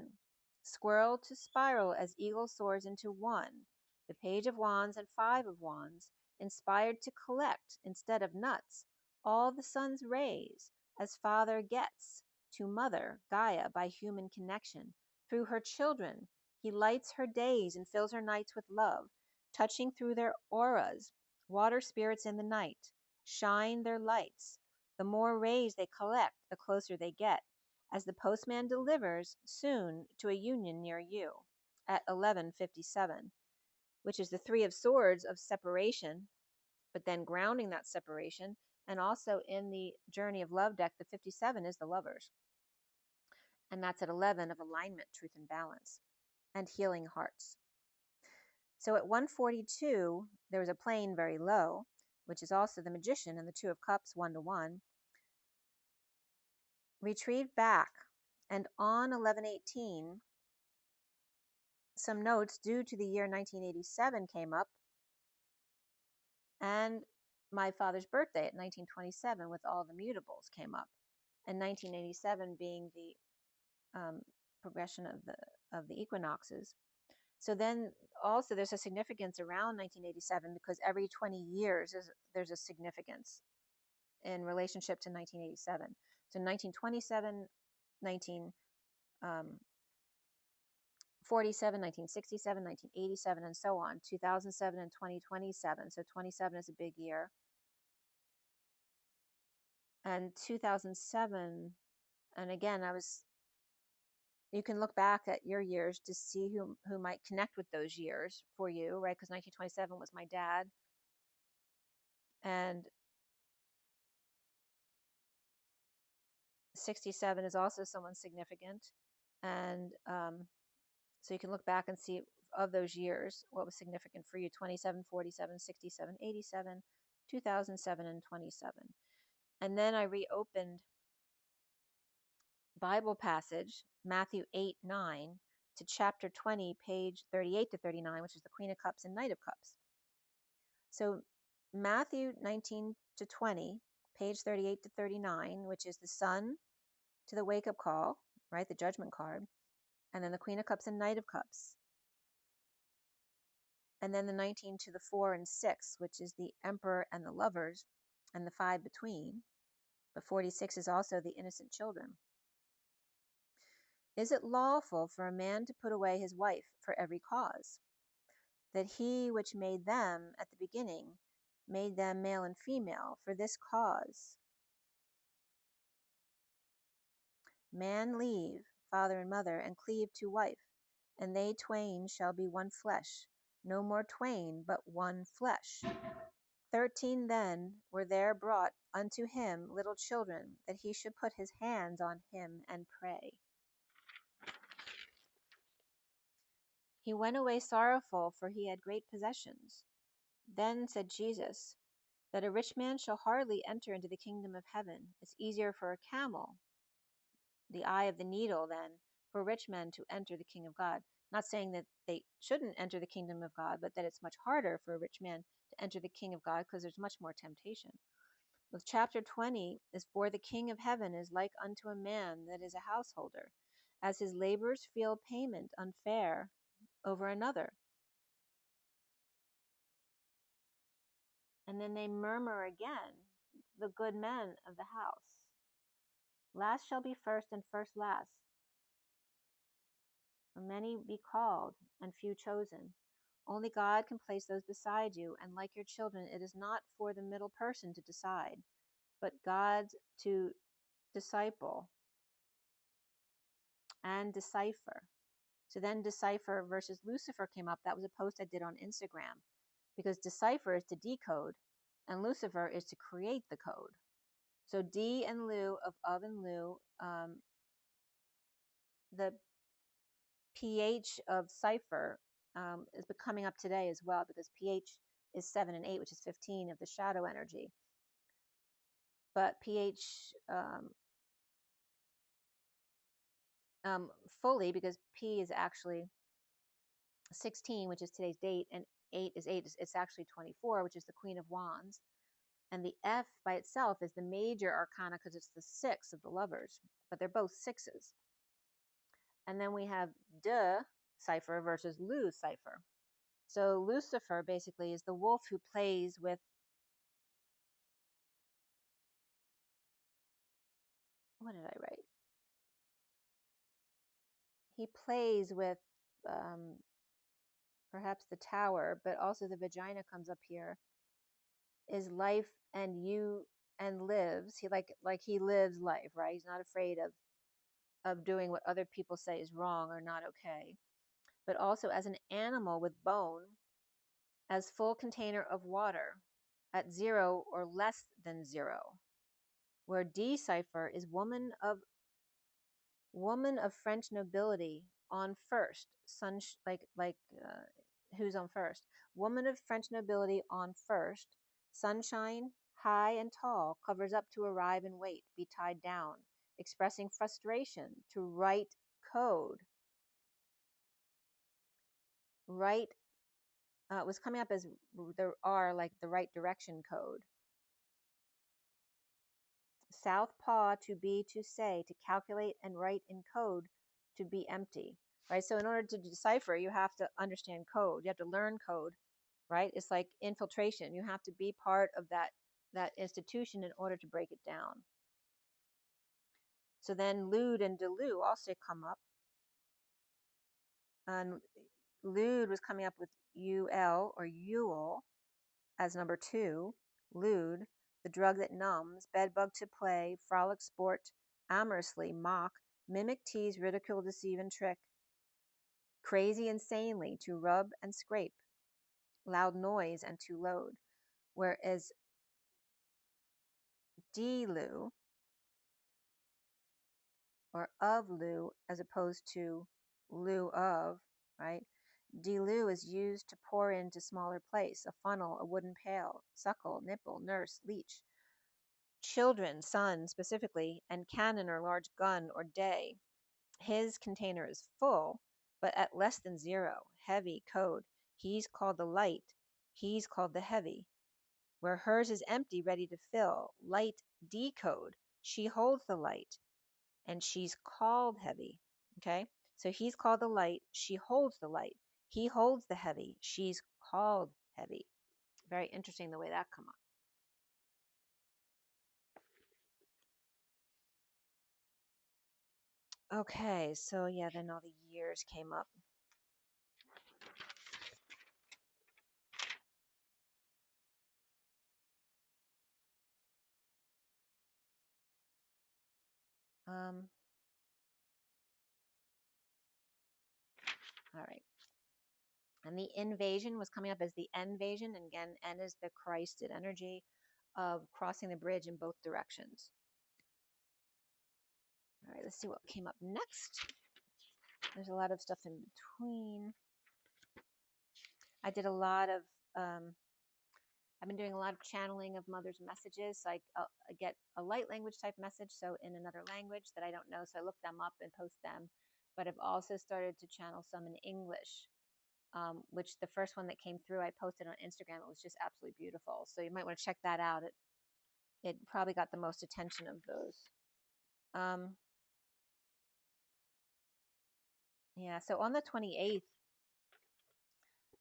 Squirrel to spiral as eagle soars into one. The page of wands and 5 of wands, inspired to collect, instead of nuts, all the sun's rays, as Father gets to Mother Gaia by human connection. Through her children, he lights her days and fills her nights with love, touching through their auras, water spirits in the night, shine their lights. The more rays they collect, the closer they get. as the postman delivers soon to a union near you at 11:57, which is the Three of Swords of separation, but then grounding that separation. And also in the Journey of Love deck, the 57 is the Lovers. And that's at 11 of alignment, truth, and balance, and healing hearts. So at 1:42, there was a plane very low, which is also the Magician and the Two of Cups, 1-1. Retrieved back, and on 11:18, some notes due to the year 1987 came up, and my father's birthday at 1927 with all the mutables came up, and 1987 being the progression of the equinoxes. So then also there's a significance around 1987 because every 20 years there's a significance in relationship to 1987. So 1927, 1947, 1967, 1987, and so on, 2007 and 2027. So 27 is a big year. And 2007, and again, you can look back at your years to see who might connect with those years for you, right? Because 1927 was my dad. And 67 is also someone significant. And so you can look back and see of those years what was significant for you: 27, 47, 67, 87, 2007, and 27. And then I reopened Bible passage, Matthew 8:9, to chapter 20, page 38 to 39, which is the Queen of Cups and Knight of Cups. So Matthew 19 to 20, page 38 to 39, which is the Sun to the wake-up call, right, the Judgment card, and then the Queen of Cups and Knight of Cups. And then the 19 to the 4 and 6, which is the Emperor and the Lovers, and the 5 between. But 46 is also the innocent children. Is it lawful for a man to put away his wife for every cause? That he which made them at the beginning made them male and female for this cause. Man leave father and mother, and cleave to wife, and they twain shall be one flesh. No more twain, but one flesh. 13 then were there brought unto him little children, that he should put his hands on him and pray. He went away sorrowful, for he had great possessions. Then said Jesus, that a rich man shall hardly enter into the kingdom of heaven. It's easier for a camel, the eye of the needle, than for rich men to enter the kingdom of God. Not saying that they shouldn't enter the kingdom of God, but that it's much harder for a rich man to enter the kingdom of God because there's much more temptation. With chapter 20 is, for the king of heaven is like unto a man that is a householder, as his labors feel payment unfair over another. And then they murmur again, the good men of the house. Last shall be first, and first last. For many be called, and few chosen. Only God can place those beside you, and like your children, it is not for the middle person to decide, but God to disciple and decipher. So then decipher versus Lucifer came up. That was a post I did on Instagram, because decipher is to decode, and Lucifer is to create the code. So D and Lu of and Lu, the pH of cipher is coming up today as well, because pH is 7 and 8, which is 15 of the shadow energy. But pH fully, because P is actually 16, which is today's date, and 8 is 8. It's actually 24, which is the Queen of Wands. And the F by itself is the major arcana because it's the 6 of the Lovers, but they're both 6s. And then we have De cipher versus Lu cipher. So Lucifer basically is the wolf who plays with, what did I write? He plays with perhaps the tower, but also the vagina comes up here, is life and you and lives. He like he lives life, right? He's not afraid of of doing what other people say is wrong or not okay, but also as an animal with bone, as full container of water at 0 or less than 0, where D cipher is woman of French nobility on first, who's on first? Woman of French nobility on first, sunshine, high and tall, covers up to arrive and wait, be tied down, expressing frustration, to write code. Right was coming up as the R, like the right direction code. Southpaw, to be, to say, to calculate and write in code, to be empty, right? So in order to decipher, you have to understand code. You have to learn code, right? It's like infiltration. You have to be part of that institution in order to break it down. So then lewd and delu also come up. And lewd was coming up with UL or Yule as number 2. Lewd, the drug that numbs, bedbug to play, frolic, sport, amorously, mock, mimic, tease, ridicule, deceive, and trick, crazy, insanely, to rub and scrape, loud noise, and to load. Whereas delu, or of lu, as opposed to lu of, right? Delu is used to pour into smaller place, a funnel, a wooden pail, suckle, nipple, nurse, leech, children, son specifically, and cannon or large gun or day. His container is full, but at less than 0, heavy code. He's called the light, he's called the heavy. Where hers is empty, ready to fill, light decode. She holds the light, and she's called heavy. Okay, so he's called the light, she holds the light. He holds the heavy, she's called heavy. Very interesting the way that come up. Okay, so yeah, then all the years came up. All right. And the invasion was coming up as the invasion, and again, N is the Christed energy of crossing the bridge in both directions. All right, let's see what came up next. There's a lot of stuff in between. I did a lot of, I've been doing a lot of channeling of mother's messages. So I get a light language type message, so in another language that I don't know, so I look them up and post them. But I've also started to channel some in English, which the first one that came through I posted on Instagram. It was just absolutely beautiful. So you might want to check that out. It probably got the most attention of those. Yeah, so on the 28th,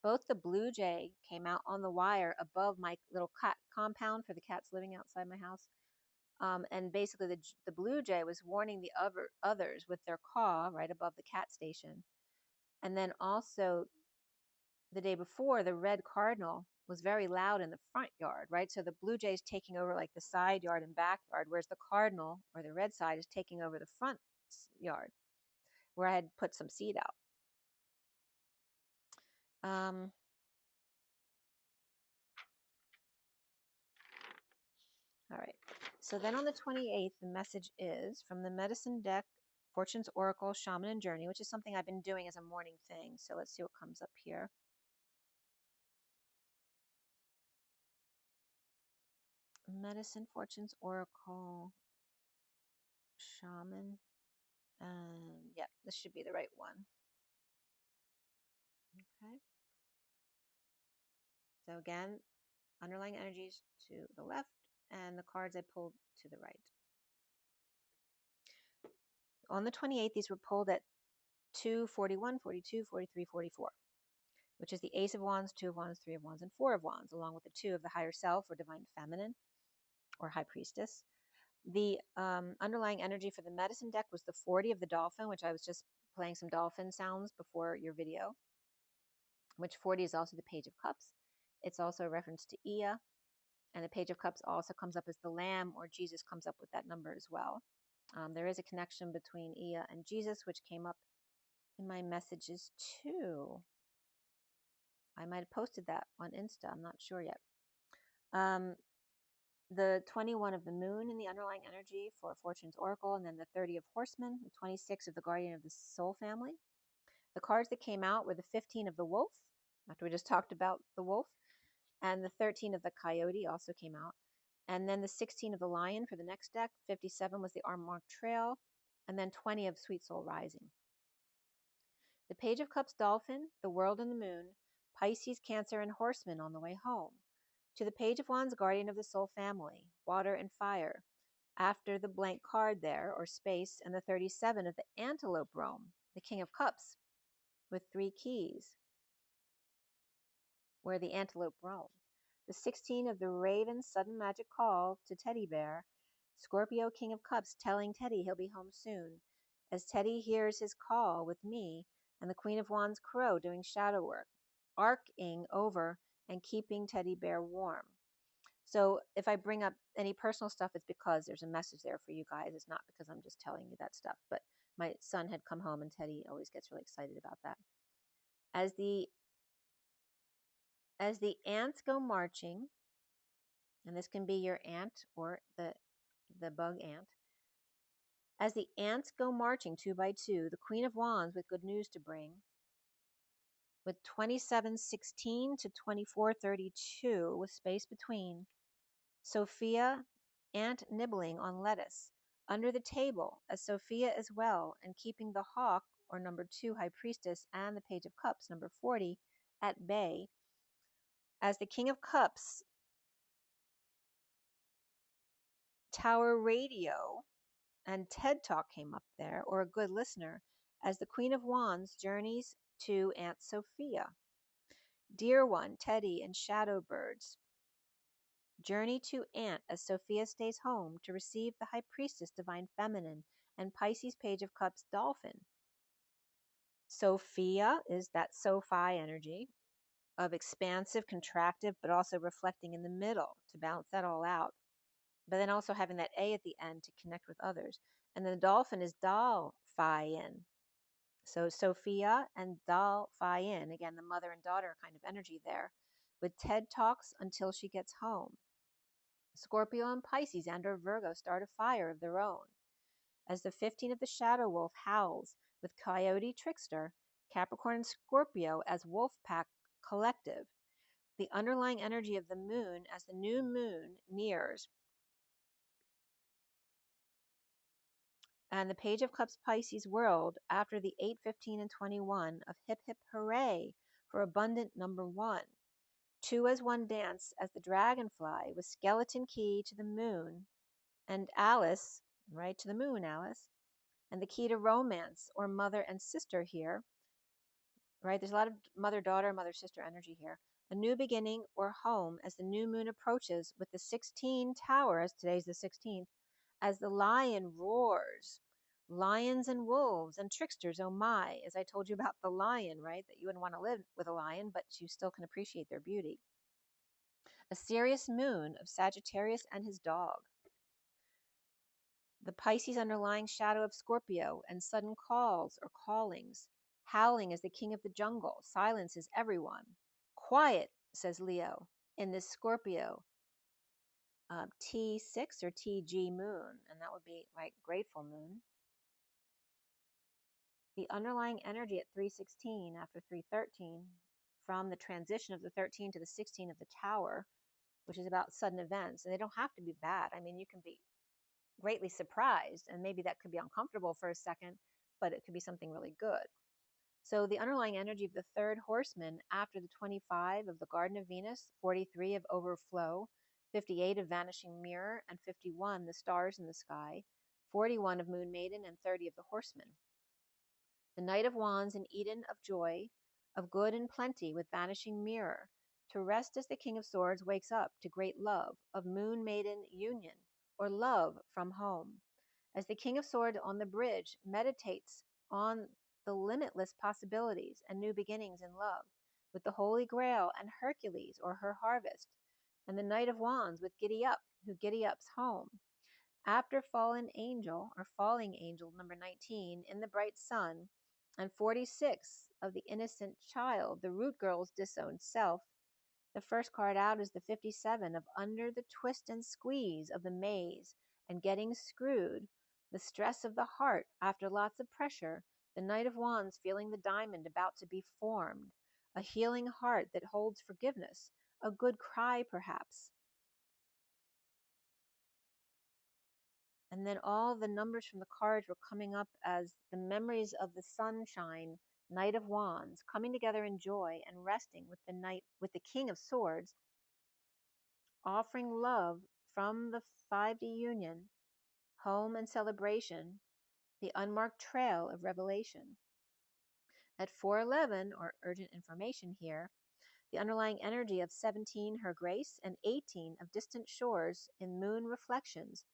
both the blue jay came out on the wire above my little cat compound for the cats living outside my house. And basically the blue jay was warning the others with their caw right above the cat station. And then also the day before, the red cardinal was very loud in the front yard, right? So the blue jay is taking over like the side yard and backyard, whereas the cardinal or the red side is taking over the front yard where I had put some seed out. All right. So then on the 28th, the message is from the medicine deck, Fortune's Oracle, Shaman and Journey, which is something I've been doing as a morning thing. So let's see what comes up here. Medicine, Fortune's Oracle, Shaman, and yeah, this should be the right one. Okay. So again, underlying energies to the left and the cards I pulled to the right. On the 28th, these were pulled at 2, 41, 42, 43, 44, which is the Ace of Wands, 2 of Wands, 3 of Wands, and 4 of Wands, along with the 2 of the higher self or divine feminine or high priestess. The underlying energy for the medicine deck was the 40 of the dolphin, which I was just playing some dolphin sounds before your video, which 40 is also the Page of Cups. It's also a reference to Ea, and the Page of Cups also comes up as the Lamb, or Jesus comes up with that number as well. There is a connection between Ea and Jesus, which came up in my messages too. I might have posted that on Insta. I'm not sure yet. The 21 of the moon in the underlying energy for Fortune's Oracle, and then the 30 of Horsemen, the 26 of the Guardian of the Soul family. The cards that came out were the 15 of the Wolf, after we just talked about the Wolf, and the 13 of the Coyote also came out. And then the 16 of the Lion for the next deck. 57 was the Armmark Trail, and then 20 of Sweet Soul Rising. The Page of Cups Dolphin, the World and the Moon, Pisces, Cancer, and Horseman on the way home. To the Page of Wands, Guardian of the Soul family, Water and Fire. After the blank card there, or space, and the 37 of the Antelope Rome, the King of Cups, with 3 keys, where the Antelope roam. The 16 of the Raven, Sudden Magic Call to Teddy Bear, Scorpio, King of Cups, telling Teddy he'll be home soon. As Teddy hears his call with me, and the Queen of Wands Crow doing shadow work, arcing over and keeping Teddy Bear warm. So if I bring up any personal stuff, it's because there's a message there for you guys. It's not because I'm just telling you that stuff. But my son had come home, and Teddy always gets really excited about that. As the ants go marching, and this can be your ant or the bug ant. As the ants go marching 2 by 2, the Queen of Wands with good news to bring, with 27:16 to 24:32 with space between, Sophia, ant nibbling on lettuce, under the table as Sophia as well, and keeping the hawk, or number 2 High Priestess, and the Page of Cups, number 40, at bay. As the King of Cups, Tower Radio, and TED Talk came up there, or a good listener, as the Queen of Wands journeys to Aunt Sophia. Dear One, Teddy, and Shadow Birds journey to Aunt as Sophia stays home to receive the High Priestess, Divine Feminine, and Pisces Page of Cups, Dolphin. Sophia is that Sophie energy of expansive, contractive, but also reflecting in the middle to balance that all out. But then also having that A at the end to connect with others. And then the dolphin is Dal-Phi-In. So Sophia and Dal-Phi-In, again, the mother and daughter kind of energy there, with TED Talks until she gets home. Scorpio and Pisces and/or Virgo start a fire of their own. As the 15 of the Shadow Wolf howls with Coyote Trickster, Capricorn and Scorpio as Wolf Pack Collective. The underlying energy of the moon as the new moon nears. And the Page of Cups Pisces world after the 8, 15, and 21 of Hip Hip Hooray for abundant number 1. 2 as 1 dance as the dragonfly with skeleton key to the moon and Alice, right to the moon, Alice, and the key to romance or mother and sister here, right? There's a lot of mother-daughter, mother-sister energy here. A new beginning or home as the new moon approaches with the 16 tower, as today's the 16th, as the lion roars. Lions and wolves and tricksters, oh my, as I told you about the lion, right? That you wouldn't want to live with a lion, but you still can appreciate their beauty. A serious moon of Sagittarius and his dog. The Pisces underlying shadow of Scorpio and sudden calls or callings. Howling is the king of the jungle. Silence is everyone. Quiet, says Leo, in this Scorpio T6 or TG moon, and that would be like grateful moon. The underlying energy at 3:16 after 3:13 from the transition of the 13 to the 16 of the tower, which is about sudden events, and they don't have to be bad. I mean, you can be greatly surprised, and maybe that could be uncomfortable for a second, but it could be something really good. So the underlying energy of the third horseman after the 25 of the Garden of Venus, 43 of Overflow, 58 of Vanishing Mirror, and 51 the Stars in the Sky, 41 of Moon Maiden, and 30 of the Horseman. The Knight of Wands in Eden of Joy, of good and plenty with Vanishing Mirror, to rest as the King of Swords wakes up to great love, of Moon Maiden union, or love from home. As the King of Swords on the bridge meditates on the limitless possibilities and new beginnings in love, with the Holy Grail and Hercules or her harvest, and the Knight of Wands with Giddy Up, who giddy ups home. After fallen angel, or falling angel, number 19, in the bright sun, and 46 of the innocent child, the root girl's disowned self, the first card out is the 57 of under the twist and squeeze of the maze and getting screwed, the stress of the heart after lots of pressure, the Knight of Wands feeling the diamond about to be formed, a healing heart that holds forgiveness, a good cry perhaps. And then all the numbers from the cards were coming up as the memories of the sunshine, Knight of Wands, coming together in joy and resting with the Knight, with the King of Swords, offering love from the 5D union, home and celebration, the unmarked trail of revelation. At 411, or urgent information here, the underlying energy of 17, her grace, and 18 of distant shores in moon reflections,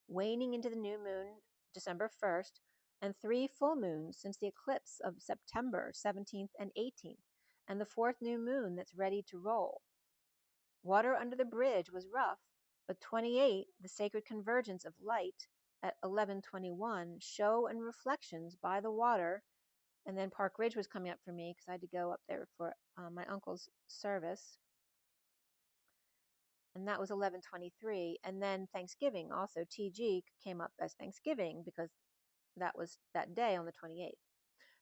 waning into the new moon December 1st, and 3 full moons since the eclipse of September 17th and 18th, and the 4th new moon that's ready to roll. Water under the bridge was rough, but 28, the sacred convergence of light, at 11:21, show and reflections by the water. And then Park Ridge was coming up for me because I had to go up there for my uncle's service. And that was 11:23. And then Thanksgiving, also TG came up as Thanksgiving because that was that day on the 28th.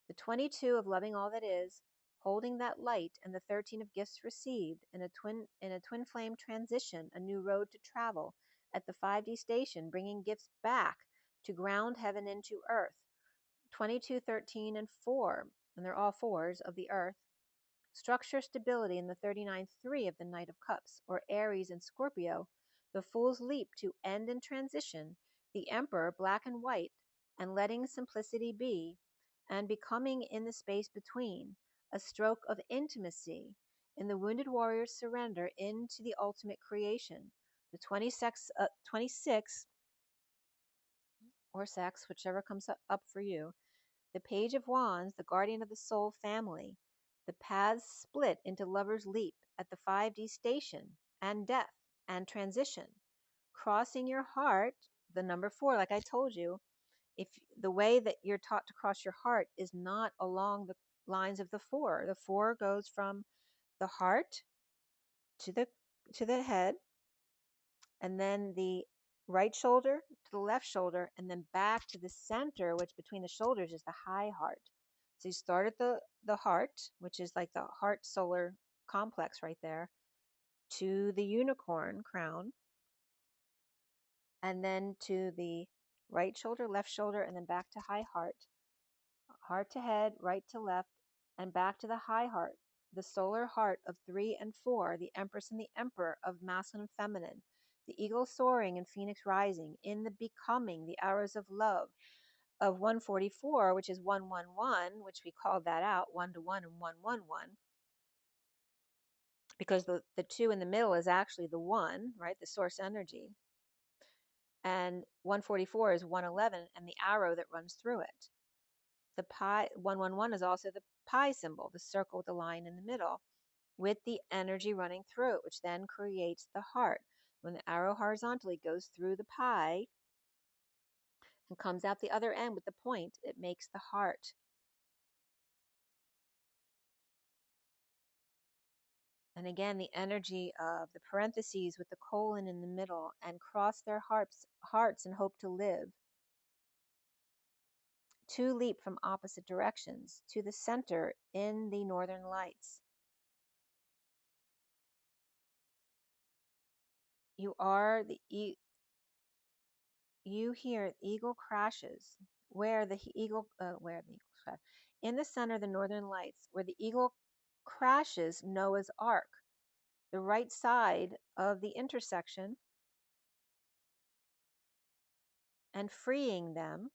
The 22 of loving all that is, holding that light, and the 13 of gifts received in a twin flame transition, a new road to travel at the 5D station, bringing gifts back to ground heaven into earth. 22, 13, and 4, and they're all 4s of the earth. Structure stability in the 39-3 of the Knight of Cups, or Aries and Scorpio, the Fool's leap to end and transition, the Emperor black and white, and letting simplicity be, and becoming in the space between, a stroke of intimacy, in the wounded warrior's surrender into the ultimate creation, the 26 or sex, whichever comes up for you, the Page of Wands, the guardian of the soul family, the paths split into lover's leap at the 5D station, and death and transition, crossing your heart, the number 4, like I told you. If the way that you're taught to cross your heart is not along the lines of the 4. The 4 goes from the heart to the head, and then the right shoulder to the left shoulder, and then back to the center, which between the shoulders is the high heart. So you start at the heart, which is like the heart solar complex right there, to the unicorn crown, and then to the right shoulder, left shoulder, and then back to high heart. Heart to head, right to left, and back to the high heart, the solar heart of 3 and 4, the Empress and the Emperor of masculine and feminine, the eagle soaring and phoenix rising, in the becoming, the arrows of love of 144, which is 111, which we called that out, 1 to 1 and 111, because the 2 in the middle is actually the 1, right, the source energy. And 144 is 111 and the arrow that runs through it. The pi 111 is also the pi symbol, the circle with the line in the middle, with the energy running through it, which then creates the heart. When the arrow horizontally goes through the pi and comes out the other end with the point, it makes the heart. And again, the energy of the parentheses with the colon in the middle, and cross their hearts and hope to live. 2 leap from opposite directions to the center in the northern lights. You are the you hear eagle crashes, where the eagle crash, in the center of the northern lights, where the eagle crashes Noah's Ark, the right side of the intersection, and freeing them.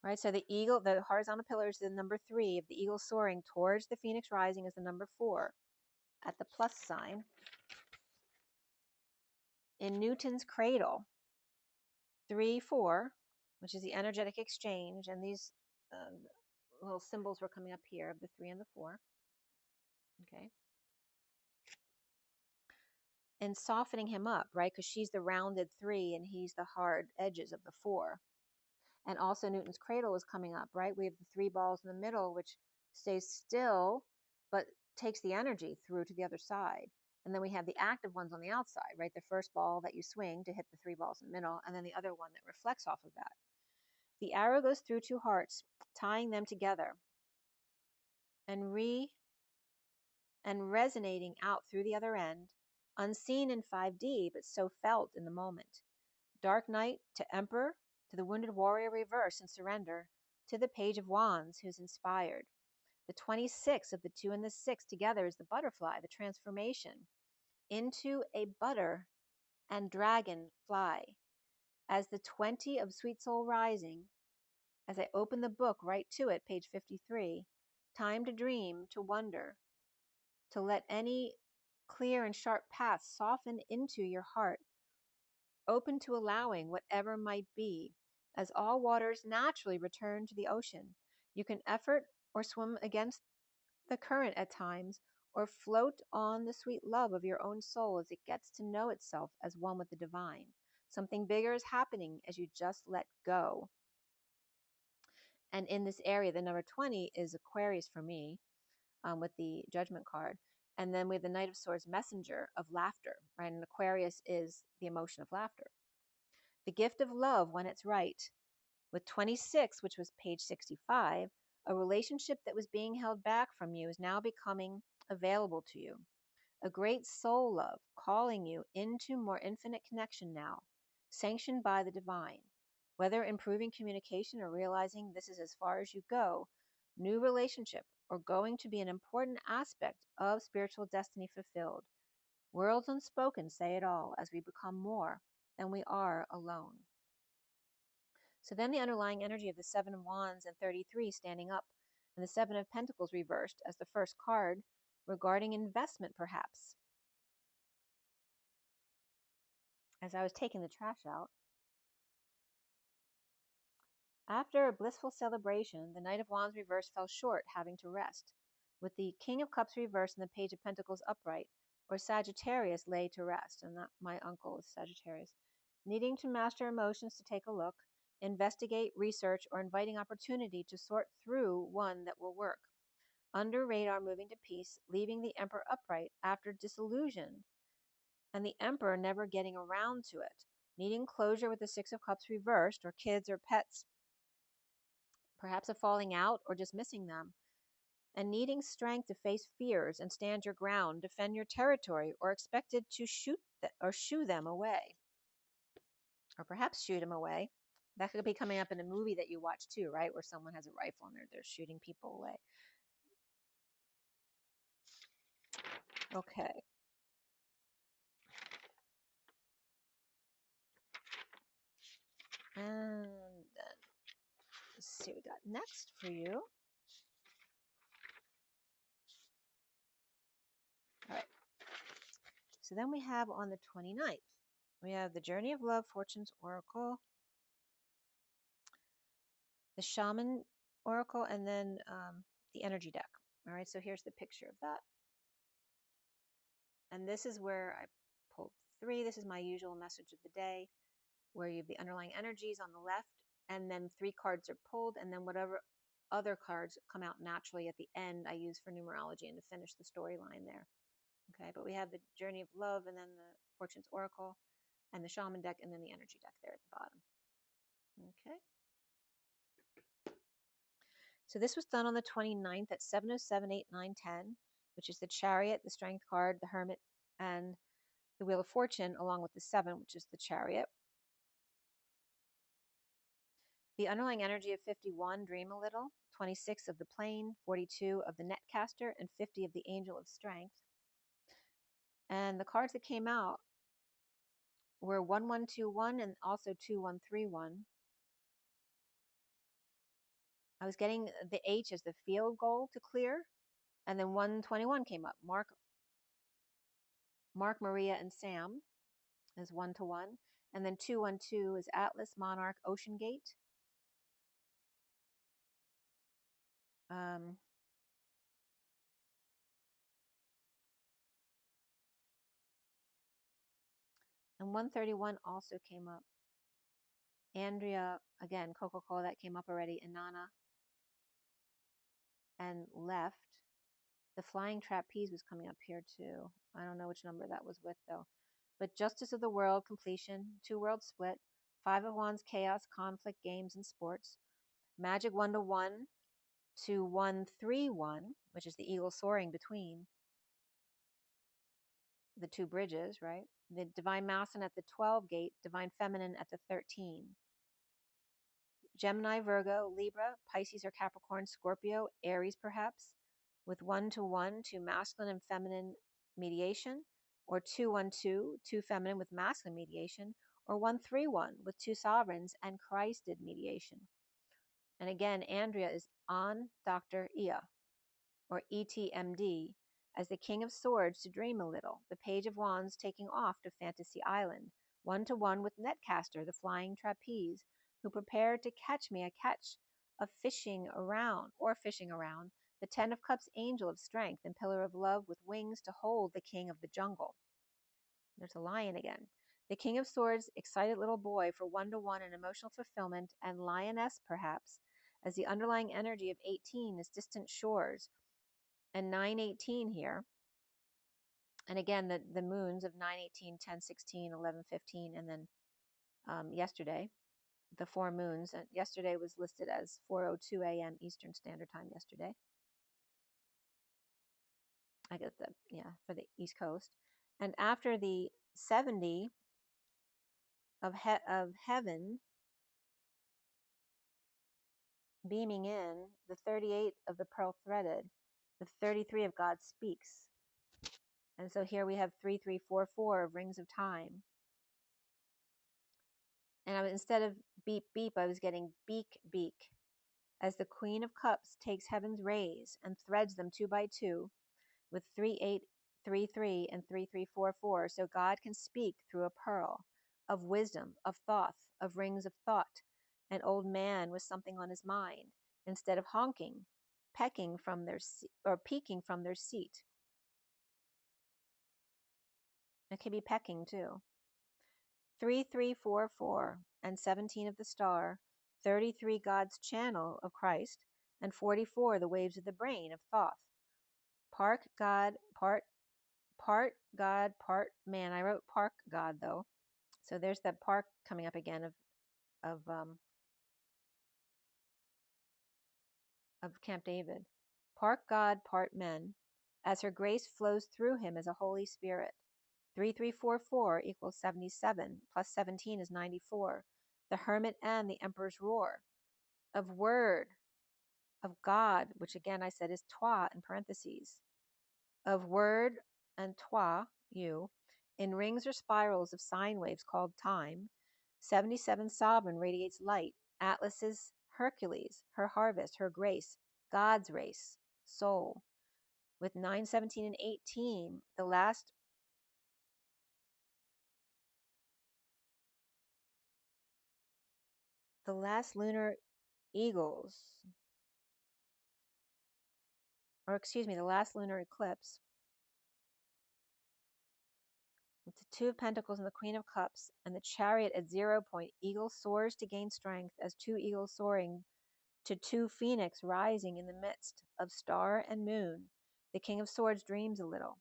Right, so the eagle, the horizontal pillar is the number 3 of the eagle soaring towards the phoenix rising is the number 4 at the plus sign. In Newton's cradle, 3, 4, which is the energetic exchange, and these little symbols were coming up here of the 3 and the 4. Okay. and softening him up, right? Because she's the rounded 3 and he's the hard edges of the 4. And also Newton's cradle is coming up, right? We have the 3 balls in the middle, which stays still, but takes the energy through to the other side. And then we have the active ones on the outside, right? The first ball that you swing to hit the 3 balls in the middle, and then the other one that reflects off of that. The arrow goes through 2 hearts, tying them together and resonating out through the other end, unseen in 5D, but so felt in the moment. Dark Knight to Emperor, to the Wounded Warrior reverse and surrender, to the Page of Wands who's inspired. The 26 of the 2 and the 6 together is the butterfly, the transformation into a butter and dragon fly. As the 20 of Sweet Soul Rising, as I open the book right to it, page 53, time to dream, to wonder, to let any clear and sharp path soften into your heart, open to allowing whatever might be, as all waters naturally return to the ocean. You can effort or swim against the current at times, or float on the sweet love of your own soul as it gets to know itself as one with the divine. Something bigger is happening as you just let go. And in this area, the number 20 is Aquarius for me, with the Judgment card. And then we have the Knight of Swords, messenger of laughter, right? And Aquarius is the emotion of laughter. The gift of love when it's right. With 26, which was page 65, a relationship that was being held back from you is now becoming available to you. A great soul love calling you into more infinite connection now, sanctioned by the divine. Whether improving communication or realizing this is as far as you go, new relationship or going to be an important aspect of spiritual destiny fulfilled. Words unspoken say it all as we become more than we are alone. So then the underlying energy of the 7 of Wands and 33 standing up, and the 7 of Pentacles reversed as the first card regarding investment, perhaps. As I was taking the trash out, after a blissful celebration, the Knight of Wands reversed fell short, having to rest, with the King of Cups reversed and the Page of Pentacles upright, or Sagittarius lay to rest, and that my uncle is Sagittarius, needing to master emotions to take a look, investigate, research, or inviting opportunity to sort through one that will work. Under radar moving to peace, leaving the Emperor upright after disillusion, and the Emperor never getting around to it, needing closure with the 6 of Cups reversed, or kids or pets, perhaps a falling out or just missing them, and needing strength to face fears and stand your ground, defend your territory, or expected to shoo them away, or perhaps shoot them away. That could be coming up in a movie that you watch too, right? Where someone has a rifle and they're shooting people away. Okay. And then let's see what we got next for you. All right. So then we have on the 29th, we have the Journey of Love, Fortune's Oracle, the Shaman Oracle, and then the Energy deck. All right, so here's the picture of that. And this is where I pulled 3. This is my usual message of the day, where you have the underlying energies on the left, and then 3 cards are pulled, and then whatever other cards come out naturally at the end, I use for numerology and to finish the storyline there. Okay, but we have the Journey of Love, and then the Fortune's Oracle, and the Shaman deck, and then the Energy deck there at the bottom. Okay. So this was done on the 29th at 7:07, 8, 9, 10, which is the Chariot, the Strength card, the Hermit, and the Wheel of Fortune, along with the 7, which is the Chariot. The underlying energy of 51, Dream a Little, 26 of the Plane, 42 of the Netcaster, and 50 of the Angel of Strength. And the cards that came out were 1121 and also 2131. I was getting the H as the field goal to clear, and then 121 came up. Mark, Maria, and Sam is 1-1, and then 212 is Atlas, Monarch, Ocean Gate. And 131 also came up. Andrea, again, Coca-Cola, that came up already. Inanna, and left. The flying trapeze was coming up here too. I don't know which number that was with though. But justice of the world, completion, two world split, 5 of Wands, chaos, conflict, games, and sports. Magic 1-to-1 to 131, which is the eagle soaring between the two bridges, right? The divine masculine at the 12 gate, divine feminine at the 13. Gemini, Virgo, Libra, Pisces or Capricorn, Scorpio, Aries perhaps, with 1-to-1 to masculine and feminine mediation, or 2-1-2, two feminine with masculine mediation, or 1-3-1 with two sovereigns and Christed mediation. And again, Andrea is on Dr. Ia, or ETMD, as the King of Swords to dream a little, the Page of Wands taking off to Fantasy Island, 1-to-1 with Netcaster, the flying trapeze, who prepared to catch me a catch of fishing around, the 10 of Cups angel of strength and pillar of love with wings to hold the king of the jungle. There's a lion again. The King of Swords, excited little boy for 1-to-1 and emotional fulfillment, and lioness perhaps, as the underlying energy of 18 is distant shores, and 9-18 here. And again, the moons of 9-18, 10-16, 11-15, and then yesterday, the 4 moons. And yesterday was listed as 4:02 a.m. Eastern Standard Time yesterday. I guess that, yeah, for the East Coast. And after the 70 of heaven beaming in, the 38 of the pearl threaded, the 33 of God speaks. And so here we have 3344 of rings of time. And instead of beep beep, I was getting beak beak, as the Queen of Cups takes heaven's rays and threads them 2 by 2 with 3833 and 3344, so God can speak through a pearl of wisdom, of thought, of rings of thought, an old man with something on his mind, instead of honking, peeking from their seat. It could be pecking too. 3344 and 17 of the star, 33 God's channel of Christ, and 44 the waves of the brain of Thoth. Part God, part man. I wrote Park God though, so there's that park coming up again of Camp David. Part God, part men, as her grace flows through him as a Holy Spirit. 3344 equals 77, plus 17 is 94. The Hermit and the Emperor's Roar. Of word, of God, which again I said is toi in parentheses. Of word and toi, you, in rings or spirals of sine waves called time. 77 sovereign radiates light. Atlas's Hercules, her harvest, her grace, God's race, soul. With 9, 17, and 18, the last lunar eagles, or excuse me, the last lunar eclipse, with the 2 of Pentacles and the Queen of Cups, and the Chariot at 0 point, eagle soars to gain strength as 2 eagles soaring to 2 phoenix rising in the midst of star and moon. The King of Swords dreams a little.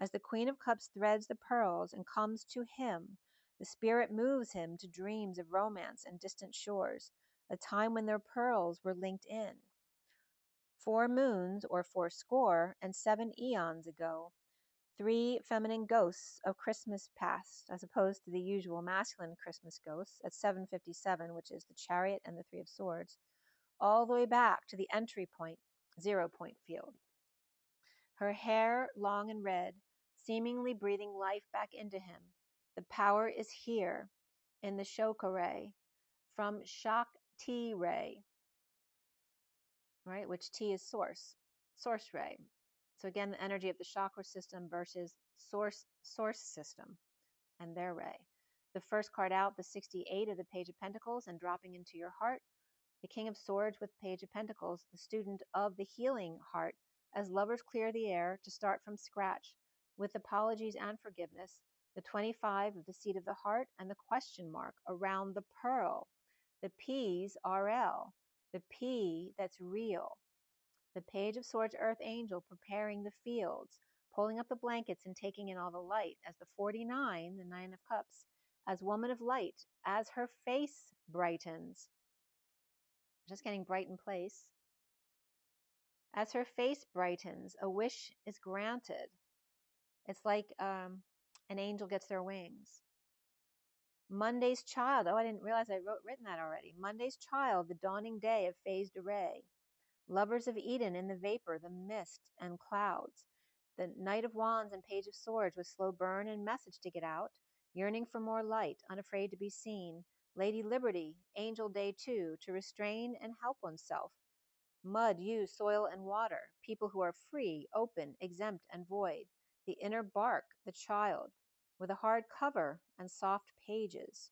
As the Queen of Cups threads the pearls and comes to him, the spirit moves him to dreams of romance and distant shores, a time when their pearls were linked in. 4 moons, or 4 and 7 eons ago, 3 feminine ghosts of Christmas past, as opposed to the usual masculine Christmas ghosts at 7:57, which is the Chariot and the 3 of Swords, all the way back to the entry point, 0 point field. Her hair long and red, seemingly breathing life back into him. The power is here in the Shoka ray, from Shakti ray, right? Which T is source ray. So again, the energy of the chakra system versus source system and their ray. The first card out, the 68 of the Page of Pentacles, and dropping into your heart. The King of Swords with Page of Pentacles, the student of the healing heart, as lovers clear the air to start from scratch with apologies and forgiveness, The 25 of the seat of the heart and the question mark around the pearl. The P's RL, the P that's real. The Page of Swords Earth Angel preparing the fields, pulling up the blankets and taking in all the light as the 49, the 9 of Cups, as woman of light, as her face brightens. Just getting bright in place. As her face brightens, a wish is granted. It's like an angel gets their wings. Monday's child. Oh, I didn't realize I written that already. Monday's child, the dawning day of phased array. Lovers of Eden in the vapor, the mist and clouds. The Knight of Wands and Page of Swords with slow burn and message to get out. Yearning for more light, unafraid to be seen. Lady Liberty, Angel Day 2, to restrain and help oneself. Mud, you, soil, and water. People who are free, open, exempt, and void. The inner bark, the child, with a hard cover and soft pages.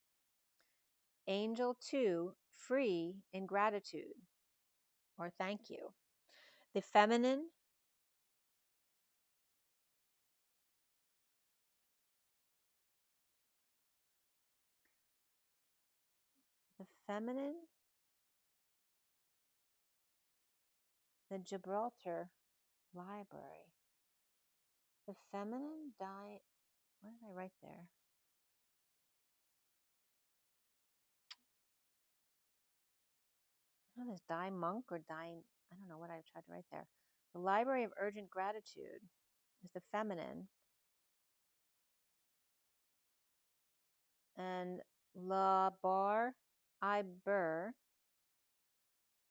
Angel 2, free in gratitude, or thank you. The feminine, the feminine, the Gibraltar Library. The feminine what did I write there? I don't know, this monk or I don't know what I tried to write there. The Library of Urgent Gratitude is the feminine. And La Bar Iber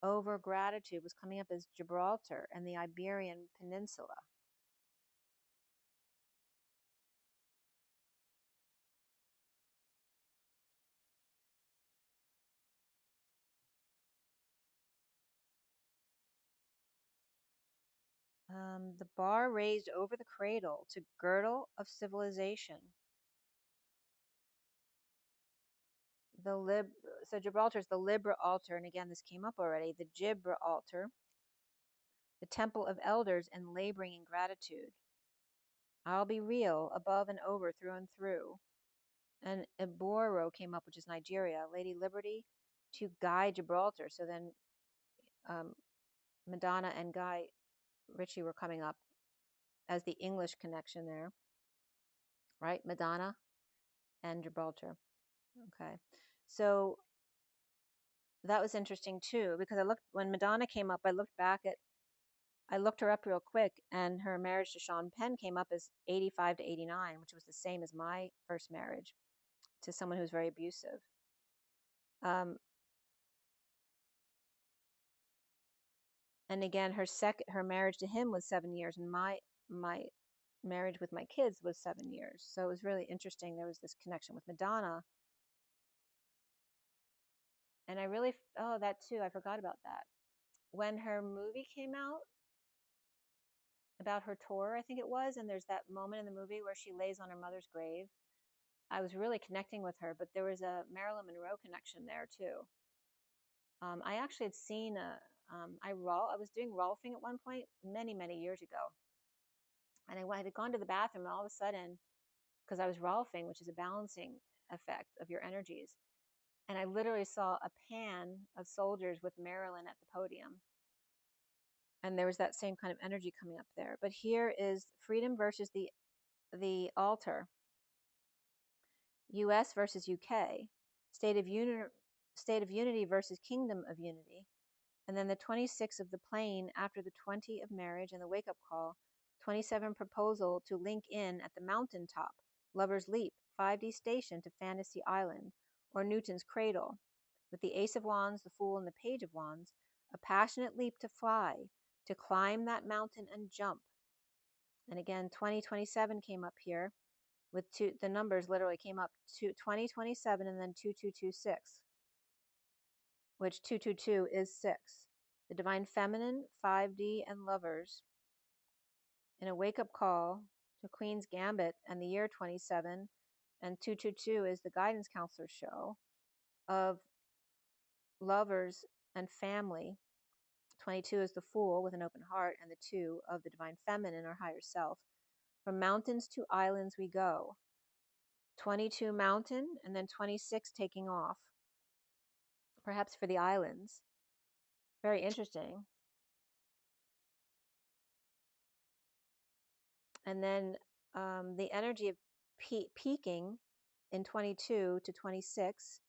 over gratitude was coming up as Gibraltar and the Iberian Peninsula. The bar raised over the cradle to girdle of civilization. So Gibraltar is the Libra altar, and again this came up already. The Gibra altar, the temple of elders and laboring in gratitude. I'll be real, above and over, through and through. And Eboro came up, which is Nigeria. Lady Liberty to Guy Gibraltar. So then Madonna and Guy Ritchie were coming up as the English connection there, right? Madonna and Gibraltar. Okay, so that was interesting too, because when Madonna came up, I looked her up real quick, and her marriage to Sean Penn came up as 85 to 89, which was the same as my first marriage to someone who was very abusive. And again, her marriage to him was 7 years, and my marriage with my kids was 7 years. So it was really interesting. There was this connection with Madonna. And that too, I forgot about that. When her movie came out about her tour, I think it was, and there's that moment in the movie where she lays on her mother's grave, I was really connecting with her, but there was a Marilyn Monroe connection there too. I actually had seen I was doing Rolfing at one point many, many years ago. And I had gone to the bathroom, and all of a sudden, because I was Rolfing, which is a balancing effect of your energies, and I literally saw a pan of soldiers with Marilyn at the podium. And there was that same kind of energy coming up there. But here is freedom versus the altar. US versus UK. State of unity versus kingdom of unity. And then the 26 of the plane after the 20 of marriage and the wake-up call. 27 proposal to link in at the mountaintop. Lover's leap. 5D station to Fantasy Island. Or Newton's cradle. With the Ace of Wands, the Fool, and the Page of Wands. A passionate leap to fly. To climb that mountain and jump. And again, 2027 came up here with the numbers literally came up to 2027 and then 2226, which 222 is 6. The Divine Feminine, 5D, and Lovers in a wake-up call to Queen's Gambit and the year 27, and 222 is the Guidance Counselor show of lovers and family. 22 is the Fool with an open heart, and the 2 of the Divine Feminine, or higher self. From mountains to islands we go. 22 mountain, and then 26 taking off, perhaps for the islands. Very interesting. And then the energy of peaking in 22 to 26,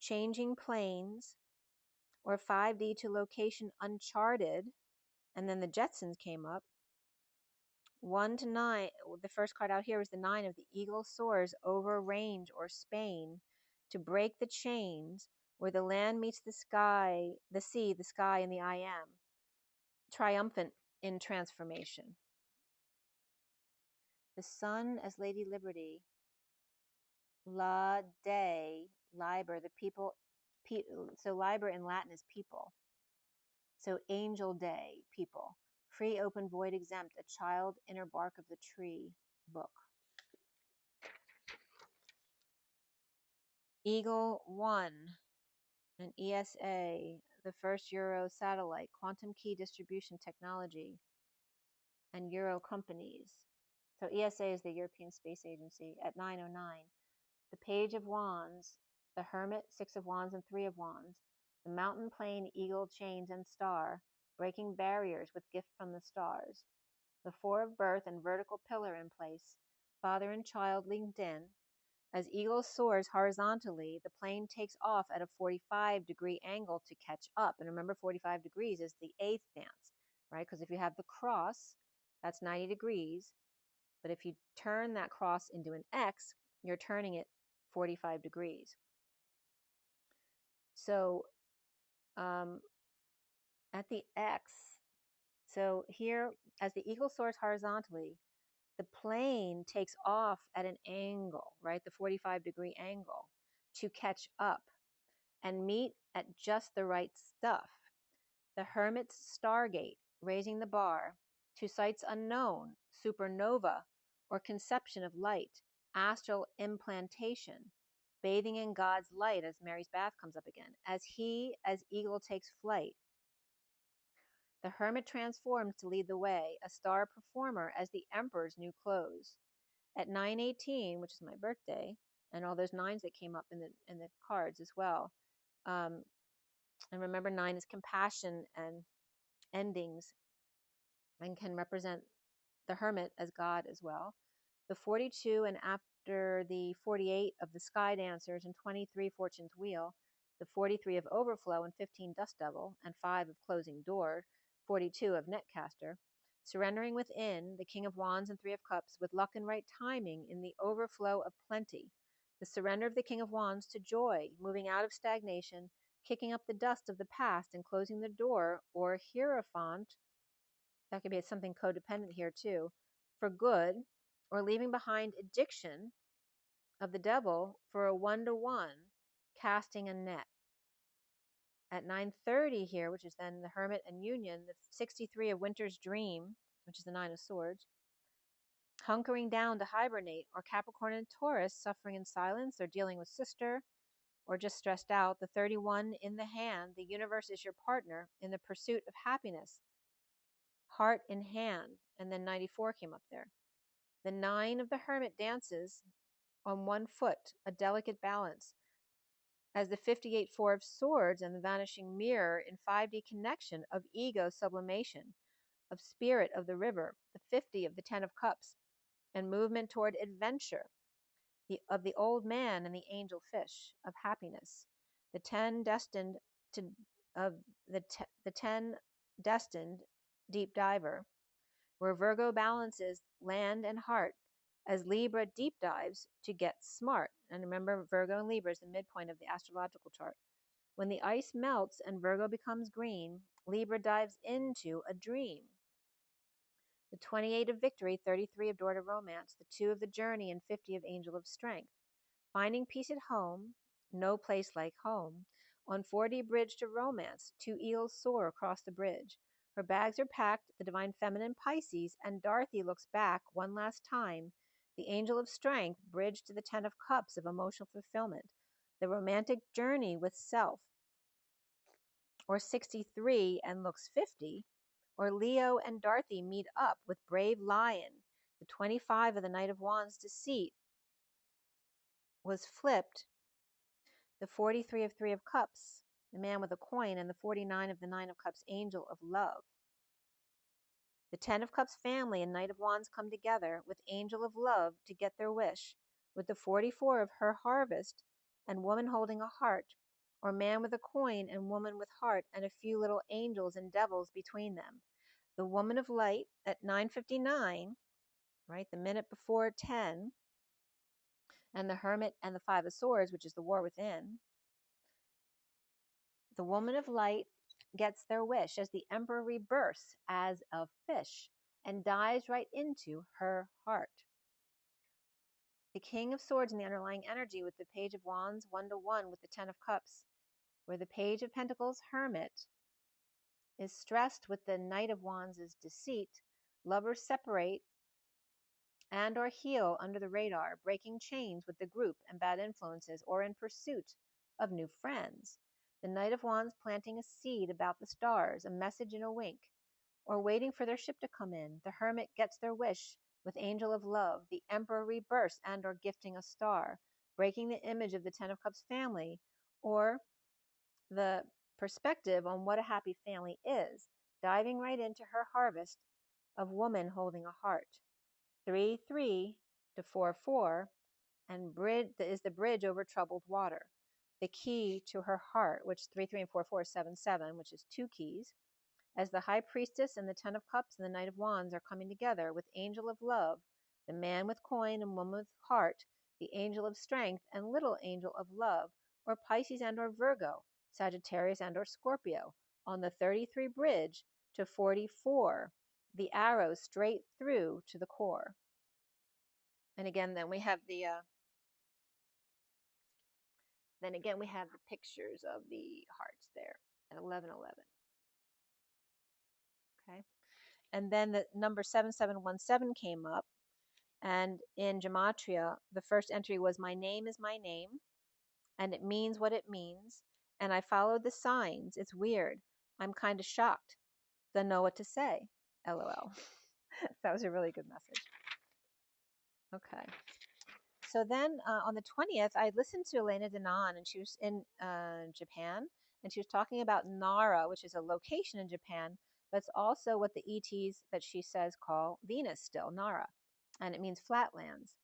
changing planes, or 5D to location uncharted, and then the Jetsons came up. 1 to 9, the first card out here is the 9 of the eagle soars over range or Spain to break the chains where the land meets the sky, the sea, the sky, and the I am. Triumphant in transformation. The sun as Lady Liberty. La Day, Liber, the people, so Liber in Latin is people. So angel day, people. Free, open, void, exempt, a child, inner bark of the tree, book. Eagle 1, an ESA, the first Euro satellite, quantum key distribution technology, and Euro companies. So ESA is the European Space Agency at 909. The Page of Wands, the Hermit, 6 of Wands and 3 of Wands, the Mountain, Plane, Eagle, Chains, and Star, breaking barriers with gift from the stars. The 4 of Birth and vertical pillar in place, father and child linked in. As Eagle soars horizontally, the plane takes off at a 45-degree angle to catch up. And remember, 45 degrees is the 8th dance, right? Because if you have the cross, that's 90 degrees. But if you turn that cross into an X, you're turning it 45 degrees. So at the X, so here, as the eagle soars horizontally, the plane takes off at an angle, right? The 45-degree angle to catch up and meet at just the right stuff. The Hermit's Stargate, raising the bar to sights unknown, supernova, or conception of light, astral implantation, bathing in God's light as Mary's bath comes up again, as eagle takes flight. The Hermit transforms to lead the way, a star performer as the Emperor's new clothes. At 918, which is my birthday, and all those 9s that came up in the cards as well. And remember, 9 is compassion and endings, and can represent the Hermit as God as well. The 42 and after the 48 of the Sky Dancers and 23 Fortune's Wheel, the 43 of Overflow and 15 Dust Devil, and 5 of Closing Door, 42 of Netcaster, surrendering within, the King of Wands and 3 of Cups, with luck and right timing in the overflow of plenty. The surrender of the King of Wands to joy, moving out of stagnation, kicking up the dust of the past and closing the door, or Hierophant, that could be something codependent here too, for good, or leaving behind addiction of the devil for a 1-to-1, casting a net. At 9:30 here, which is then the Hermit and Union, the 63 of Winter's Dream, which is the 9 of Swords, hunkering down to hibernate, or Capricorn and Taurus, suffering in silence, or dealing with sister, or just stressed out. The 31 in the hand, the universe is your partner in the pursuit of happiness, heart in hand, and then 94 came up there. The 9 of the Hermit dances on one foot, a delicate balance, as the 58 4 of Swords and the vanishing mirror in 5D connection of ego sublimation, of spirit of the river, the 50 of the 10 of Cups, and movement toward adventure, of the old man and the angel fish, of happiness, the 10 destined to, of the 10 destined deep diver, where Virgo balances land and heart, as Libra deep dives to get smart. And remember, Virgo and Libra is the midpoint of the astrological chart. When the ice melts and Virgo becomes green, Libra dives into a dream. The 28 of Victory, 33 of Door to Romance, the 2 of the Journey, and 50 of Angel of Strength. Finding peace at home, no place like home. On 4D Bridge to Romance, 2 eels soar across the bridge. Her bags are packed, the Divine Feminine Pisces, and Dorothy looks back one last time. The Angel of Strength, bridge to the 10 of Cups of emotional fulfillment. The romantic journey with self. Or 63 and looks 50. Or Leo and Dorothy meet up with Brave Lion. The 25 of the Knight of Wands, deceit. was flipped, the 43 of 3 of Cups, the man with a coin, and the 49 of the 9 of Cups, angel of love. The 10 of Cups family and Knight of Wands come together with angel of love to get their wish, with the 44 of her harvest and woman holding a heart, or man with a coin and woman with heart, and a few little angels and devils between them. The woman of light at 9:59, right, the minute before 10, and the hermit and the 5 of swords, which is the war within. The woman of light gets their wish as the emperor rebirths as a fish and dives right into her heart. The king of swords in the underlying energy with the page of wands 1-1 with the 10 of cups, where the page of pentacles hermit is stressed with the knight of wands' deceit. Lovers separate and or heal under the radar, breaking chains with the group and bad influences, or in pursuit of new friends. The Knight of Wands planting a seed about the stars, a message in a wink, or waiting for their ship to come in. The Hermit gets their wish with angel of love. The Emperor rebirths and or gifting a star, breaking the image of the 10 of Cups family, or the perspective on what a happy family is, diving right into her harvest of woman holding a heart. 3-3 to 4-4, and bridge is the bridge over troubled water. The key to her heart, which 3-3 and 4-4 is 7-7, which is 2 keys, as the High Priestess and the 10 of Cups and the Knight of Wands are coming together with angel of love, the man with coin and woman with heart, the angel of strength and little angel of love, or Pisces and or Virgo, Sagittarius and or Scorpio, on the 33 bridge to 44, the arrow straight through to the core. And again, then we have the pictures of the hearts there at 11:11. Okay, and then the number 7717 came up, and in gematria, the first entry was "My name is my name, and it means what it means, and I followed the signs. It's weird. I'm kind of shocked. Don't know what to say. LOL." That was a really good message. Okay. So then on the 20th, I listened to Elena Denon, and she was in Japan, and she was talking about Nara, which is a location in Japan, but it's also what the ETs that she says call Venus still, Nara, and it means flatlands.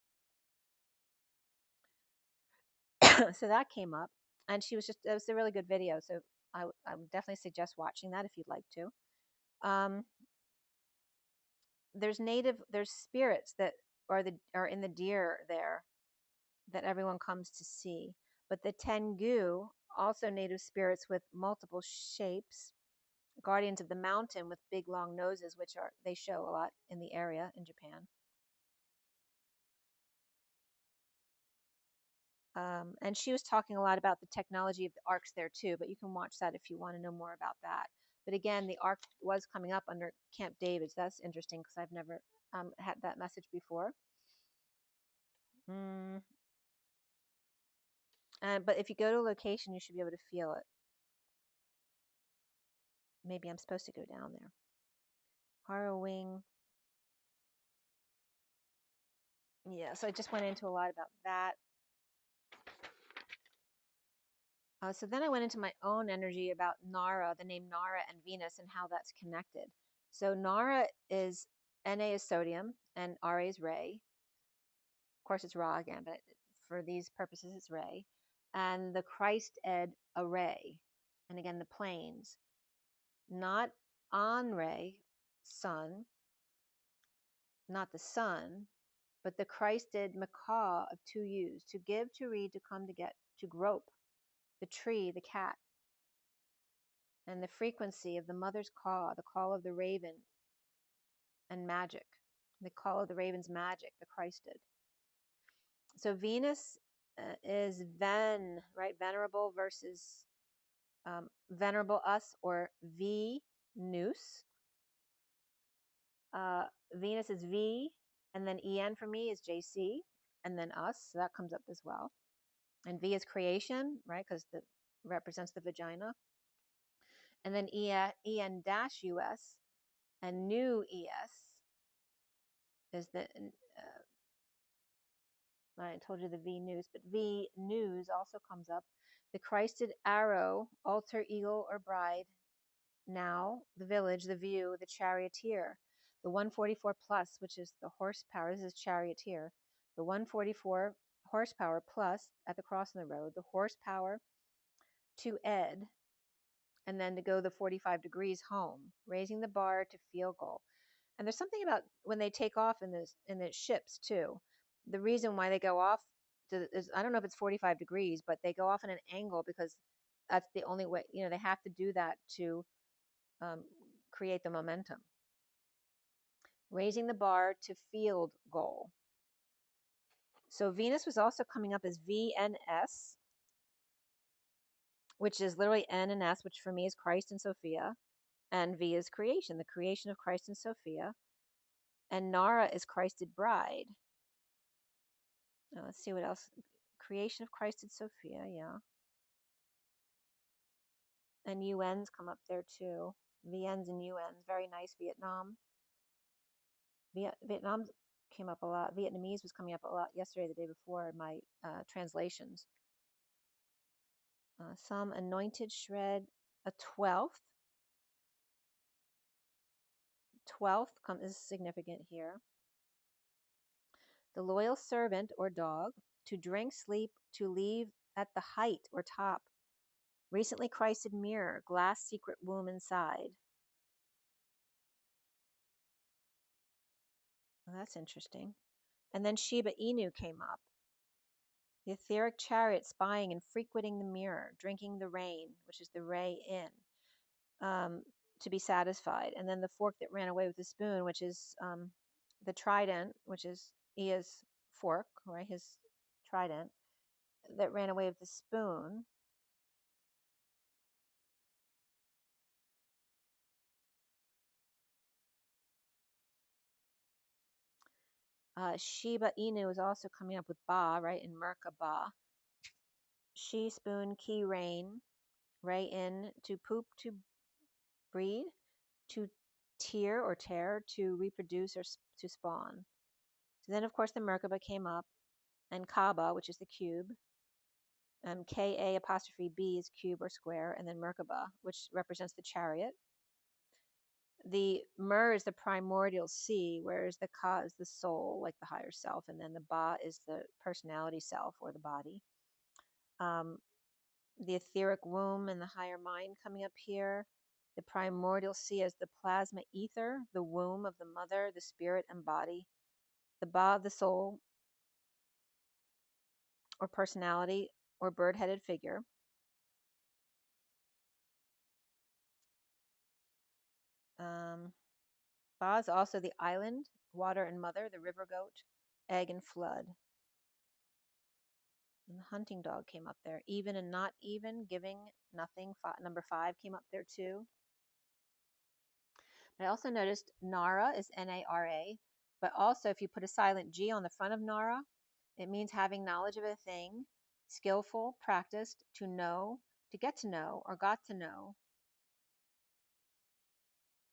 So that came up, and she was it was a really good video, so I would definitely suggest watching that if you'd like to. There's spirits that are in the deer there that everyone comes to see. But the Tengu, also native spirits with multiple shapes, guardians of the mountain with big long noses, which they show a lot in the area in Japan. And she was talking a lot about the technology of the arcs there too, but you can watch that if you want to know more about that. But again, the arc was coming up under Camp David, so that's interesting because I've never had that message before. But if you go to a location, you should be able to feel it. Maybe I'm supposed to go down there. Harrowing. Yeah, so I just went into a lot about that. So then I went into my own energy about Nara, the name Nara and Venus, and how that's connected. So Nara is, Na is sodium, and Ra is Ray. Of course, it's Ra again, but for these purposes, it's Ray. And the Christ Ed array. And again, the planes. Not Anre, sun, not the sun, but the Christed macaw of 2 U's, to give, to read, to come, to get, to grope, the tree, the cat, and the frequency of the mother's call, the call of the raven, and magic, the call of the raven's magic, the Christed. So Venus is right? Venerable versus venerable us, or V-nous. Venus is V, and then En for me is JC, and then us, so that comes up as well. And V is creation, right, because it represents the vagina. And then En-US, and new ES is the I told you the V news, but V news also comes up. The Christed arrow, altar, eagle, or bride. Now, the village, the view, the charioteer. The 144 plus, which is the horsepower. This is charioteer. The 144 horsepower plus at the crossing the road. The horsepower to Ed, and then to go the 45 degrees home, raising the bar to field goal. And there's something about when they take off in the ships too. The reason why they go off is, I don't know if it's 45 degrees, but they go off in an angle because that's the only way. They have to do that to create the momentum. Raising the bar to field goal. So Venus was also coming up as VNS, which is literally N and S, which for me is Christ and Sophia. And V is creation, the creation of Christ and Sophia. And Nara is Christed bride. Now let's see what else. Creation of Christ and Sophia, yeah. And UNs come up there too. VNs and UNs, very nice. Vietnam. Vietnam came up a lot. Vietnamese was coming up a lot yesterday, the day before, in my translations. Some anointed shred, a 12th. 12th is significant here. The loyal servant or dog, to drink, sleep, to leave at the height or top. Recently Christed mirror, glass secret womb inside. Well, that's interesting. And then Sheba Inu came up. The etheric chariot spying and frequenting the mirror, drinking the rain, which is the ray in, to be satisfied. And then the fork that ran away with the spoon, which is the trident, which is Ea's fork, right? His trident that ran away with the spoon. Sheba Inu is also coming up with Ba, right? In Merkaba. She spoon, key rain, ray in, to poop, to breed, to tear or tear, to reproduce or to spawn. So then, of course, the Merkaba came up, and Kaaba, which is the cube. Ka apostrophe B is cube or square, and then Merkaba, which represents the chariot. The Mer is the primordial sea, whereas the Ka is the soul, like the higher self, and then the Ba is the personality self or the body. The etheric womb and the higher mind coming up here. The primordial sea as the plasma ether, the womb of the mother, the spirit and body. The Ba of the soul or personality or bird-headed figure. Ba is also the island, water and mother, the river goat, egg and flood. And the hunting dog came up there. Even and not even, giving, nothing. Number 5 came up there too. But I also noticed Nara is N-A-R-A. But also if you put a silent G on the front of Nara, it means having knowledge of a thing, skillful, practiced, to know, to get to know, or got to know.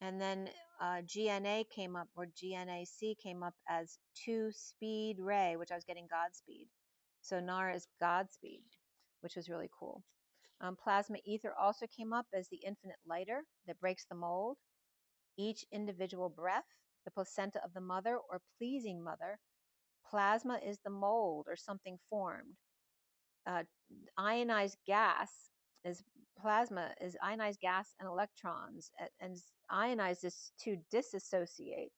And then GNA came up, or GNAC came up as 2 speed ray, which I was getting Godspeed. So Nara is Godspeed, which was really cool. Plasma ether also came up as the infinite lighter that breaks the mold. Each individual breath, the placenta of the mother or pleasing mother. Plasma is the mold or something formed. Ionized gas is plasma is ionized gas and electrons, and ionized is to disassociate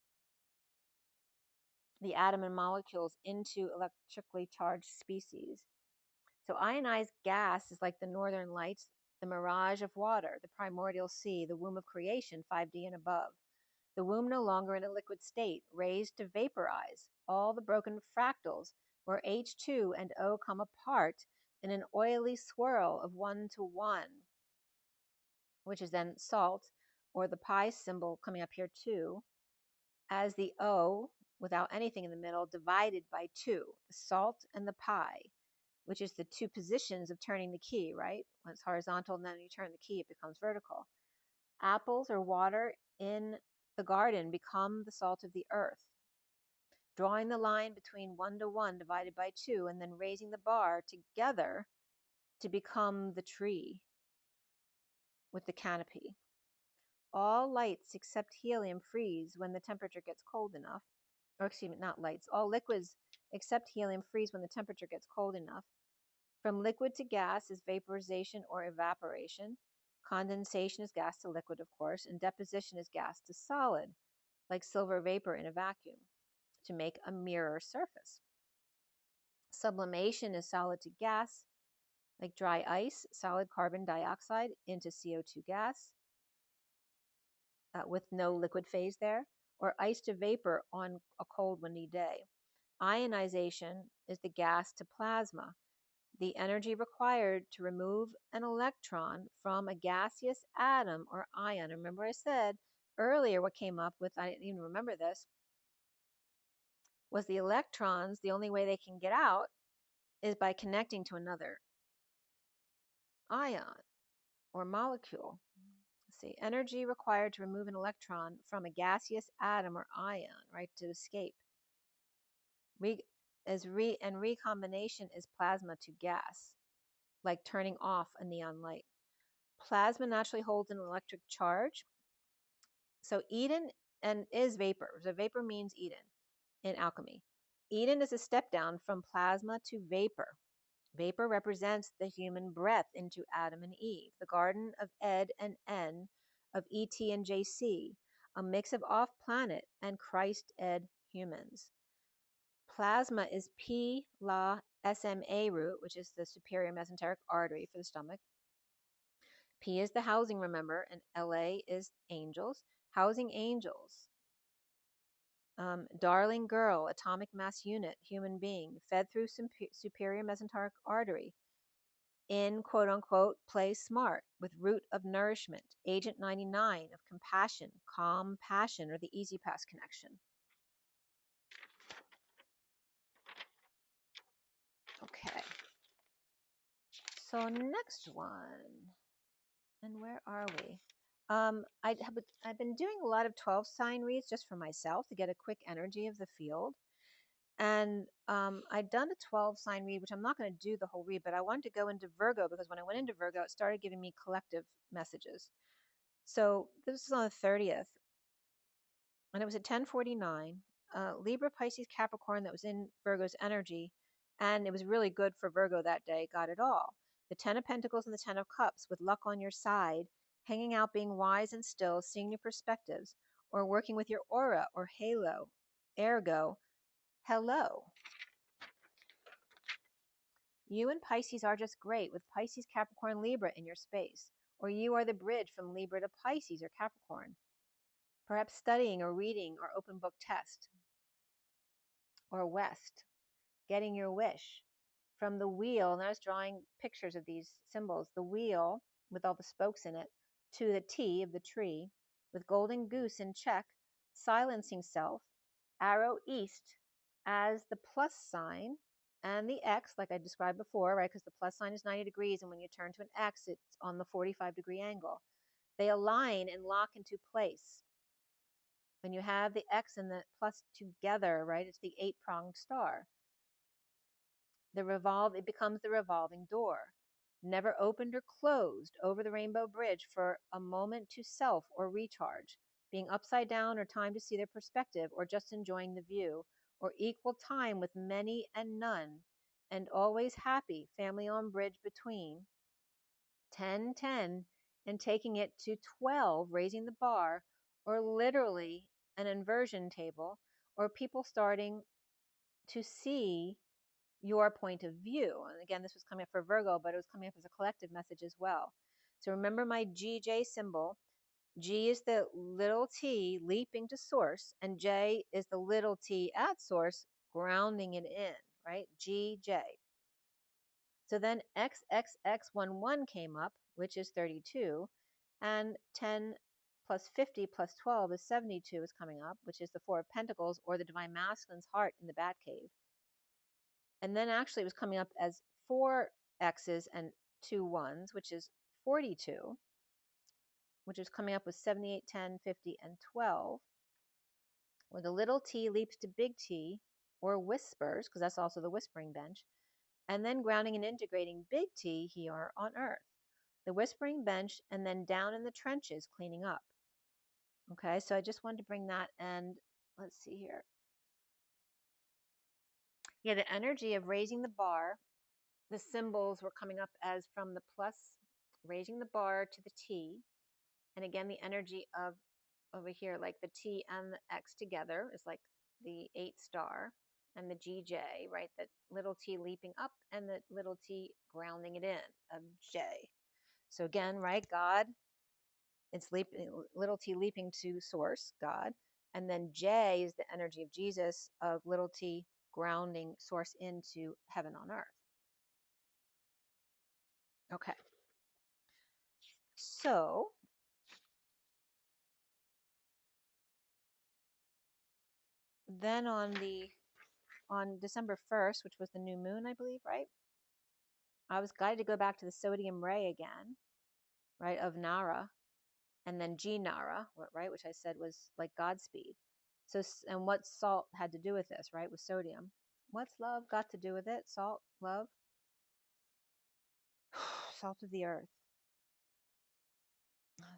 the atom and molecules into electrically charged species. So ionized gas is like the northern lights, the mirage of water, the primordial sea, the womb of creation, 5D and above. The womb no longer in a liquid state, raised to vaporize. All the broken fractals where H2 and O come apart in an oily swirl of 1 to 1, which is then salt, or the pi symbol coming up here too, as the O, without anything in the middle, divided by 2, the salt and the pi, which is the 2 positions of turning the key, right? When it's horizontal and then you turn the key, it becomes vertical. Apples or water in the garden become the salt of the earth. drawing the line between 1 to 1 divided by 2, and then raising the bar together to become the tree with the canopy. All lights except helium freeze when the temperature gets cold enough. Or excuse me, not lights. All liquids except helium freeze when the temperature gets cold enough. From liquid to gas is vaporization or evaporation. Condensation is gas to liquid, of course, and deposition is gas to solid, like silver vapor in a vacuum, to make a mirror surface. Sublimation is solid to gas, like dry ice, solid carbon dioxide into CO2 gas, with no liquid phase there, or ice to vapor on a cold, windy day. Ionization is the gas to plasma, the energy required to remove an electron from a gaseous atom or ion. Remember I said earlier what came up with, I didn't even remember this, was the electrons, the only way they can get out is by connecting to another ion or molecule. Let's see, energy required to remove an electron from a gaseous atom or ion, right, to escape. And recombination is plasma to gas, like turning off a neon light. Plasma naturally holds an electric charge. So Eden and is vapor. So vapor means Eden in alchemy. Eden is a step down from plasma to vapor. Vapor represents the human breath into Adam and Eve, the Garden of Ed and En, of ET and JC, a mix of off-planet and Christ-Ed humans. Plasma is P, La, SMA root, which is the superior mesenteric artery for the stomach. P is the housing, remember, and LA is angels. Housing angels. Darling girl, atomic mass unit, human being, fed through superior mesenteric artery. In quote unquote, play smart, with root of nourishment. Agent 99 of compassion, calm passion, or the easy pass connection. Okay. So next one. And where are we? I've been doing a lot of 12 sign reads just for myself to get a quick energy of the field. And I'd done a 12 sign read, which I'm not going to do the whole read, but I wanted to go into Virgo because when I went into Virgo, it started giving me collective messages. So this was on the 30th, and it was at 10:49. Libra, Pisces, Capricorn, that was in Virgo's energy, and it was really good for Virgo that day, got it all. The 10 of Pentacles and the 10 of Cups, with luck on your side, hanging out, being wise and still, seeing new perspectives, or working with your aura or halo. Ergo, hello. You and Pisces are just great, with Pisces, Capricorn, Libra in your space. Or you are the bridge from Libra to Pisces or Capricorn. Perhaps studying or reading or open book test. Or West, getting your wish. From the wheel, and I was drawing pictures of these symbols, the wheel with all the spokes in it, to the T of the tree, with golden goose in check, silencing self, arrow east as the plus sign, and the X, like I described before, right, because the plus sign is 90 degrees, and when you turn to an X, it's on the 45-degree angle. They align and lock into place. When you have the X and the plus together, right, it's the 8-pronged star. It becomes the revolving door, never opened or closed over the rainbow bridge for a moment to self or recharge, being upside down or time to see their perspective, or just enjoying the view, or equal time with many and none, and always happy, family on bridge between. 10, 10, and taking it to 12, raising the bar, or literally an inversion table, or people starting to see your point of view. And again, this was coming up for Virgo, but it was coming up as a collective message as well. So remember my GJ symbol. G is the little t leaping to source, and J is the little t at source, grounding it in, right? GJ. So then XXX11 came up, which is 32, and 10 plus 50 plus 12 is 72 is coming up, which is the 4 of Pentacles, or the Divine Masculine's heart in the Batcave. And then actually it was coming up as 4 X's and 2 1s, which is 42, which is coming up with 78, 10, 50, and 12, where the little t leaps to big T, or whispers, because that's also the whispering bench, and then grounding and integrating big T here on Earth. The whispering bench, and then down in the trenches cleaning up. Okay, so I just wanted to bring that, and let's see here. Yeah, the energy of raising the bar, the symbols were coming up as from the plus, raising the bar to the T, and again the energy of over here, like the T and the X together is like the 8 star, and the GJ, right? The little T leaping up and the little T grounding it in of J. So again, right, God, it's little T leaping to source, God, and then J is the energy of Jesus, of little T grounding source into heaven on earth. Okay. So then on December 1st, which was the new moon, I believe, right? I was guided to go back to the sodium ray again, right, of Nara, and then G Nara, right, which I said was like Godspeed. So, and what salt had to do with this, right, with sodium? What's love got to do with it? Salt, love, salt of the earth.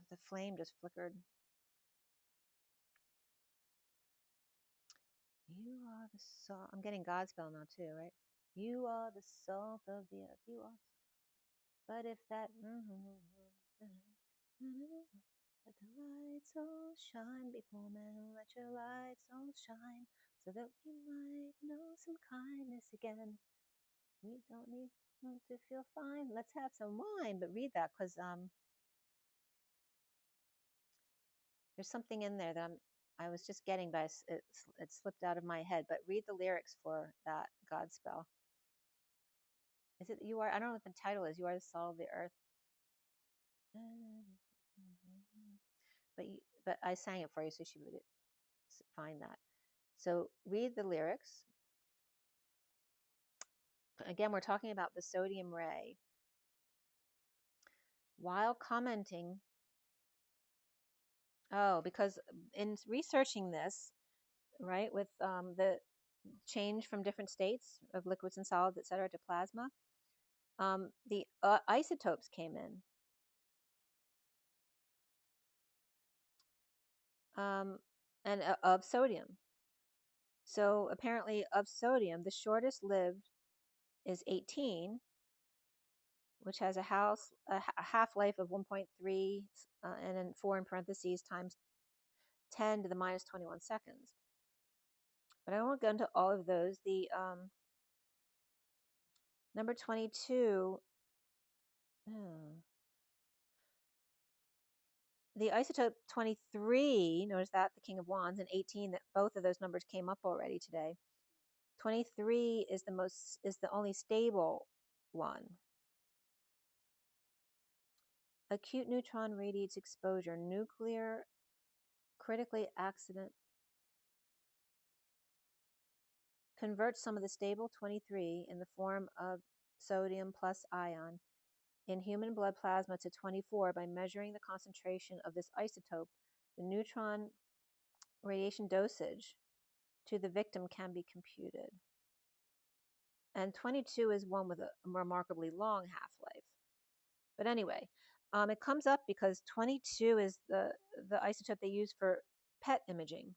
The flame just flickered. You are the salt. I'm getting Godspell now too, right? You are the salt of the earth. You are. But if that, let the lights all shine before men, let your lights all shine, so that we might know some kindness again. We don't need to feel fine. Let's have some wine. But read that, because there's something in there that I was just getting, but it slipped out of my head. But read the lyrics for that Godspell. Is it you are? I don't know what the title is. You are the salt of the earth. But I sang it for you, so she would find that. So read the lyrics. Again, we're talking about the sodium ray. While commenting, because in researching this, right, with the change from different states of liquids and solids, etc., to plasma, the isotopes came in. And of sodium. So apparently of sodium, the shortest lived is 18, which has a half-life of 1.3, and then 4 in parentheses times 10 to the minus 21 seconds. But I don't want to go into all of those. The number 22, the isotope 23, notice that, the King of Wands, and 18, that both of those numbers came up already today. 23 is the only stable one. Acute neutron radiates exposure, nuclear, critically accident. Converts some of the stable 23 in the form of sodium plus ion in human blood plasma to 24 by measuring the concentration of this isotope. The neutron radiation dosage to the victim can be computed. And 22 is one with a remarkably long half-life. But anyway, it comes up because 22 is the isotope they use for PET imaging,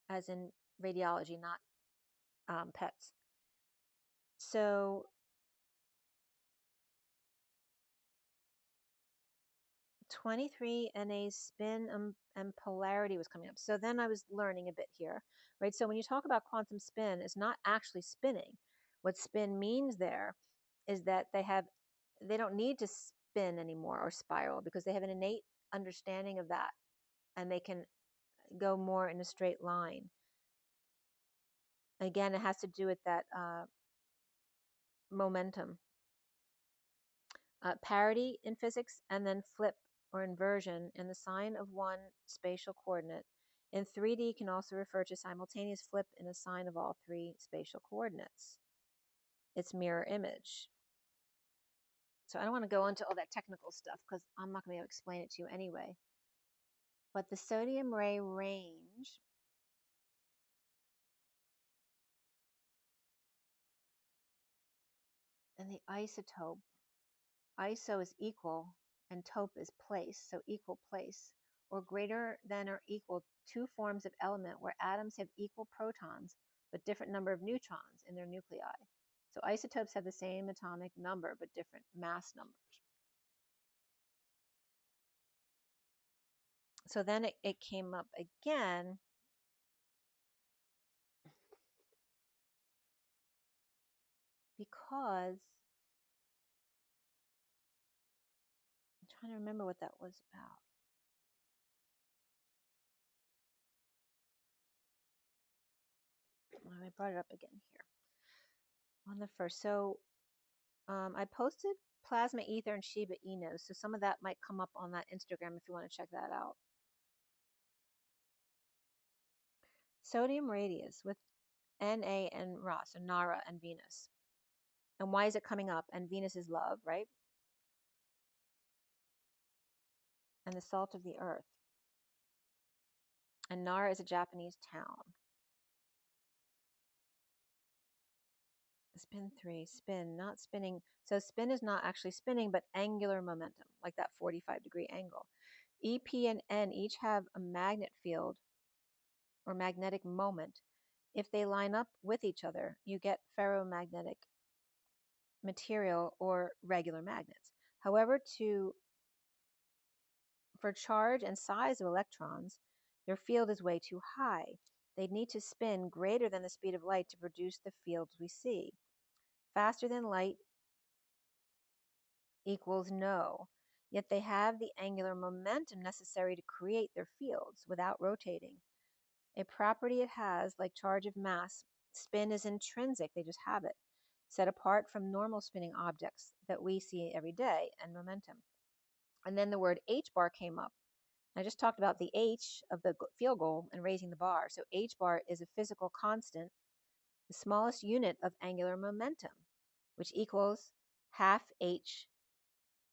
as in radiology, not pets. So 23 NA spin and polarity was coming up. So then I was learning a bit here, right? So when you talk about quantum spin, it's not actually spinning. What spin means there is that they don't need to spin anymore or spiral, because they have an innate understanding of that, and they can go more in a straight line. Again, it has to do with that momentum. Parity in physics, and then flip or inversion in the sign of one spatial coordinate. In 3D can also refer to simultaneous flip in a sign of all 3 spatial coordinates. It's mirror image. So I don't want to go into all that technical stuff, because I'm not going to be able to explain it to you anyway. But the sodium ray range And the isotope, iso is equal and tope is place, so equal place, or greater than or equal two forms of element where atoms have equal protons but different number of neutrons in their nuclei. So isotopes have the same atomic number but different mass numbers. So then it came up again because I'm trying to remember what that was about. I brought it up again here on the first. So I posted plasma ether and Shiba Inu, so some of that might come up on that Instagram if you want to check that out. Sodium radius with Na and Ra, so Nara and Venus. And why is it coming up? And Venus is love, right? And the salt of the earth. And Nara is a Japanese town. Spin 3, spin, not spinning. So spin is not actually spinning, but angular momentum, like that 45-degree angle. EP and N each have a magnet field or magnetic moment. If they line up with each other, you get ferromagnetic material or regular magnets. However, for charge and size of electrons, their field is way too high. They'd need to spin greater than the speed of light to produce the fields we see. Faster than light equals no, yet they have the angular momentum necessary to create their fields without rotating. A property it has, like charge of mass, spin is intrinsic, they just have it, set apart from normal spinning objects that we see every day, and momentum. And then the word H bar came up. I just talked about the H of the field goal and raising the bar. So H bar is a physical constant, the smallest unit of angular momentum, which equals half H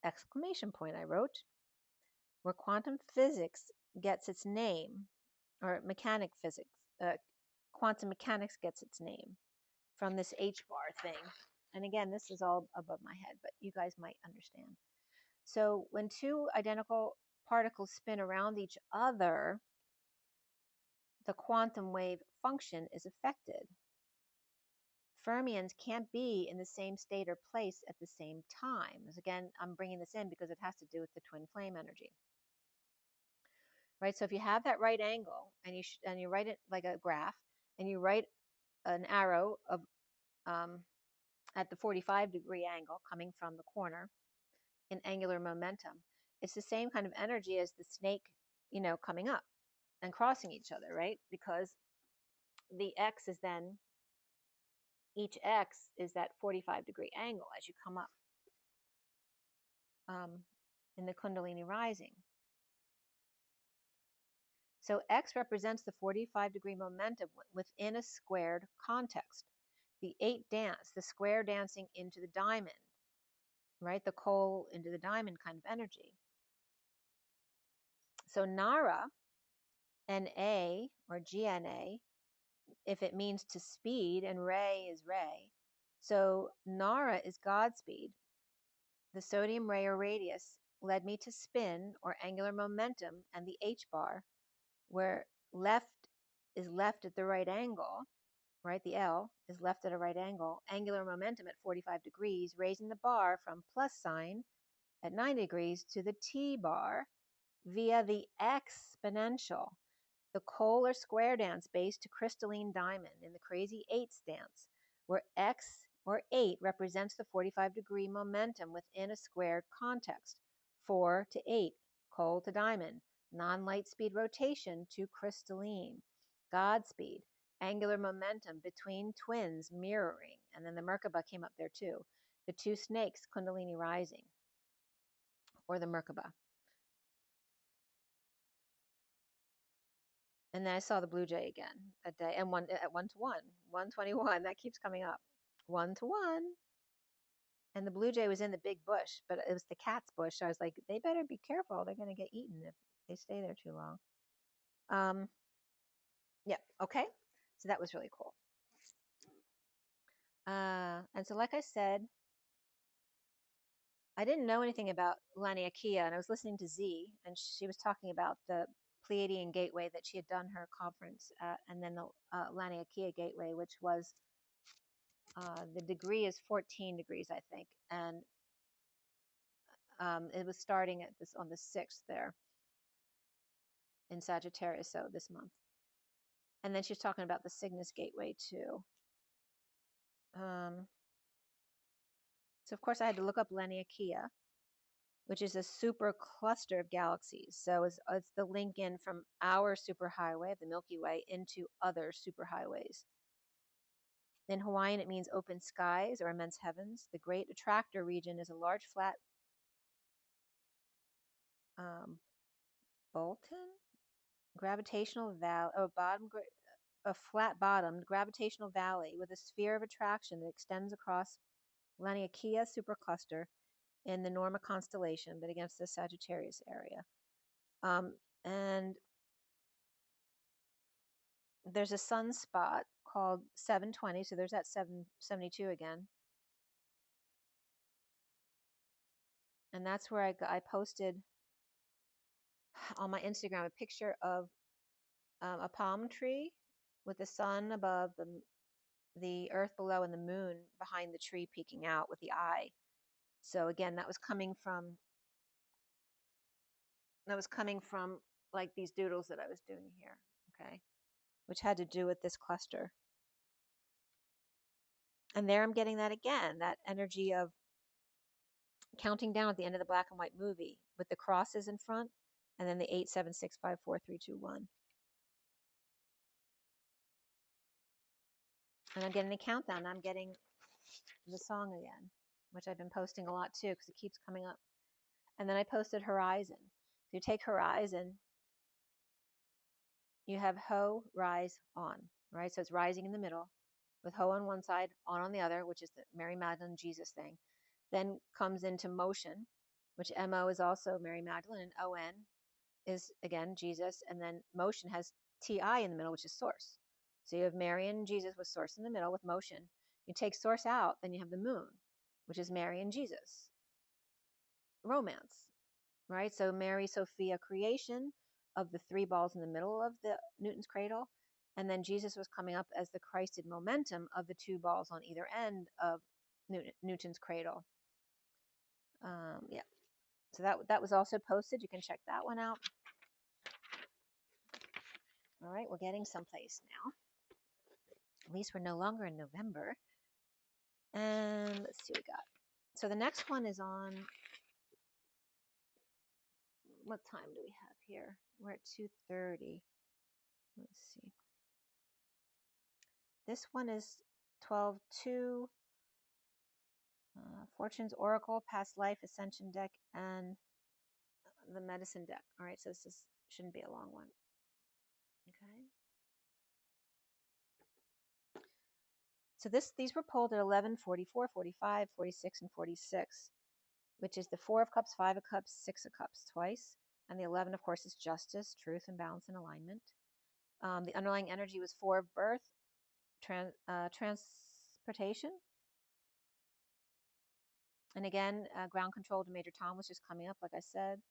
exclamation point, I wrote, where quantum physics gets its name, or mechanic physics, quantum mechanics gets its name from this H bar thing. And again, this is all above my head, but you guys might understand. So when two identical particles spin around each other, the quantum wave function is affected. Fermions can't be in the same state or place at the same time. As again, I'm bringing this in because it has to do with the twin flame energy. Right? So if you have that right angle and you write it like a graph and you write an arrow of at the 45-degree angle coming from the corner in angular momentum, it's the same kind of energy as the snake, coming up and crossing each other, right? Because the X is then, each X is that 45-degree angle as you come up in the Kundalini rising. So X represents the 45-degree momentum within a squared context. The 8 dance, the square dancing into the diamond, right? The coal into the diamond kind of energy. So Nara, NA or GNA, if it means to speed, and ray is ray. So Nara is Godspeed. The sodium ray or radius led me to spin or angular momentum, and the H bar, where left is left at the right angle, right? The L is left at a right angle, angular momentum at 45 degrees, raising the bar from plus sign at 90 degrees to the T bar via the exponential, the coal or square dance base to crystalline diamond in the crazy 8 stance, where X or 8 represents the 45-degree momentum within a squared context, 4 to 8, coal to diamond, non-light speed rotation to crystalline, Godspeed, angular momentum between twins mirroring, and then the Merkaba came up there too, the two snakes Kundalini rising, or the Merkaba. And then I saw the blue jay again that day, and at 1:1, 121. That keeps coming up, 1:1. And the blue jay was in the big bush, but it was the cat's bush. So I was like, they better be careful. They're going to get eaten if they stay there too long. Yeah, okay. So that was really cool. And so, like I said, I didn't know anything about Laniakea, and I was listening to Z, and she was talking about the Pleiadian gateway that she had done her conference at, and then the Laniakea gateway, which was the degree is 14 degrees, I think, and it was starting at this on the 6th there in Sagittarius, so this month. And then she's talking about the Cygnus gateway too. So of course I had to look up Laniakea, which is a super cluster of galaxies. So it's the link in from our superhighway, the Milky Way, into other superhighways. In Hawaiian, it means open skies or immense heavens. The Great Attractor region is a large flat Bolton gravitational valley, a flat-bottomed gravitational valley with a sphere of attraction that extends across Laniakea supercluster in the Norma constellation, but against the Sagittarius area. And there's a sunspot called 720, so there's that 772 again. And that's where I posted on my Instagram a picture of a palm tree with the sun above, the earth below, and the moon behind the tree peeking out with the eye. So again, that was coming from like these doodles that I was doing here, okay, which had to do with this cluster. And there I'm getting that again, that energy of counting down at the end of the black and white movie with the crosses in front and then the 8, 7, 6, 5, 4, 3, 2, 1. And I'm getting the countdown. I'm getting the song again, which I've been posting a lot too because it keeps coming up. And then I posted Horizon. So you take Horizon, you have Ho, Rise, On, right? So it's rising in the middle with Ho on one side, on the other, which is the Mary Magdalene Jesus thing. Then comes into Motion, which MO is also Mary Magdalene, and ON is again Jesus, and then Motion has TI in the middle, which is Source. So you have Mary and Jesus with Source in the middle with Motion. You take Source out, then you have the Moon, which is Mary and Jesus. Romance, right? So Mary, Sophia, creation of the 3 balls in the middle of the Newton's cradle, and then Jesus was coming up as the Christed momentum of the 2 balls on either end of Newton's cradle. Yeah, so that was also posted. You can check that one out. All right, we're getting someplace now. At least we're no longer in November. And let's see what we got. So the next one is on, what time do we have here? We're at 2:30. Let's see. This one is 12/2. Fortune's Oracle, Past Life, Ascension deck, and the Medicine deck. All right, so this shouldn't be a long one. Okay. So these were pulled at 11, 44, 45, 46, and 46, which is the 4 of Cups, 5 of Cups, 6 of Cups twice. And the 11, of course, is justice, truth, and balance and alignment. The underlying energy was 4 of Birth, transportation. And again, ground control to Major Tom was just coming up, like I said.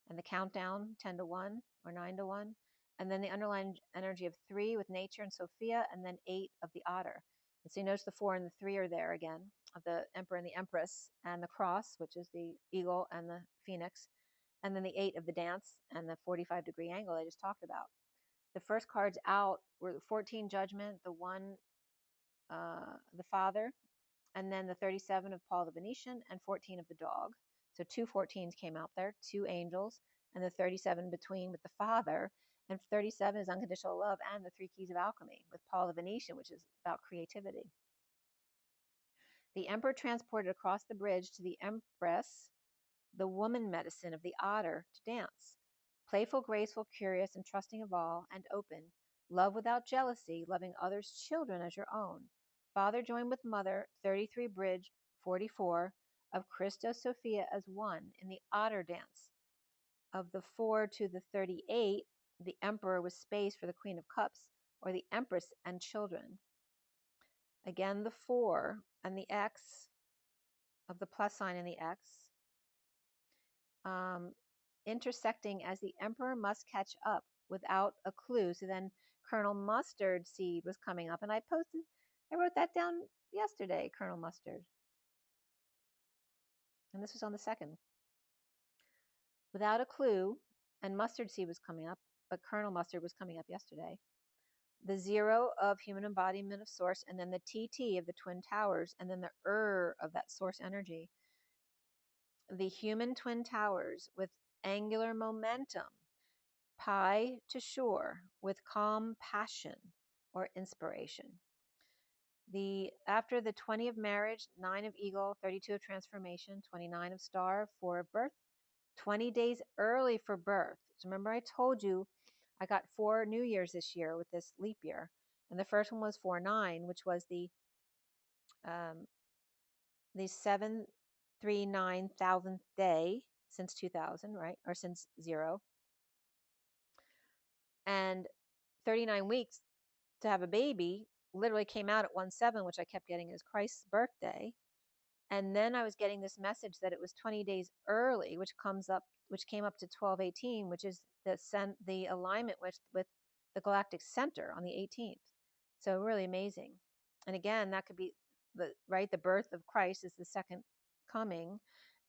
And the countdown, 10-1 or 9-1. And then the underlying energy of 3 with nature and Sophia, and then 8 of the otter. And so you notice the 4 and the 3 are there again, of the Emperor and the Empress, and the cross, which is the eagle and the phoenix, and then the 8 of the dance and the 45-degree angle I just talked about. The first cards out were the 14 Judgment, the 1, the Father, and then the 37 of Paul the Venetian, and 14 of the dog. So 2 14s came out there, 2 angels, and the 37 between with the Father. And 37 is unconditional love and the 3 keys of alchemy with Paul the Venetian, which is about creativity. The Emperor transported across the bridge to the Empress, the woman medicine of the otter, to dance. Playful, graceful, curious, and trusting of all, and open. Love without jealousy, loving others' children as your own. Father joined with Mother, 33 bridge, 44, of Christos Sophia as one in the otter dance. Of the 4 to the 38, the Emperor with space for the Queen of Cups, or the Empress and children. Again, the 4 and the X of the plus sign in the X, intersecting as the emperor must catch up without a clue. So then Colonel Mustard Seed was coming up, and I wrote that down yesterday, Colonel Mustard. And this was on the 2nd. Without a clue, and Mustard Seed was coming up, but Colonel Mustard was coming up yesterday. The 0 of human embodiment of source, and then the TT of the Twin Towers, and then the of that source energy. The human Twin Towers with angular momentum, pi to shore with calm passion or inspiration. After the 20 of marriage, 9 of eagle, 32 of transformation, 29 of star, 4 of birth, 20 days early for birth. So remember I told you I got 4 New Years this year with this leap year. And the first one was 4/9, which was the 739,000th day since 2000, right? Or since 0. And 39 weeks to have a baby literally came out at 1/7, which I kept getting as Christ's birthday. And then I was getting this message that it was 20 days early, which came up to 12/18, which is the alignment with the galactic center on the 18th. So really amazing. And again, that could be the birth of Christ is the second coming,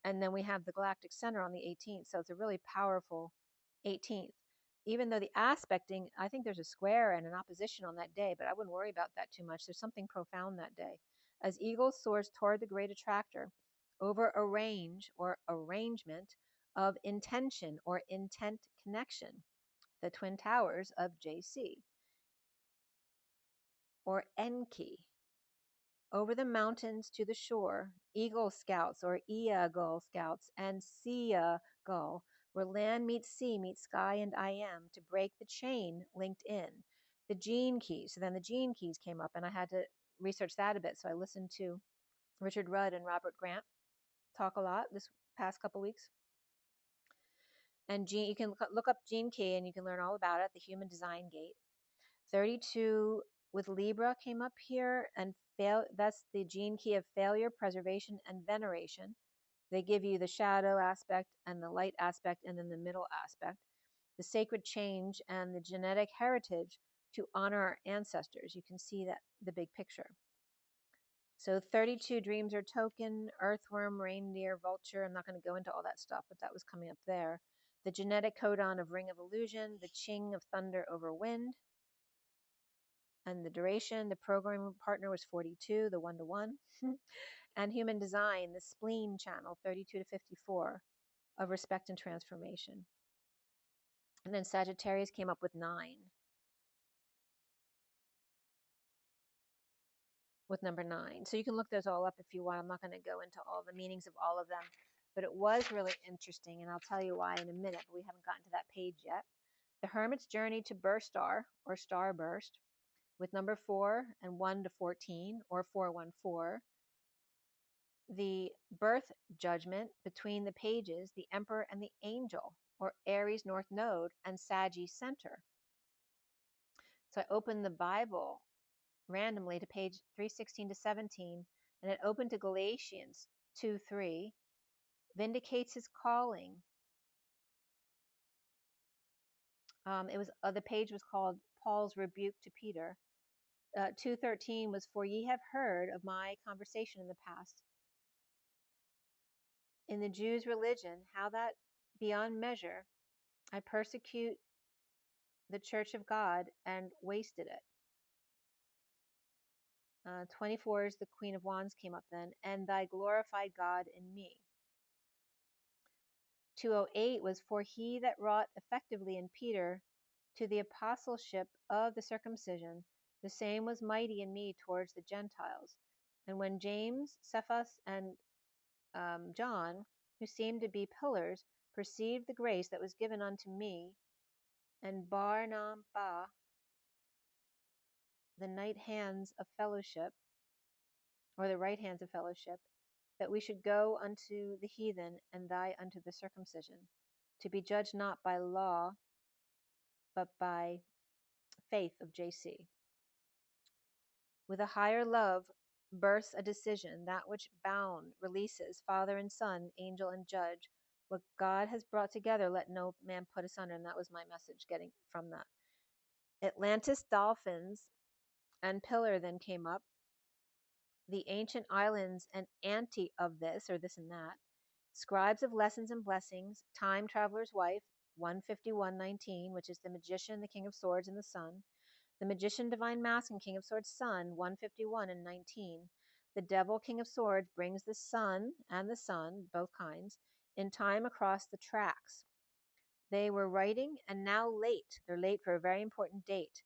and then we have the galactic center on the 18th. So it's a really powerful 18th. Even though the aspecting, I think there's a square and an opposition on that day, but I wouldn't worry about that too much. There's something profound that day. As eagle soars toward the great attractor over a range or arrangement of intention or intent connection, the Twin Towers of JC or Enki. Over the mountains to the shore, eagle scouts or Eagle scouts and Sea Gull, where land meets sea, meets sky and I am, to break the chain linked in. The gene keys. So then the gene keys came up, and I had to research that a bit. So I listened to Richard Rudd and Robert Grant talk a lot this past couple weeks. And you can look up gene key, and you can learn all about it. The human design gate. 32 with Libra came up here, and that's the gene key of failure, preservation, and veneration. They give you the shadow aspect and the light aspect, and then the middle aspect. The sacred change and the genetic heritage to honor our ancestors. You can see that the big picture. So 32 dreams are token, earthworm, reindeer, vulture. I'm not going to go into all that stuff, but that was coming up there. The genetic codon of ring of illusion, the ching of thunder over wind. And the duration, the programming partner was 42, the 1-to-1. And human design, the spleen channel, 32 to 54, of respect and transformation. And then Sagittarius came up with 9. With number 9. So you can look those all up if you want. I'm not going to go into all the meanings of all of them. But it was really interesting, and I'll tell you why in a minute, but we haven't gotten to that page yet. The Hermit's Journey to Burst Star, or Starburst, with number 4 and 1 to 14, or 414. The birth judgment between the pages, the Emperor and the Angel, or Aries North Node and Saggy Center. So I opened the Bible randomly to page 316 to 17, and it opened to Galatians 2:3, vindicates his calling. The page was called Paul's Rebuke to Peter. 2:13 was, for ye have heard of my conversation in the past in the Jews' religion, how that beyond measure I persecute the church of God and wasted it. 24 is the Queen of Wands came up then, and thy glorified God in me. 208 was, for he that wrought effectively in Peter to the apostleship of the circumcision, the same was mighty in me towards the Gentiles. And when James, Cephas, and John, who seemed to be pillars, perceived the grace that was given unto me, and Barnabas, the right hands of fellowship, that we should go unto the heathen, and thy unto the circumcision, to be judged not by law, but by faith of JC. With a higher love births a decision, that which bound releases father and son, angel and judge, What God has brought together, let no man put asunder. And that was my message getting from that. Atlantis dolphins and pillar then came up. The ancient islands and anti of this, or this and that. Scribes of lessons and blessings, time traveler's wife, 151:19, which is the magician, the king of swords, and the sun. The magician, divine mask, and king of swords, sun, 151:19. The devil, king of swords, brings the sun and the sun, both kinds, in time across the tracks. They were writing and now late. They're late for a very important date.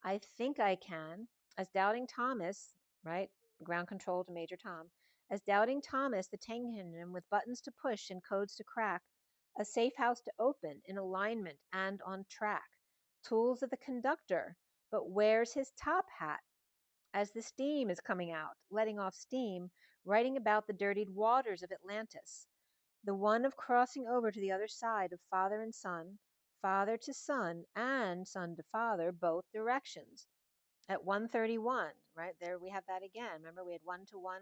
I think I can, as doubting Thomas, right? Ground control to Major Tom. As doubting Thomas, the tank engine with buttons to push and codes to crack, a safe house to open in alignment and on track. Tools of the conductor, but where's his top hat? As the steam is coming out, letting off steam, writing about the dirtied waters of Atlantis. The one of crossing over to the other side of father and son, father to son, and son to father, both directions. At 131, right there we have that again. Remember we had 1 to 1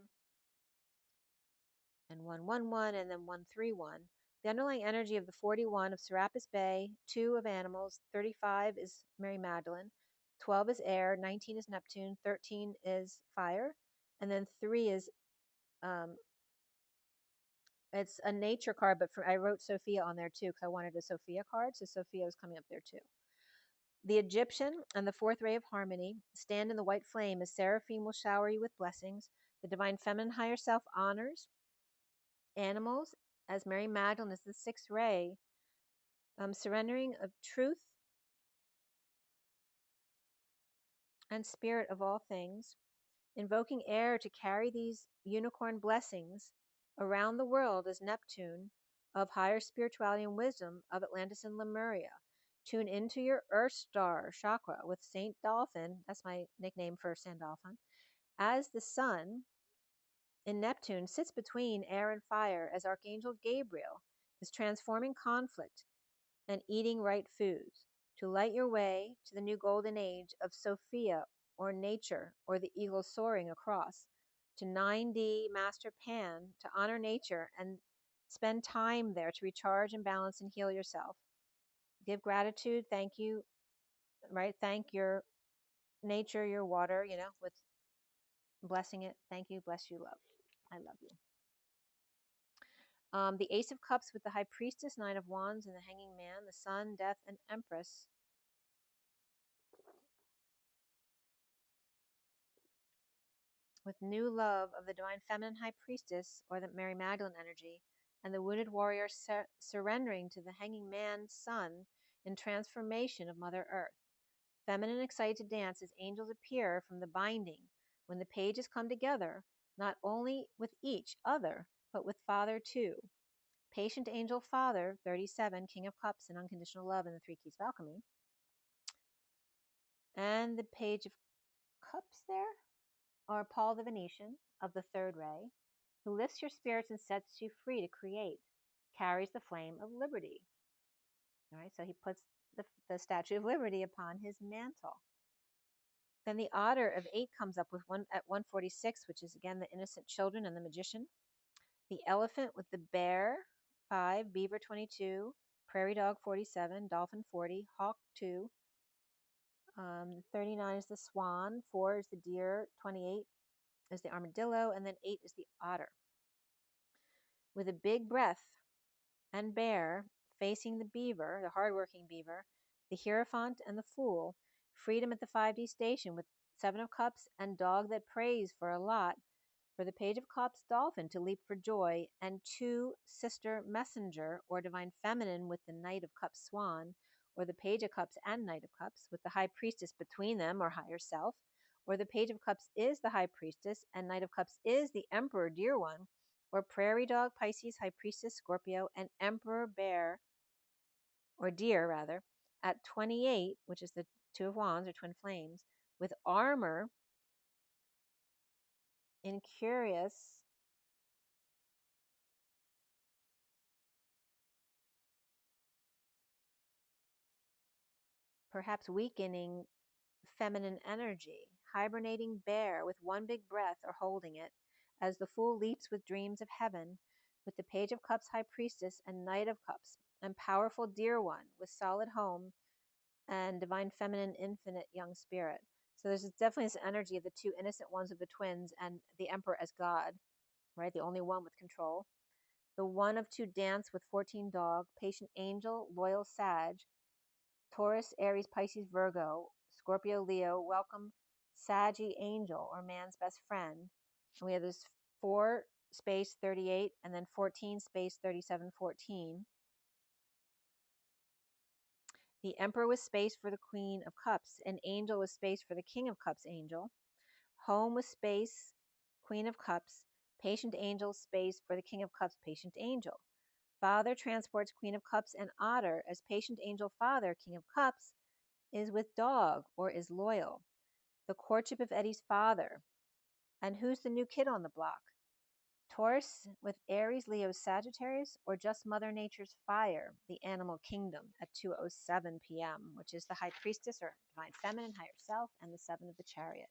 and 111 and then 131. The underlying energy of the 41 of Serapis Bay, 2 of animals, 35 is Mary Magdalene, 12 is air, 19 is Neptune, 13 is fire, and then 3 is it's a nature card, but I wrote Sophia on there too because I wanted a Sophia card, so Sophia was coming up there too. The Egyptian and the fourth ray of harmony stand in the white flame as seraphim will shower you with blessings. The divine feminine higher self honors animals as Mary Magdalene is the sixth ray, surrendering of truth and spirit of all things, invoking air to carry these unicorn blessings around the world as Neptune of higher spirituality and wisdom of Atlantis and Lemuria. Tune into your Earth Star chakra with Saint Dolphin, that's my nickname for Sandolphin, as the sun in Neptune sits between air and fire as Archangel Gabriel is transforming conflict and eating right foods to light your way to the new golden age of Sophia or nature or the eagle soaring across to 9D Master Pan to honor nature and spend time there to recharge and balance and heal yourself. Give gratitude, thank you, right? Thank your nature, your water, with blessing it. Thank you, bless you, love. I love you. The Ace of Cups with the High Priestess, Nine of Wands, and the Hanging Man, the Sun, Death, and Empress. With new love of the Divine Feminine High Priestess, or the Mary Magdalene energy, and the wounded warrior surrendering to the Hanging Man, Sun, in transformation of Mother Earth. Feminine excited to dance as angels appear from the binding, when the pages come together, not only with each other, but with Father too. Patient Angel Father, 37, King of Cups and Unconditional Love in the Three Keys of Alchemy. And the Page of Cups there are Paul the Venetian of the third ray, who lifts your spirits and sets you free to create, carries the flame of liberty. All right, so he puts the Statue of Liberty upon his mantle. Then the Otter of 8 comes up with at 146, which is again the innocent children and the magician. The Elephant with the Bear, 5, Beaver 22, Prairie Dog 47, Dolphin 40, Hawk 2. 39 is the Swan, 4 is the Deer, 28 is the Armadillo, and then 8 is the Otter. With a big breath and bear facing the beaver, the hardworking beaver, the Hierophant and the Fool, freedom at the 5D station with 7 of Cups and dog that prays for a lot, for the Page of Cups dolphin to leap for joy, and 2 sister messenger or divine feminine with the Knight of Cups swan, or the Page of Cups and Knight of Cups with the High Priestess between them or higher self, or the Page of Cups is the High Priestess and Knight of Cups is the Emperor dear one, or Prairie Dog, Pisces, High Priestess, Scorpio, and Emperor Bear, or Deer rather, at 28, which is the Two of Wands or Twin Flames, with armor in Curious, perhaps weakening feminine energy, hibernating bear with one big breath or holding it, as the Fool leaps with dreams of heaven, with the Page of Cups, High Priestess, and Knight of Cups, and powerful dear one with solid home and divine feminine infinite young spirit. So there's definitely this energy of the two innocent ones of the twins and the Emperor as God, right? The only one with control. The one of two dance with 14 dog, patient angel, loyal Sag, Taurus, Aries, Pisces, Virgo, Scorpio, Leo, welcome Saggy angel or man's best friend. And we have this 4 space 38 and then 14 space 37 14. The Emperor with space for the Queen of Cups, an angel with space for the King of Cups angel, home with space, Queen of Cups, patient angel space for the King of Cups, patient angel. Father transports Queen of Cups and otter as patient angel father, King of Cups, is with dog or is loyal. The courtship of Eddie's father. And who's the new kid on the block? Taurus with Aries, Leo, Sagittarius, or just Mother Nature's fire, the animal kingdom at 2:07 p.m., which is the High Priestess or Divine Feminine, Higher Self, and the 7 of the Chariot.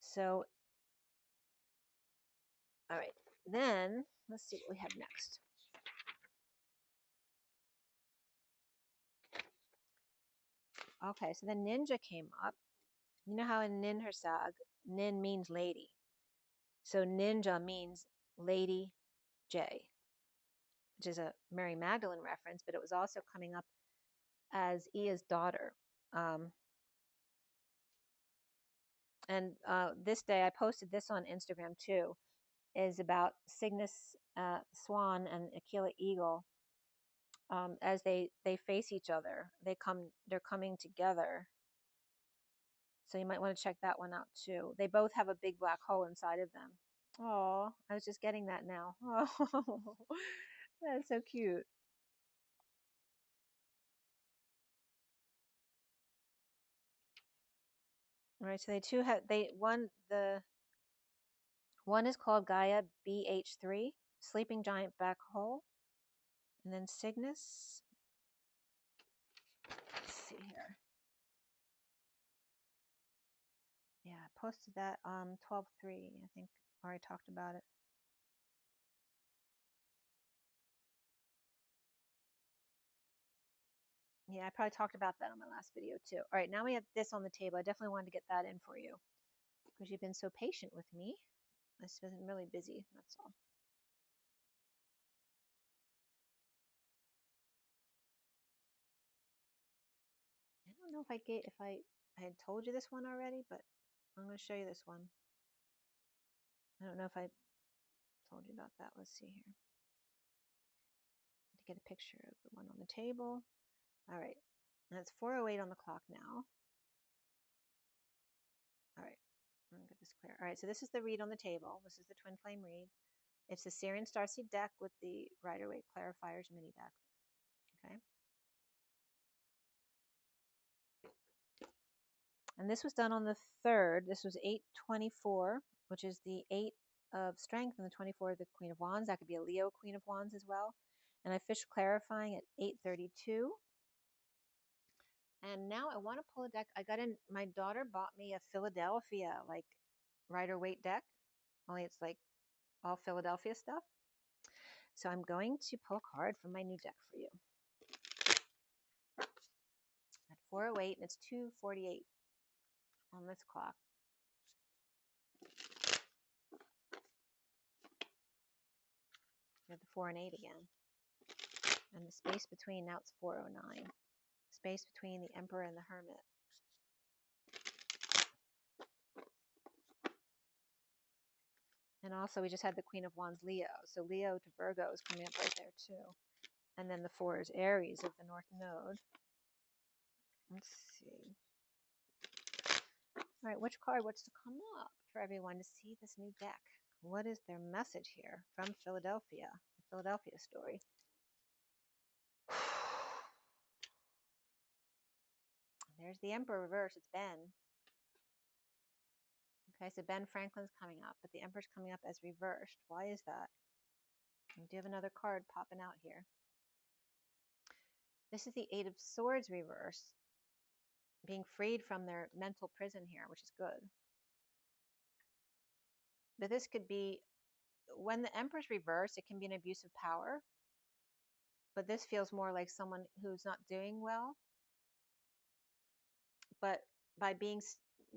So, all right, then let's see what we have next. Okay, so the ninja came up. You know how in Nin Hersag, Nin means lady. So ninja means Lady J, which is a Mary Magdalene reference, but it was also coming up as Ea's daughter. And this day, I posted this on Instagram too, is about Cygnus Swan and Aquila Eagle. As they face each other, they're coming together. So you might want to check that one out too. They both have a big black hole inside of them. Oh, I was just getting that now. Oh, that's so cute. All right, so the one is called Gaia BH3, Sleeping Giant Black Hole, and then Cygnus. Let's see here. Yeah, I posted that 12/3. I think I already talked about it. Yeah, I probably talked about that on my last video too. All right, now we have this on the table. I definitely wanted to get that in for you because you've been so patient with me. I've been really busy, that's all. I don't know if I had told you this one already, but I'm going to show you this one. I don't know if I told you about that. Let's see here. To get a picture of the one on the table. All right, and it's 4:08 on the clock now. All right, I'm gonna get this clear. All right, so this is the read on the table. This is the Twin Flame read. It's the SIRIAN Starseed deck with the Rider-Waite Clarifiers mini deck. Okay. And this was done on the 3rd. This was 8/24, which is the 8 of Strength and the 24 of the Queen of Wands. That could be a Leo Queen of Wands as well. And I finished clarifying at 8:32. And now I want to pull a deck. My daughter bought me a Philadelphia, like, Rider-Waite deck. Only it's like all Philadelphia stuff. So I'm going to pull a card from my new deck for you. At 4:08, and it's 2:48 on this clock. You have the 4 and 8 again. And the space between, now it's 4:09. Space between the Emperor and the Hermit. And also we just had the Queen of Wands Leo. So Leo to Virgo is coming up right there too. And then the 4 is Aries of the North Node. Let's see. All right, which card wants to come up for everyone to see this new deck? What is their message here from Philadelphia? The Philadelphia story. There's the Emperor reverse. It's Ben. Okay, so Ben Franklin's coming up, but the Emperor's coming up as reversed. Why is that? We do have another card popping out here. This is the 8 of Swords reverse, being freed from their mental prison here, which is good. But this could be when the Emperor's reversed, it can be an abuse of power, but this feels more like someone who's not doing well, but by being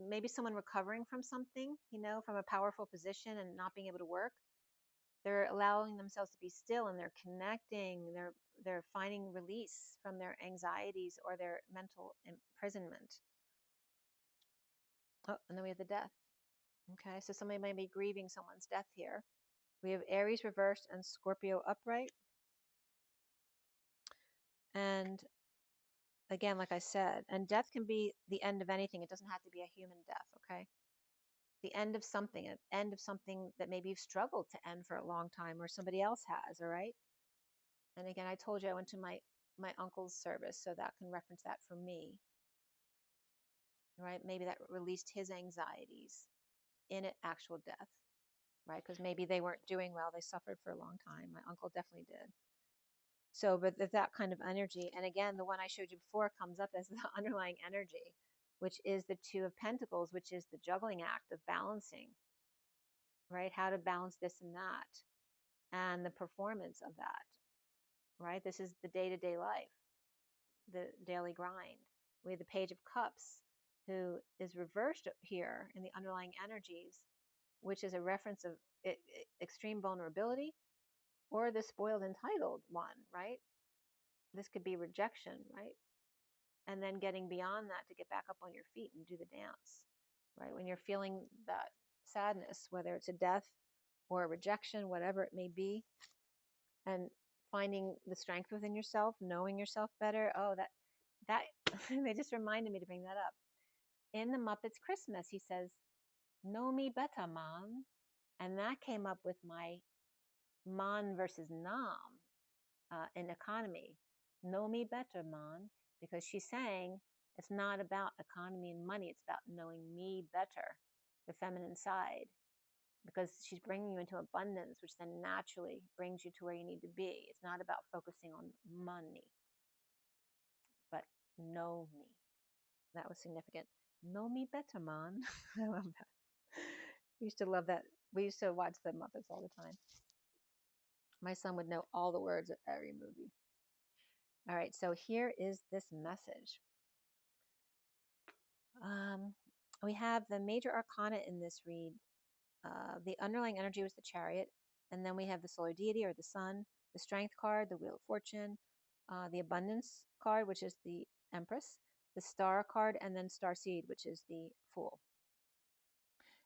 maybe someone recovering from something, you know, from a powerful position and not being able to work, they're allowing themselves to be still, and they're connecting, they're finding release from their anxieties or their mental imprisonment. Oh, and then we have the death. Okay, so somebody might be grieving someone's death here. We have Aries reversed and Scorpio upright. And again, like I said, and death can be the end of anything. It doesn't have to be a human death, okay? The end of something, an end of something that maybe you've struggled to end for a long time or somebody else has, all right? And again, I told you I went to my uncle's service, so that can reference that for me, right? Maybe that released his anxieties in an actual death, right? Because maybe they weren't doing well. They suffered for a long time. My uncle definitely did. So, but that kind of energy, and again, the one I showed you before comes up as the underlying energy, which is the Two of Pentacles, which is the juggling act of balancing, right? How to balance this and that, and the performance of that, right? This is the day-to-day life, the daily grind. We have the Page of Cups, who is reversed here in the underlying energies, which is a reference of extreme vulnerability, or the spoiled entitled one, right? This could be rejection, right? And then getting beyond that to get back up on your feet and do the dance, right? When you're feeling that sadness, whether it's a death or a rejection, whatever it may be, and finding the strength within yourself, knowing yourself better. Oh, that they just reminded me to bring that up. In the Muppets Christmas, he says, "Know me better, man," and that came up with my man versus nam in economy. Know me better, man, because she's saying it's not about economy and money. It's about knowing me better, the feminine side, because she's bringing you into abundance, which then naturally brings you to where you need to be. It's not about focusing on money, but know me. That was significant. Know me better, man. I love that. We used to love that. We used to watch the Muppets all the time. My son would know all the words of every movie. All right, so here is this message. We have the major arcana in this read. The underlying energy was the Chariot, and then we have the solar deity or the sun, the strength card, the wheel of fortune, the abundance card, which is the Empress, the star card, and then Starseed, which is the Fool.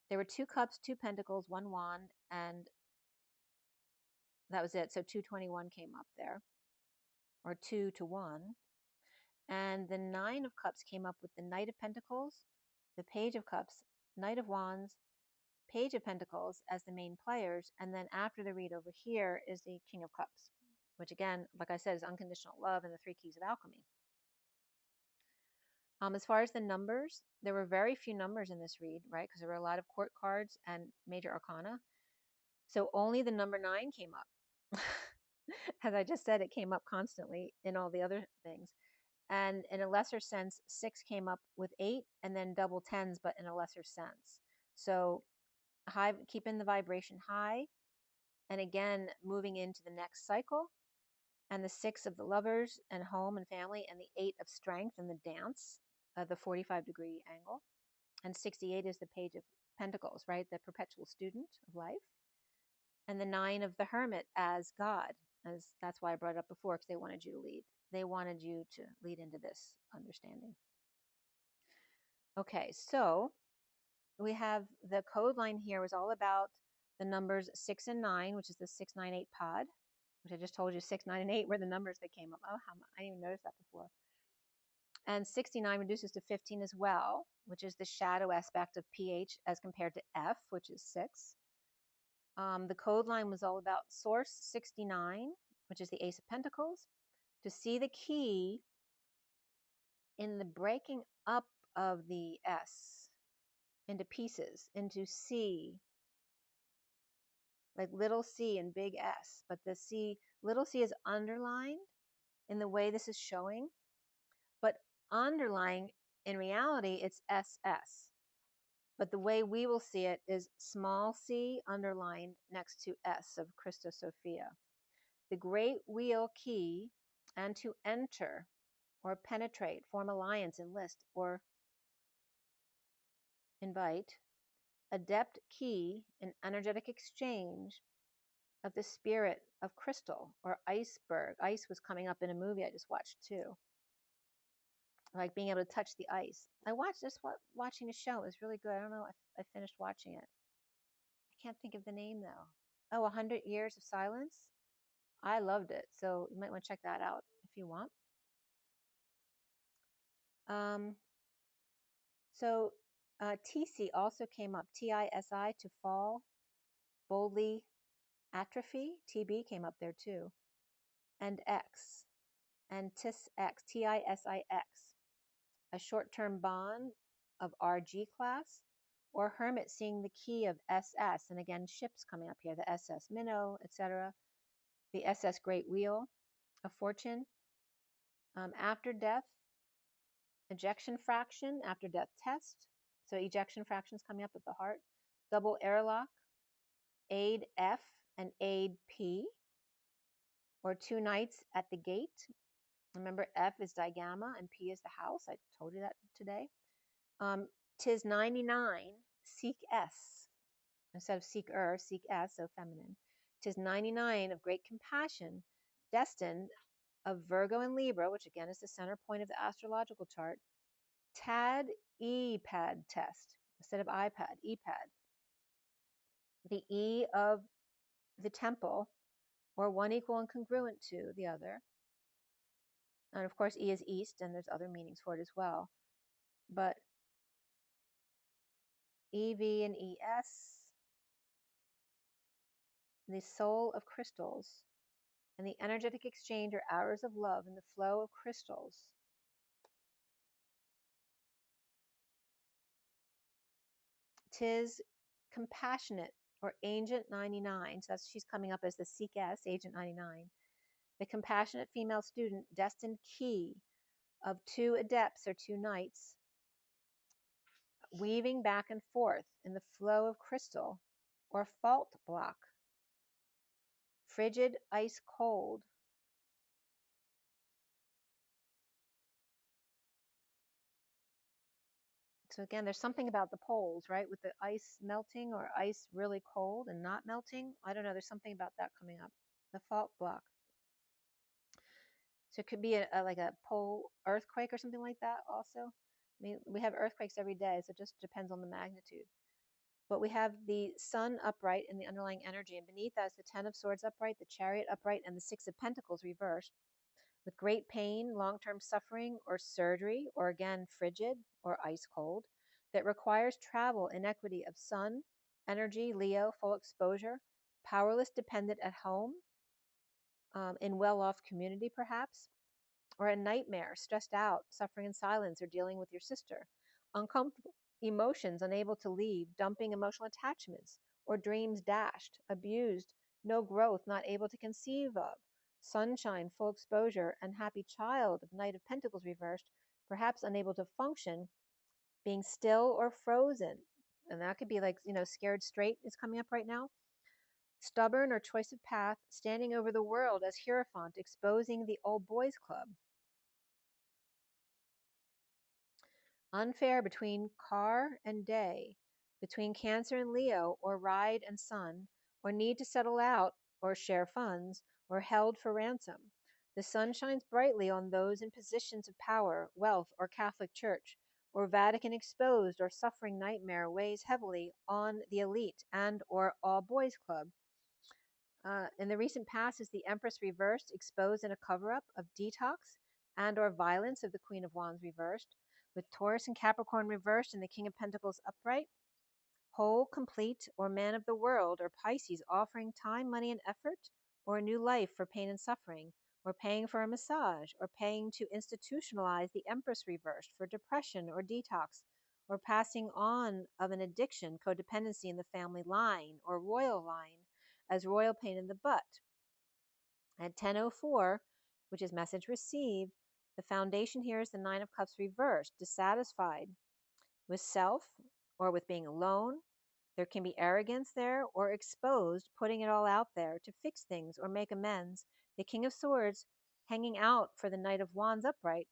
There were 2 cups, 2 pentacles, 1 wand, and that was it. So 221 came up there, or 2 to 1. And the 9 of cups came up with the Knight of Pentacles, the Page of Cups, Knight of Wands, Page of Pentacles as the main players, and then after the read over here is the King of Cups, which again, like I said, is unconditional love and the 3 keys of alchemy. As far as the numbers, there were very few numbers in this read, right? Because there were a lot of court cards and major arcana. So only the number 9 came up. As I just said, it came up constantly in all the other things. And in a lesser sense, 6 came up with 8, and then double 10s, but in a lesser sense. So high, keeping the vibration high, and again moving into the next cycle, and the 6 of the lovers and home and family, and the 8 of strength and the dance, the 45-degree angle, and 68 is the Page of Pentacles, right, the perpetual student of life, and the 9 of the Hermit as God, as that's why I brought it up before, because they wanted you to lead. They wanted you to lead into this understanding. Okay, so we have the code line here was all about the numbers 6 and 9, which is the 698 pod, which I just told you 6, 9, and 8 were the numbers that came up. Oh, I didn't even notice that before. And 69 reduces to 15 as well, which is the shadow aspect of pH as compared to F, which is 6. The code line was all about source 69, which is the Ace of Pentacles, to see the key in the breaking up of the S into pieces, into C, like little c and big S, but the C, little c is underlined in the way this is showing, but underlying in reality it's SS. But the way we will see it is small c underlined next to S of Christos Sophia. The great wheel key, and to enter or penetrate, form alliance, enlist, or invite. Adept key, an energetic exchange of the spirit of crystal or iceberg. Ice was coming up in a movie I just watched too. Like being able to touch the ice. I watched this watching a show. It was really good. I don't know if I finished watching it. I can't think of the name though. Oh, 100 Years of Silence. I loved it. So you might want to check that out if you want. So TC also came up. TISI, to fall. Boldly atrophy. TB came up there too. And X. And TISX. TISIX. A short-term bond of RG class. Or hermit seeing the key of SS. And again, ships coming up here. The SS Minnow, etc. The SS Great Wheel of Fortune. After death. Ejection fraction, after death test. So ejection fraction is coming up at the heart. Double airlock, aid F and aid P, or 2 nights at the gate. Remember, F is digamma and P is the house. I told you that today. Tis 99, seek S. Instead of seek S, so feminine. Tis 99 of great compassion, destined of Virgo and Libra, which again is the center point of the astrological chart. TAD EPAD test instead of iPad, EPAD. The E of the temple, or one equal and congruent to the other. And of course, E is east, and there's other meanings for it as well. But EV and ES, the soul of crystals, and the energetic exchange or hours of love in the flow of crystals. Tis compassionate, or Agent 99. So she's coming up as the Seek S, Agent 99. The compassionate female student, destined key of 2 adepts or 2 knights, weaving back and forth in the flow of crystal, or fault block. Frigid, ice cold. So again, there's something about the poles, right? With the ice melting or ice really cold and not melting. I don't know. There's something about that coming up. The fault block. So it could be like a pole earthquake or something like that also. I mean, we have earthquakes every day, so it just depends on the magnitude. But we have the sun upright in the underlying energy, and beneath that is the 10 of swords upright, the chariot upright, and the 6 of pentacles reversed. With great pain, long-term suffering, or surgery, or again, frigid or ice cold, that requires travel, inequity of sun, energy, Leo, full exposure, powerless, dependent at home, in well-off community perhaps, or a nightmare, stressed out, suffering in silence, or dealing with your sister, uncomfortable emotions, unable to leave, dumping emotional attachments, or dreams dashed, abused, no growth, not able to conceive of, sunshine, full exposure, and happy child of Knight of Pentacles reversed, perhaps unable to function, being still or frozen. And that could be like, scared straight is coming up right now. Stubborn or choice of path, standing over the world as Hierophant, exposing the old boys club. Unfair between car and day, between Cancer and Leo, or ride and sun, or need to settle out or share funds, or held for ransom. The sun shines brightly on those in positions of power, wealth, or Catholic Church, or Vatican exposed, or suffering nightmare weighs heavily on the elite and or all boys club. In the recent past is the Empress reversed, exposed in a cover-up of detox and or violence of the Queen of Wands reversed, with Taurus and Capricorn reversed and the King of Pentacles upright. Whole, complete, or man of the world, or Pisces offering time, money, and effort, or a new life for pain and suffering, or paying for a massage, or paying to institutionalize the Empress reversed for depression or detox, or passing on of an addiction, codependency in the family line or royal line, as royal pain in the butt. At 10:04, which is message received, the foundation here is the 9 of Cups reversed, dissatisfied with self or with being alone. There can be arrogance there, or exposed, putting it all out there to fix things or make amends. The King of Swords hanging out for the Knight of Wands upright,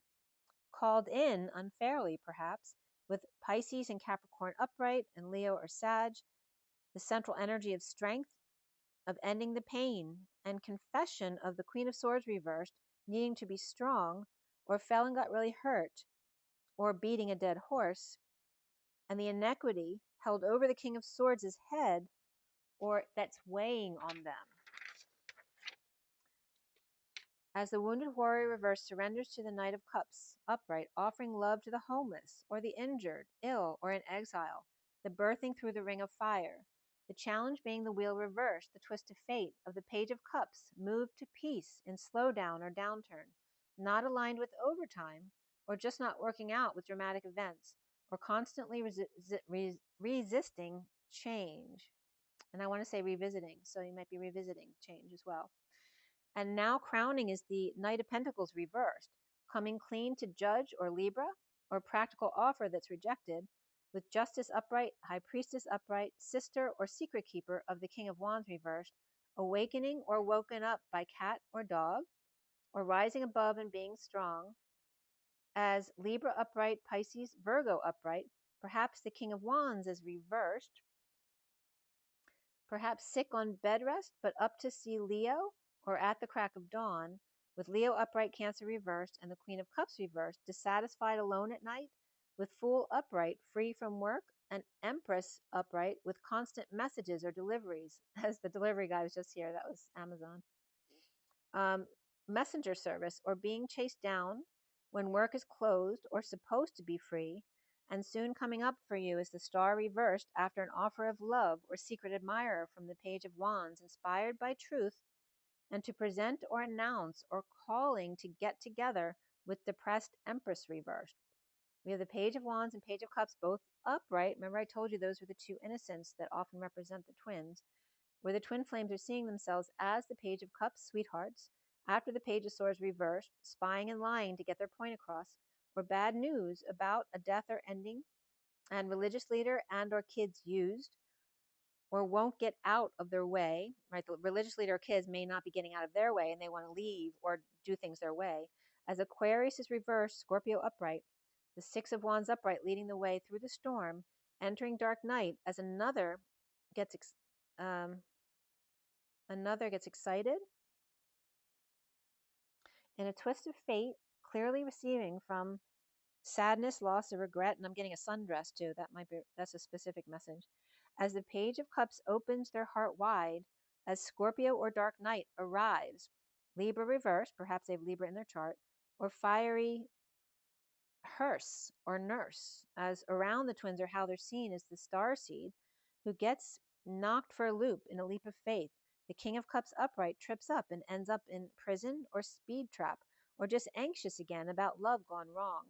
called in unfairly perhaps, with Pisces and Capricorn upright and Leo or Sag, the central energy of strength, of ending the pain, and confession of the Queen of Swords reversed, needing to be strong, or fell and got really hurt, or beating a dead horse, and the inequity held over the King of Swords' head, or that's weighing on them. As the wounded warrior reversed surrenders to the Knight of Cups upright, offering love to the homeless, or the injured, ill, or in exile, the birthing through the ring of fire. The challenge being the wheel reversed, the twist of fate of the Page of Cups, moved to peace in slowdown or downturn, not aligned with overtime, or just not working out with dramatic events, or constantly resisting change. And I want to say revisiting, so you might be revisiting change as well. And now crowning is the Knight of Pentacles reversed, coming clean to Judge or Libra, or practical offer that's rejected, with Justice upright, High Priestess upright, Sister or Secret Keeper of the King of Wands reversed, awakening or woken up by cat or dog, or rising above and being strong, as Libra upright, Pisces, Virgo upright, perhaps the King of Wands is reversed, perhaps sick on bed rest, but up to see Leo, or at the crack of dawn, with Leo upright, Cancer reversed, and the Queen of Cups reversed, dissatisfied alone at night, with Fool upright, free from work, and Empress upright, with constant messages or deliveries. As the delivery guy was just here, that was Amazon. Messenger service, or being chased down when work is closed or supposed to be free, and soon coming up for you is the Star reversed after an offer of love or secret admirer from the Page of Wands, inspired by truth, and to present or announce or calling to get together with depressed Empress reversed. We have the Page of Wands and Page of Cups both upright. Remember I told you those were the two innocents that often represent the twins, where the twin flames are seeing themselves as the Page of Cups sweethearts, after the Page of Swords reversed, spying and lying to get their point across, or bad news about a death or ending, and religious leader and or kids used, or won't get out of their way, right? The religious leader or kids may not be getting out of their way and they want to leave or do things their way. As Aquarius is reversed, Scorpio upright, the Six of Wands upright leading the way through the storm, entering dark night as another gets excited in a twist of fate, clearly receiving from sadness, loss, or regret. And I'm getting a sundress too. That's a specific message. As the Page of Cups opens their heart wide, as Scorpio or dark night arrives, Libra reverse, perhaps they have Libra in their chart, or fiery hearse or nurse, as around the twins, or how they're seen as the Starseed, who gets knocked for a loop in a leap of faith. The King of Cups upright trips up and ends up in prison or speed trap, or just anxious again about love gone wrong.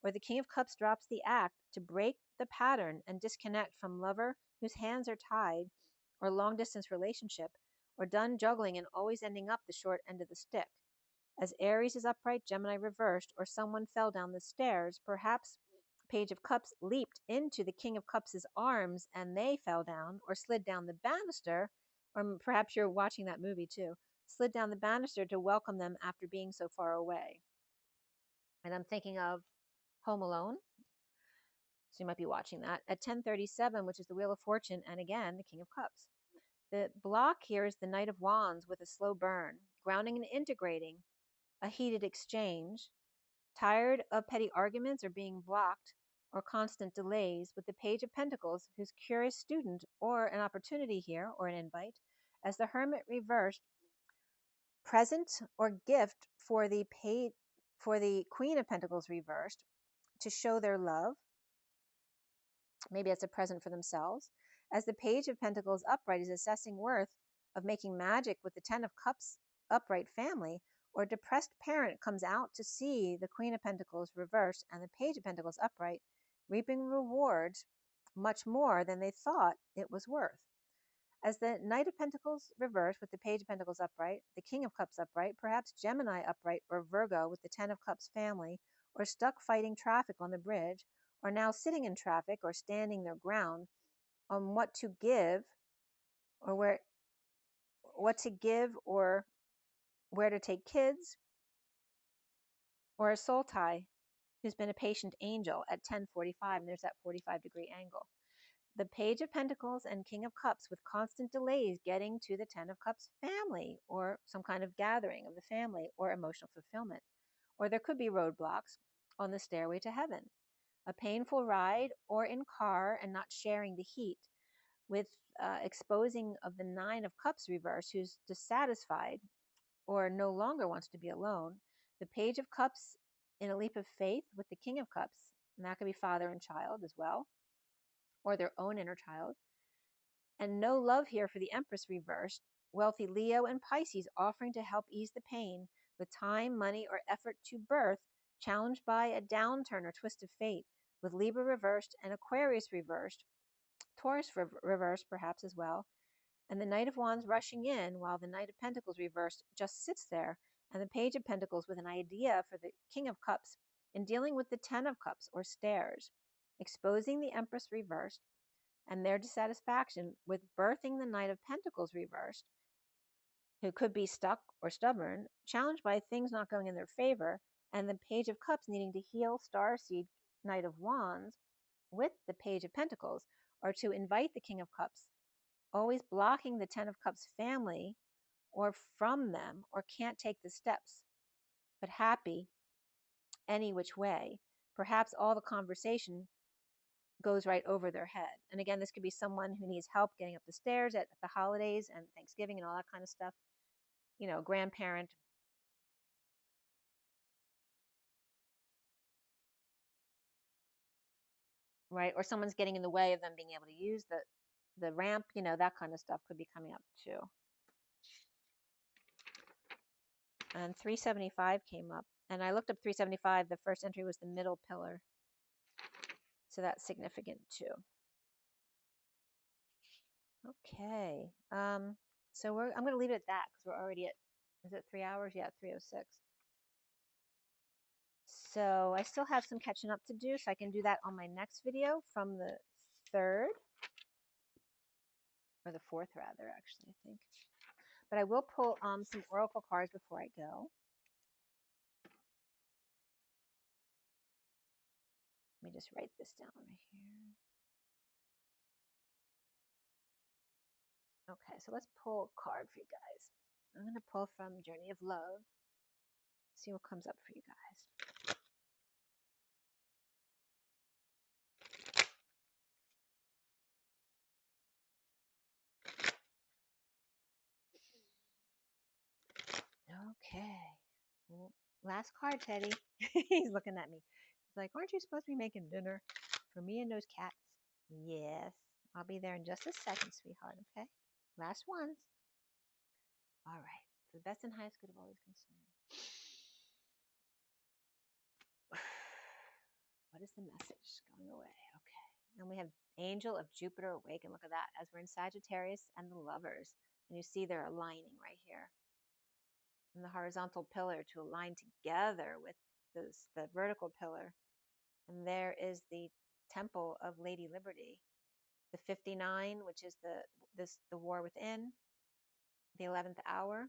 Or the King of Cups drops the act to break the pattern and disconnect from lover whose hands are tied, or long distance relationship, or done juggling and always ending up the short end of the stick. As Aries is upright, Gemini reversed, or someone fell down the stairs, perhaps Page of Cups leaped into the King of Cups' arms and they fell down, or slid down the banister, or perhaps you're watching that movie too, slid down the banister to welcome them after being so far away. And I'm thinking of Home Alone, so you might be watching that, at 10:37, which is the Wheel of Fortune, and again, the King of Cups. The block here is the Knight of Wands with a slow burn, grounding and integrating, a heated exchange, tired of petty arguments or being blocked or constant delays, with the Page of Pentacles, who's curious student or an opportunity here or an invite, as the Hermit reversed, present or gift for the Queen of Pentacles reversed, to show their love. Maybe it's a present for themselves. As the Page of Pentacles upright is assessing worth of making magic with the Ten of Cups upright family, or depressed parent comes out to see the Queen of Pentacles reversed and the Page of Pentacles upright, reaping rewards much more than they thought it was worth. As the Knight of Pentacles reversed with the Page of Pentacles upright, the King of Cups upright, perhaps Gemini upright or Virgo with the Ten of Cups family, or stuck fighting traffic on the bridge, are now sitting in traffic or standing their ground on what to give or where to take kids, or a soul tie who's been a patient angel at 10:45, and there's that 45-degree angle. The Page of Pentacles and King of Cups with constant delays getting to the 10 of Cups family, or some kind of gathering of the family, or emotional fulfillment. Or there could be roadblocks on the stairway to heaven. A painful ride, or in car and not sharing the heat, with exposing of the 9 of Cups reverse, who's dissatisfied or no longer wants to be alone. The Page of Cups in a leap of faith with the King of Cups, and that could be father and child as well, or their own inner child. And no love here for the Empress reversed. Wealthy Leo and Pisces offering to help ease the pain with time, money, or effort to birth, challenged by a downturn or twist of fate, with Libra reversed and Aquarius reversed, Taurus reversed perhaps as well, and the Knight of Wands rushing in while the Knight of Pentacles reversed just sits there, and the Page of Pentacles with an idea for the King of Cups in dealing with the 10 of Cups or stairs, exposing the Empress reversed and their dissatisfaction with birthing the Knight of Pentacles reversed, who could be stuck or stubborn, challenged by things not going in their favor, and the Page of Cups needing to heal Starseed Knight of Wands with the Page of Pentacles, or to invite the King of Cups, always blocking the 10 of Cups family or from them, or can't take the steps, but happy any which way. Perhaps all the conversation goes right over their head. And again, this could be someone who needs help getting up the stairs at the holidays and Thanksgiving and all that kind of stuff. You know, grandparent. Right? Or someone's getting in the way of them being able to use the ramp, you know, that kind of stuff could be coming up too. And 375 came up. And I looked up 375. The first entry was the middle pillar. So that's significant too. Okay. So I'm going to leave it at that because we're already at, is it 3 hours? Yeah, 3:06. So I still have some catching up to do, so I can do that on my next video from the 3rd, or the 4th rather, actually, I think. But I will pull some oracle cards before I go. Let me just write this down right here. Okay, so let's pull a card for you guys. I'm going to pull from Journey of Love. See what comes up for you guys. Okay. Well, last card, Teddy. He's looking at me. He's like, aren't you supposed to be making dinner for me and those cats? Yes. I'll be there in just a second, sweetheart, okay? Last ones. All right. For the best and highest good of all is concerned. What is the message? Going away. Okay. And we have Angel of Jupiter Awaken. Look at that. As we're in Sagittarius and the Lovers. And you see they're aligning right here. And the horizontal pillar to align together with the vertical pillar. And there is the Temple of Lady Liberty. The 59, which is the war within. The 11th hour.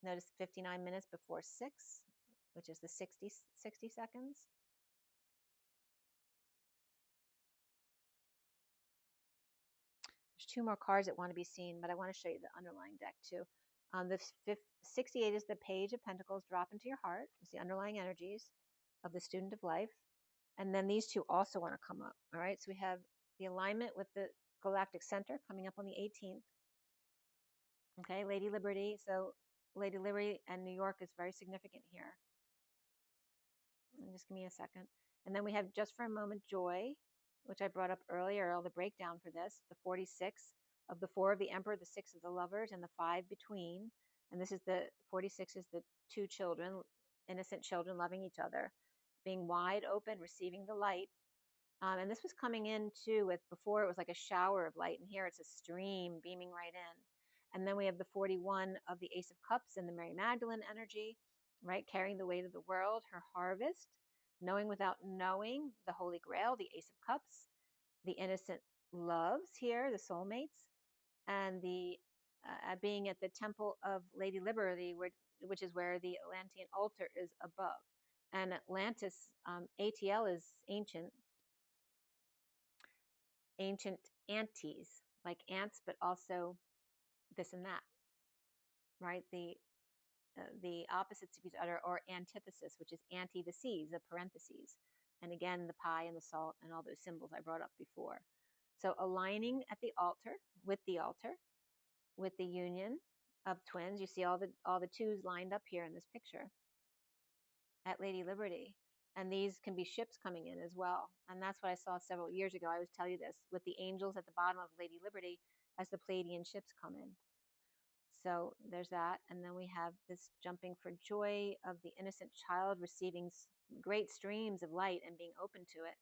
Notice 59 minutes before 6, which is the 60 seconds. There's 2 more cards that want to be seen, but I want to show you the underlying deck too. The 68 is the Page of Pentacles. Drop into your heart. It's the underlying energies of the student of life. And then these 2 also want to come up. All right, so we have the alignment with the galactic center coming up on the 18th. Okay, Lady Liberty. So Lady Liberty and New York is very significant here. And just give me a second. And then we have Just for a Moment Joy, which I brought up earlier, all the breakdown for this. The 46 of the 4 of the Emperor, the 6 of the Lovers, and the 5 between. And this is the 46 is the 2 children, innocent children loving each other, being wide open, receiving the light. And this was coming in too with, before it was like a shower of light, and here it's a stream beaming right in. And then we have the 41 of the Ace of Cups and the Mary Magdalene energy, right? Carrying the weight of the world, her harvest. knowing without knowing, the Holy Grail, the Ace of Cups, the innocent loves here, the soulmates, and the being at the temple of Lady Liberty, which is where the Atlantean altar is above. And Atlantis, ATL is ancient antes, like ants, but also this and that, right? The opposites of each other, or antithesis, which is anti the seas, the parentheses. And again, the pie and the salt and all those symbols I brought up before. So aligning at the altar, with the union of twins. You see all the twos lined up here in this picture at Lady Liberty. And these can be ships coming in as well. And that's what I saw several years ago. I always tell you this, with the angels at the bottom of Lady Liberty as the Pleiadian ships come in. So there's that. And then we have this jumping for joy of the innocent child receiving great streams of light and being open to it.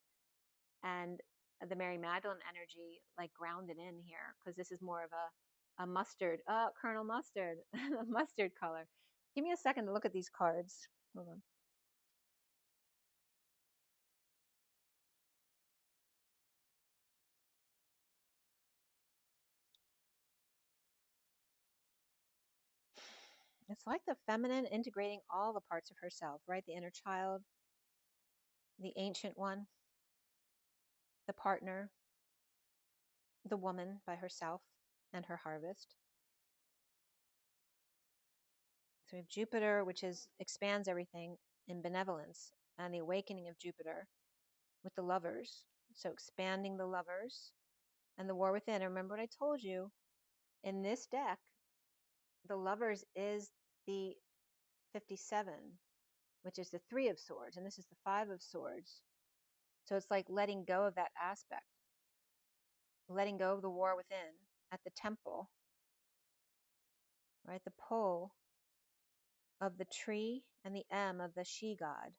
And the Mary Magdalene energy, like grounded in here, because this is more of a mustard, Colonel Mustard, mustard color. Give me a second to look at these cards. Hold on. It's like the feminine integrating all the parts of herself, right? The inner child, the ancient one, the partner, the woman by herself and her harvest. So we have Jupiter, which expands everything in benevolence, and the awakening of Jupiter with the lovers. So expanding the lovers and the war within. Remember what I told you, in this deck, the lovers is the 57, which is the 3 of swords, and this is the 5 of swords. So it's like letting go of that aspect, letting go of the war within at the temple, right? The pull of the tree and the M of the she god,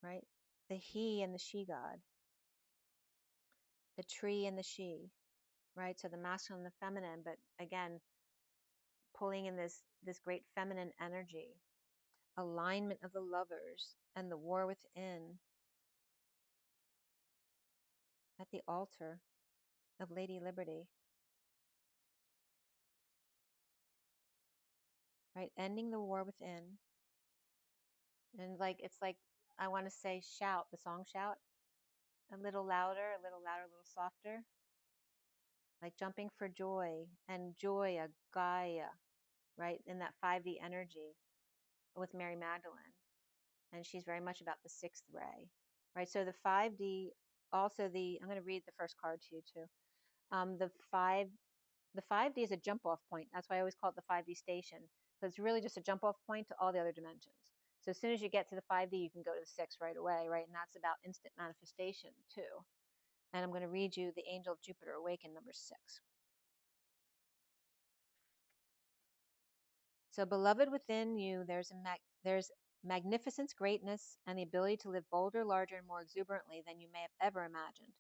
right? The he and the she god, the tree and the she, right? So the masculine and the feminine, but again, pulling in this great feminine energy, alignment of the lovers and the war within at the altar of Lady Liberty, right? Ending the war within. And it's like, I want to say shout, the song Shout, a little louder, a little louder, a little softer. Like jumping for joy, and joy, a Gaia, right? In that 5D energy with Mary Magdalene. And she's very much about the 6th ray, right? So the 5D, also I'm going to read the first card to you too. The 5D is a jump off point. That's why I always call it the 5D station. So it's really just a jump off point to all the other dimensions. So as soon as you get to the 5D, you can go to the 6 right away, right? And that's about instant manifestation too. And I'm going to read you the Angel of Jupiter Awaken, number 6. So beloved, within you, there's magnificence, greatness, and the ability to live bolder, larger, and more exuberantly than you may have ever imagined.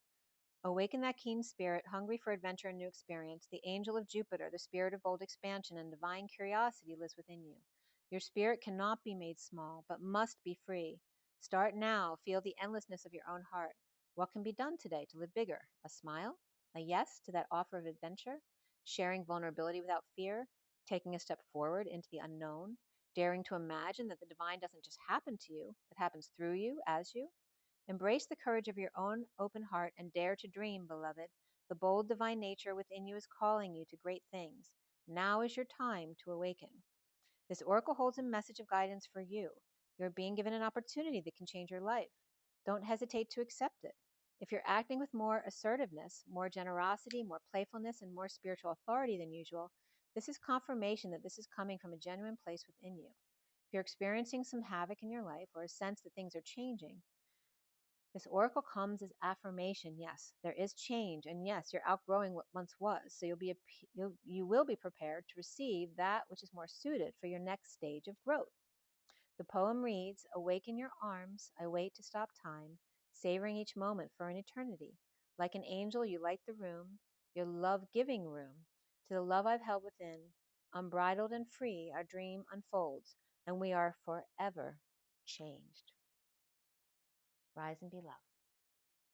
Awaken that keen spirit, hungry for adventure and new experience. The angel of Jupiter, the spirit of bold expansion and divine curiosity, lives within you. Your spirit cannot be made small, but must be free. Start now. Feel the endlessness of your own heart. What can be done today to live bigger? A smile? A yes to that offer of adventure? Sharing vulnerability without fear? Taking a step forward into the unknown? Daring to imagine that the divine doesn't just happen to you, it happens through you, as you? Embrace the courage of your own open heart and dare to dream, beloved. The bold divine nature within you is calling you to great things. Now is your time to awaken. This oracle holds a message of guidance for you. You're being given an opportunity that can change your life. Don't hesitate to accept it. If you're acting with more assertiveness, more generosity, more playfulness, and more spiritual authority than usual, this is confirmation that this is coming from a genuine place within you. If you're experiencing some havoc in your life or a sense that things are changing, this oracle comes as affirmation. Yes, there is change, and yes, you're outgrowing what once was. So you will be prepared to receive that which is more suited for your next stage of growth. The poem reads, awaken your arms, I wait to stop time, savoring each moment for an eternity. Like an angel, you light the room, your love-giving room. To the love I've held within, unbridled and free, our dream unfolds, and we are forever changed. Rise and be loved.